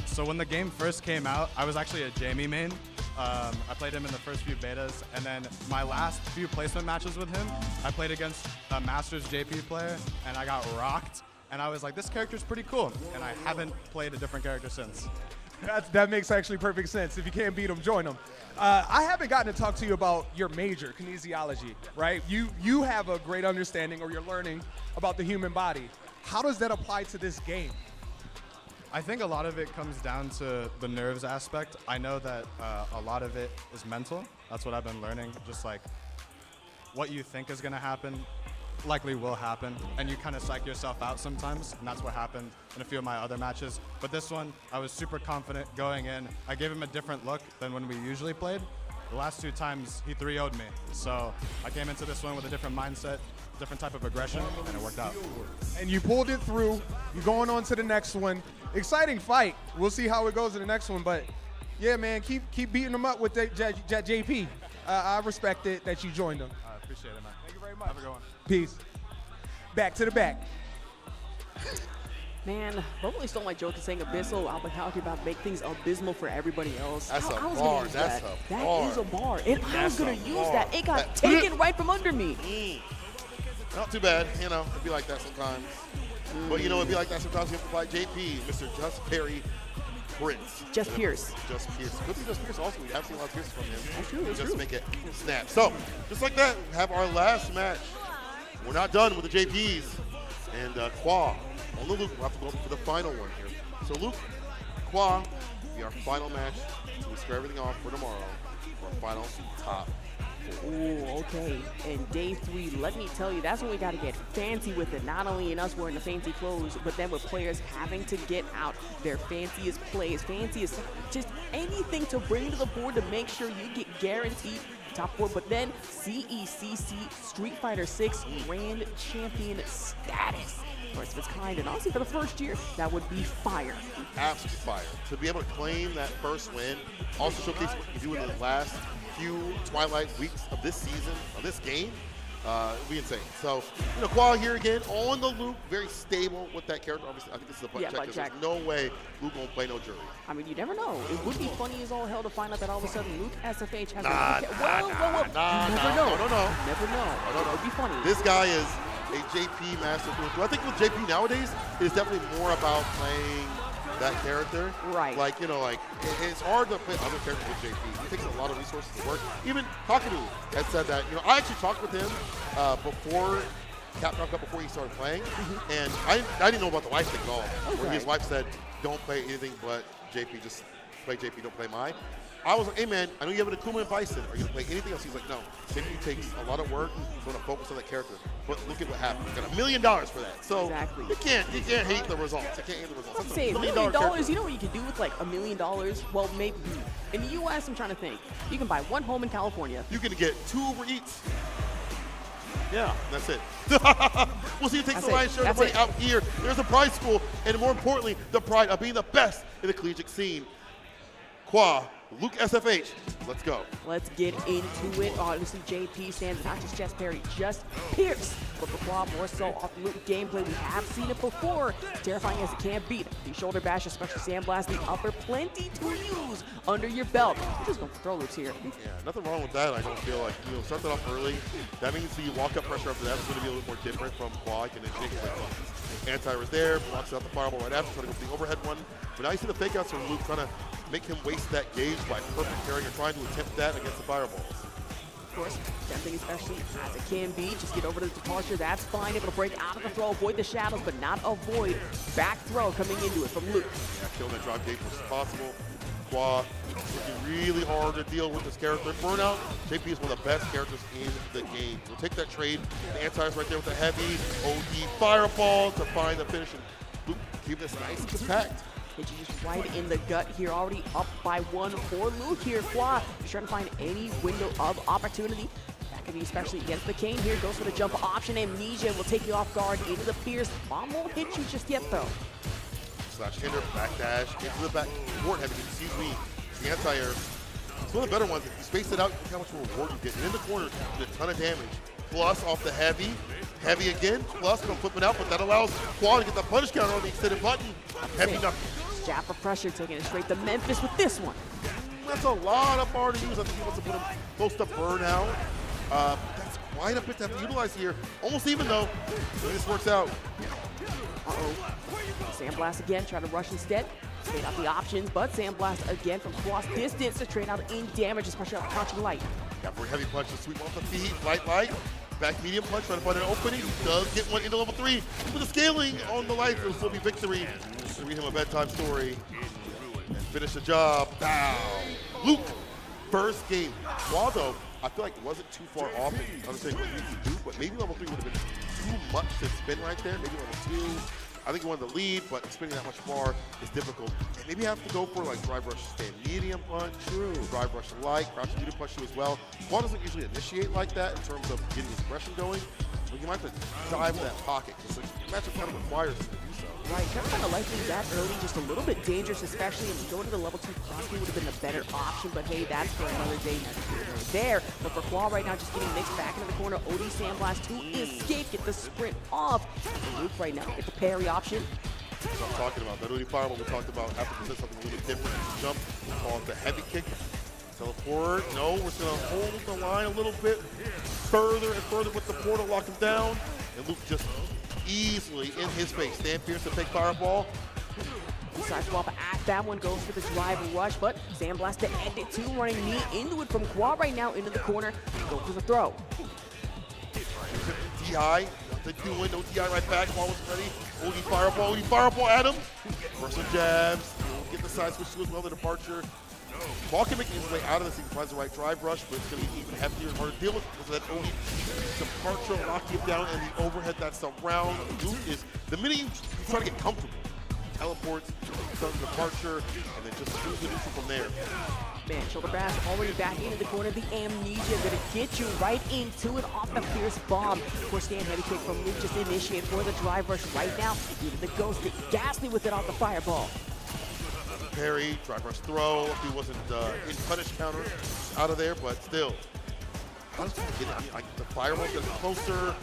So when the game first came out, I was actually a Jamie main. I played him in the first few betas, and then my last few placement matches with him, I played against a Masters JP player, and I got rocked. And I was like, this character's pretty cool, and I haven't played a different character since. That makes actually perfect sense. If you can't beat them, join them. I haven't gotten to talk to you about your major, kinesiology, right? You have a great understanding, or you're learning about the human body. How does that apply to this game? I think a lot of it comes down to the nerves aspect. I know that a lot of it is mental. That's what I've been learning. Just like what you think is going to happen likely will happen, and you kind of psych yourself out sometimes, and that's what happened in a few of my other matches. But this one, I was super confident going in. I gave him a different look than when we usually played. The last 2 times, he 3-0'd me. So I came into this one with a different mindset, different type of aggression, and it worked out. And you pulled it through. You're going on to the next one. Exciting fight. We'll see how it goes in the next one, but yeah, man, keep beating them up with that JP. I respect it that you joined them. I appreciate it, man. Thank you very much. Have a good one. Peace. Back to the back. Man, Bubbley stole my joke of saying Abyssal. I'll be talking about make things abysmal for everybody else. That's I a was bar. Gonna use That's that. a That bar. is a bar. And I was going to use bar. that. It got taken right from under me. Not too bad. You know, it'd be like that sometimes. But you know, it'd be like that sometimes. You have to fight JP, Mr. Just Perry Prince. Just Pierce. Just Pierce. Could be Just Pierce also. We have seen a lot of Pierce from him. That's true. That's just true. to make it snap. So, just like that, we have our last match. We're not done with the JPs. And Qua, only Luke will have to go for the final one here. So Luke, Qua, will be our final match. So we square everything off for tomorrow for our final top. Ooh, okay. And day 3, let me tell you, that's when we got to get fancy with it. Not only in us wearing the fancy clothes, but then with players having to get out their fanciest plays. Fanciest, just anything to bring to the board to make sure you get guaranteed top 4. But then CECC Street Fighter 6 Grand Champion status. First of its kind, and honestly, for the first year, that would be fire. Absolute fire. To be able to claim that first win, also showcase what you do in the last few twilight weeks of this season, of this game, it'd be insane. So, you know, Qua here again on the loop, very stable with that character. Obviously, I think this is a butt check, because there's no way Luke won't play no jury. I mean, you never know. It would be funny as all hell to find out that all of a sudden Luke SFH has Nah, a never know. Never know. It would be funny. This guy is a JP master. I think with JP nowadays, it's definitely more about playing that character. Right. Like, you know, like, it's hard to play other characters with JP. He takes a lot of resources to work. Even Kakadu had said that, you know, I actually talked with him before Capcom Cup, before he started playing, and I didn't know about the wife thing at all. Where his wife said, don't play anything but JP, just play JP, don't play mine. I was like, hey man, I know you have an Akuma and Bison. Are you gonna play anything else? He's like, no. JP takes a lot of work. So I'm gonna focus on that character. But look at what happened. You got $1 million for that. So you can't hate the results. I can't hate the results. I'm That's saying $1 $1 million million, you know what you can do with like $1 million? Well, maybe in the U.S., I'm trying to think. You can buy one home in California. You can get 2 Uber Eats. Yeah, that's it. We'll see who takes the lion's share of the money out here. There's a prize pool, and more importantly, the pride of being the best in the collegiate scene. Qua, Luke SFH, let's go. Let's get into it. Obviously, JP stands not just chest parry, just pierce. But for Qua, more so off the Luke gameplay, we have seen it before. As terrifying as it can be. The shoulder bash, especially sandblast, the upper, plenty to use under your belt. We're just going for throw loops here. Yeah, nothing wrong with that. I don't feel like, you know, start that off early. That means the walk-up pressure after that is going to be a little more different from Qua. Can initiate quick buttons. Anti-was there, blocks out the fireball right after, trying to go for the overhead one. But now you see the fake outs from Luke trying to make him waste that gauge by perfect parrying or trying to attempt that against the fireballs. Of course, tempting especially as it can be. Just get over to the departure, that's fine. Able to break out of the throw, avoid the shadows, but not avoid back throw coming into it from Luke. Yeah, killing that drop gauge as possible. Qua working really hard to deal with this character. Burnout, JP is one of the best characters in the game. We'll take that trade. The anti-is right there with the heavy OD fireball to find the finish. And Luke keep this nice and compact. Hit you just right in the gut here, already up by 1 for Luke here. Qua just trying to find any window of opportunity. That could be especially against the Kane here. Goes for the jump option. Amnesia will take you off guard into the Pierce. Bomb won't hit you just yet though. Slash hinder, backdash, into the back, forward heavy, excuse me. The anti-air, it's one of the better ones. If you space it out, look how much reward you get. And in the corner, you get a ton of damage. Plus off the heavy again, plus gonna flip it out, but that allows Qua to get the punish counter on the extended button. Heavy enough. Jab for pressure, taking it straight to Memphis with this one. That's a lot of bar to use. I think he wants to put him close to burnout. That's quite a bit to have to utilize here. Almost even though, this works out. Uh-oh. Sandblast again, try to rush instead. Straight out the options, but Sandblast again from cross distance to trade out in damage, especially off crouching light. Got for a heavy punch to sweep off the feet. Light. Back medium punch, trying to find an opening. Does get one into level 3. With the scaling on the light, it'll still be victory. To read him a bedtime story. And finish the job. Bow. Luke, first game. Qua, though, I feel like it wasn't too far off in understanding what you could do, but maybe level 3 would have been too much to spin right there. Maybe level 2. I think he wanted to lead, but spinning that much far is difficult. And maybe you have to go for like drive rush, stand medium punch, drive rush light, crouch medium punch you as well. Qua doesn't usually initiate like that in terms of getting his aggression going, but you might have to dive in that pocket because the matchup kind of requires him to do so. Right, trying to find a life lead that early, just a little bit dangerous, especially if going to the level 2 crossing would have been a better option, but hey, that's for another day. There, but for Qua right now, just getting mixed back into the corner. OD Sandblast to escape, get the sprint off. And Luke right now, get the parry option. That's what I'm talking about. That OD fireball we talked about after we said something a little bit different. Jump, call it the heavy kick. Teleport, no, we're just gonna hold the line a little bit further and further with the portal, lock him down. And Luke just easily in his face. Stand Pierce to take fireball. Side swap at that one, goes for the drive rush, but Sandblast to end it too, running knee into it from Qua right now into the corner. Go for the throw. DI, nothing doing, no DI right back. Qua was ready. OD fireball at him. First some jabs. Get the side switch to as well, the departure. Qua can make his way out of this if he finds the right drive rush, but it's going to be even heftier and harder to deal with because of that OD departure, lock him down, and the overhead that's around Luke is the minute you try to get comfortable. Teleports, sudden departure, and then just lose the neutral from there. Man, shoulder bash already back into the corner. The Amnesia gonna get you right into it off the Fierce Bomb. Of course, stand heavy kick from Luke just initiated for the drive rush right now. Even the Ghost get Ghastly with it off the fireball. Parry, drive rush throw. He wasn't in punish counter out of there, but still. I was trying to get it. Like the fireball gets closer.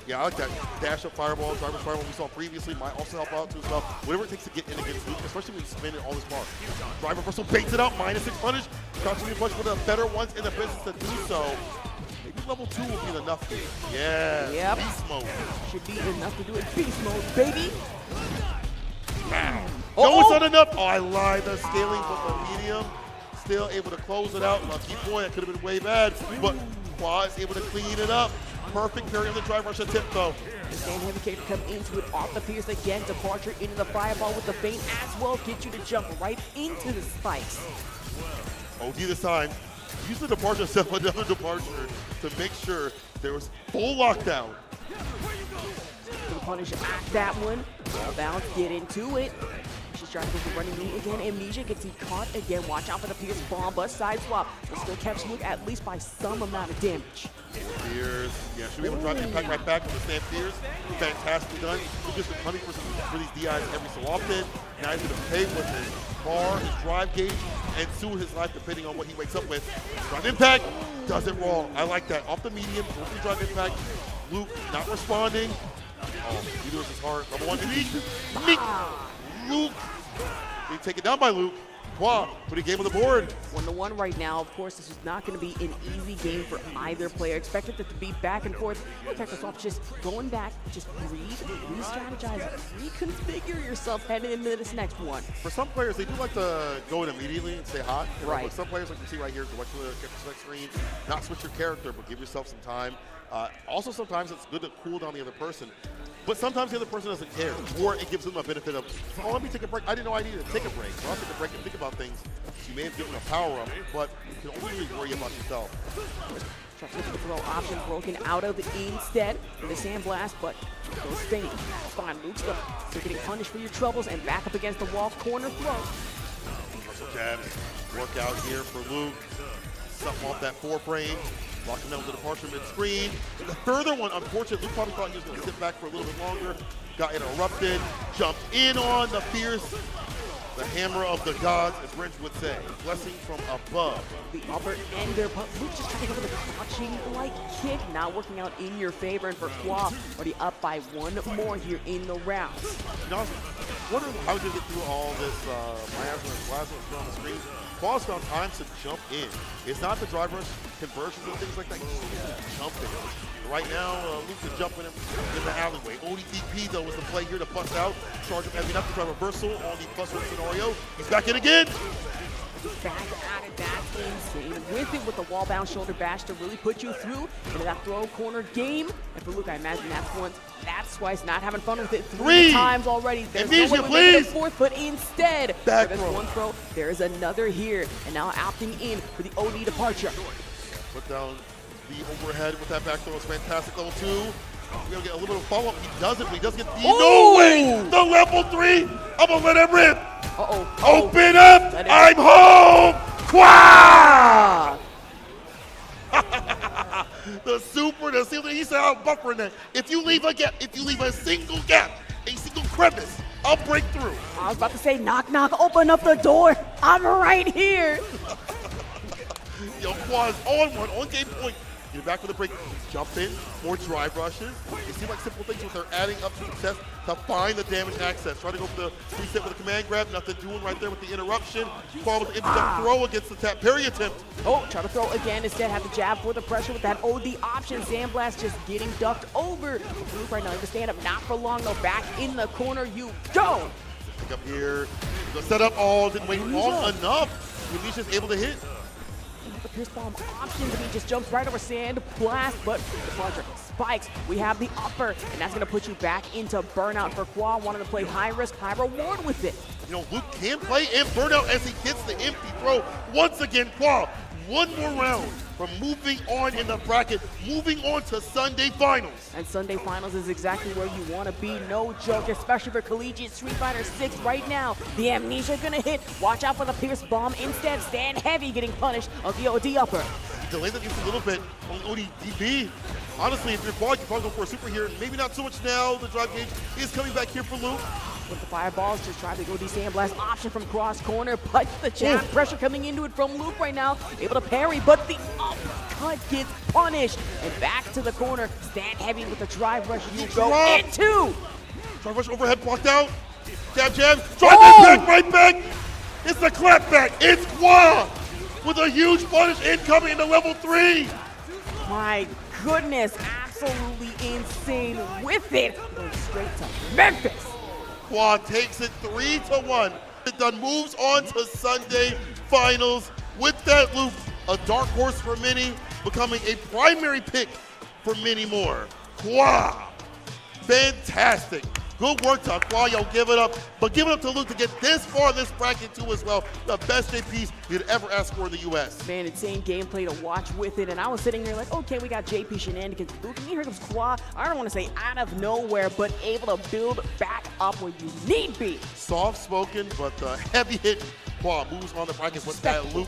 Yeah, I like that dash up fireball, drive rush fireball we saw previously. Might also help out too as well. Whatever it takes to get in against Luke, especially when you spin it all this far. Drive reversal baits it out, -6 punish. Crouching me punch, one of the better ones in the business to do so. Maybe level 2 will be enough here. Yeah, yep. Beast mode. Should be enough to do it. Beast mode, baby. Bam. No, it's not enough. Oh, I lied. The scaling from the medium. Still able to close it out. Lucky boy. That could have been way bad. But Qua is able to clean it up. Perfect parry on the drive rush attempt, though. The stand heavy kick come into it off the Pierce again. Departure into the fireball with the feint as well. Get you to jump right into the spikes. OD this time. Use the departure, set up another departure to make sure there was full lockdown. The punish at that one. Ball bounce, get into it. She's trying to go for running knee again. Amnesia gets he caught again. Watch out for the Pierce bomb, but side swap will still catch Luke at least by some amount of damage. Pierce, yeah, should be able to drop the impact right back with the Sam Pierce. Fantastic done. Luke has been hunting for these DIs every so often. Now he's going to pay with his bar, his drive gauge, and soon his life depending on what he wakes up with. Drive impact, does it wrong. I like that. Off the medium, goes to drive impact. Luke not responding. Oh, he loses his heart. Number one, Luke. They take it down by Luke. Qua, put a game on the board. 1-1 right now. Of course, this is not going to be an easy game for either player. Expected it to be back and forth. Technosoft just going back, just breathe, re-strategize, reconfigure yourself heading into this next one. For some players, they do like to go in immediately and stay hot. Right. But some players, like you see right here, go back to the select screen, not switch your character, but give yourself some time. Also, sometimes it's good to cool down the other person. But sometimes the other person doesn't care, or it gives them a benefit of, oh, let me take a break. I didn't know I needed to take a break. So I'll take a break and think about things. You may have given a power-up, but you can only really worry about yourself. Tries to throw option broken out of instead with a sandblast, but goes Feint. Fine, Luke's still getting punished for your troubles and back up against the wall, corner throw. Russell jabs, work out here for Luke. Something off that frame. Locking down the departure mid-screen. The further one, unfortunately, Luke probably thought he was going to sit back for a little bit longer. Got interrupted, jumped in on the Pierce. The hammer of the gods, as Wrench would say. Blessing from above. The upper ender, but Luke's just trying to go for the crouching-like kick. Not working out in your favor, and for Qua, already up by one more here in the round. You know, wondering how he did get through all this miasma and plasma on the screen. Qua's found times to jump in. It's not the drive rush conversions and things like that. He's jumping. Right now, Luke is jumping in the alleyway. ODDP, though, was the play here to bust out. Charge him heavy enough to try reversal on the plus one scenario. He's back in again. Back at it, that's insane. With it, with the wall bound shoulder bash to really put you through into that throw corner game. And for Luke, I imagine that's once, that's twice, not having fun with it three times already. There's Amnesia, no way please. to make it a fourth, but instead, Back for this one throw, there is another here. And now opting in for the OD departure. Put down the overhead with that back throw. It's fantastic. Level 2. We're going to get a little bit of follow-up. He doesn't, but he does get the no way! The level 3! I'm going to let him rip! Open up! I'm home! Qua! The super, the ceiling, he said, I'm buffering that. If you leave a gap, if you leave a single gap, a single crevice, I'll break through. I was about to say, knock, knock, open up the door. I'm right here. Yo, Qua's on one, on game point. Get back for the break, jump in, more drive rushes. It seems like simple things, but they're adding up to success to find the damage access. Trying to go for the reset with a command grab, nothing doing right there with the interruption. Qua with the intercept throw against the tap parry attempt. Oh, try to throw again, instead have the jab for the pressure with that OD option. Sandblast just getting ducked over. Luke right now, the stand up, not for long though, back in the corner you go. Pick up here, the setup, didn't wait long enough. Amnesia's able to hit. The Pierce bomb options, he just jumps right over sand blast, but the launcher spikes. We have the upper, and that's gonna put you back into burnout for Qua. Wanted to play high risk, high reward with it. You know, Luke can play in burnout as he gets the empty throw. Once again, Qua, one more round from moving on in the bracket, moving on to Sunday Finals. And Sunday Finals is exactly where you want to be, no joke, especially for Collegiate Street Fighter 6 right now. The Amnesia gonna hit. Watch out for the Pierce bomb. Instead, stand heavy getting punished on the OD upper. Delayed that just a little bit on ODDB. Honestly, if you're Quad, you probably go for a super here. Maybe not so much now. The drive gauge is coming back here for Luke. With the fireballs, just trying to go the sandblast option from cross corner, but the jab pressure coming into it from Luke right now. Able to parry, but the uppercut gets punished. And back to the corner, stand heavy with the drive rush. You go into. Drive rush overhead blocked out. Jab, drive back, right back. It's the clap back. It's Qua with a huge punish incoming into level 3. My goodness, absolutely insane with it. Going straight to Memphis. Quad takes it 3-1. It done moves on to Sunday finals. With that, Luke, a dark horse for many, becoming a primary pick for many more. Quad, fantastic. Good work to Aqua, yo, give it up. But give it up to Luke to get this far in this bracket too as well. The best JPs you'd ever ask for in the US. Man, insane gameplay to watch with it. And I was sitting there like, okay, we got JP shenanigans. Luke, and here comes Qua. I don't want to say out of nowhere, but able to build back up where you need be. Soft spoken, but heavy hitting. Qua moves on the bracket with that Luke.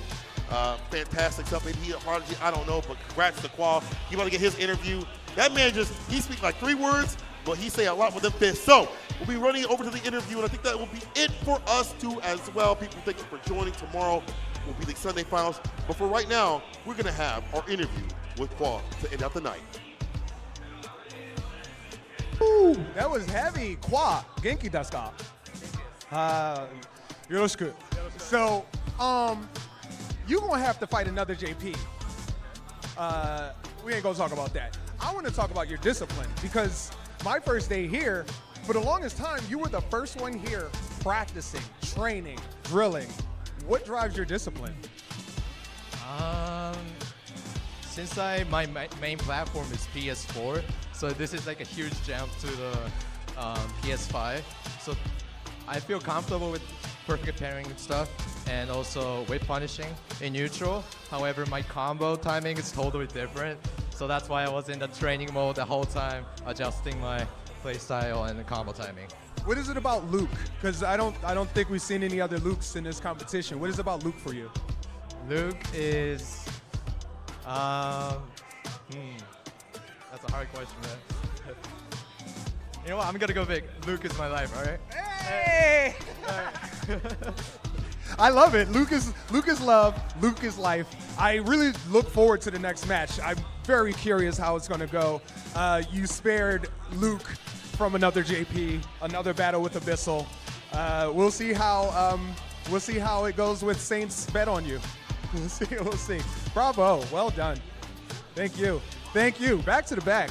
Fantastic stuff. Maybe he hard, I don't know, but congrats to Qua. He about to get his interview. That man he speaks like 3 words, but he say a lot with them fists. So we'll be running over to the interview, and I think that will be it for us too as well. People, thank you for joining. Tomorrow will be the Sunday finals. But for right now, we're gonna have our interview with Qua to end out the night. Ooh, that was heavy. Qua, genki desu ka? Yoroshiku. So, you gonna have to fight another JP. We ain't gonna talk about that. I wanna talk about your discipline, because my first day here, for the longest time, you were the first one here practicing, training, drilling. What drives your discipline? Since my main platform is PS4, so this is like a huge jump to the PS5. So I feel comfortable with perfect pairing and stuff, and also with punishing in neutral. However, my combo timing is totally different. So that's why I was in the training mode the whole time, adjusting my playstyle and the combo timing. What is it about Luke? Because I don't think we've seen any other Lukes in this competition. What is it about Luke for you? Luke is, that's a hard question, man. You know what? I'm gonna go big. Luke is my life. All right. Hey! I love it. Luke is love. Luke is life. I really look forward to the next match. I'm very curious how it's going to go. You spared Luke from another JP, another battle with Abyssal. We'll see how it goes with Saints bet on you. We'll see. Bravo. Well done. Thank you. Back to the back.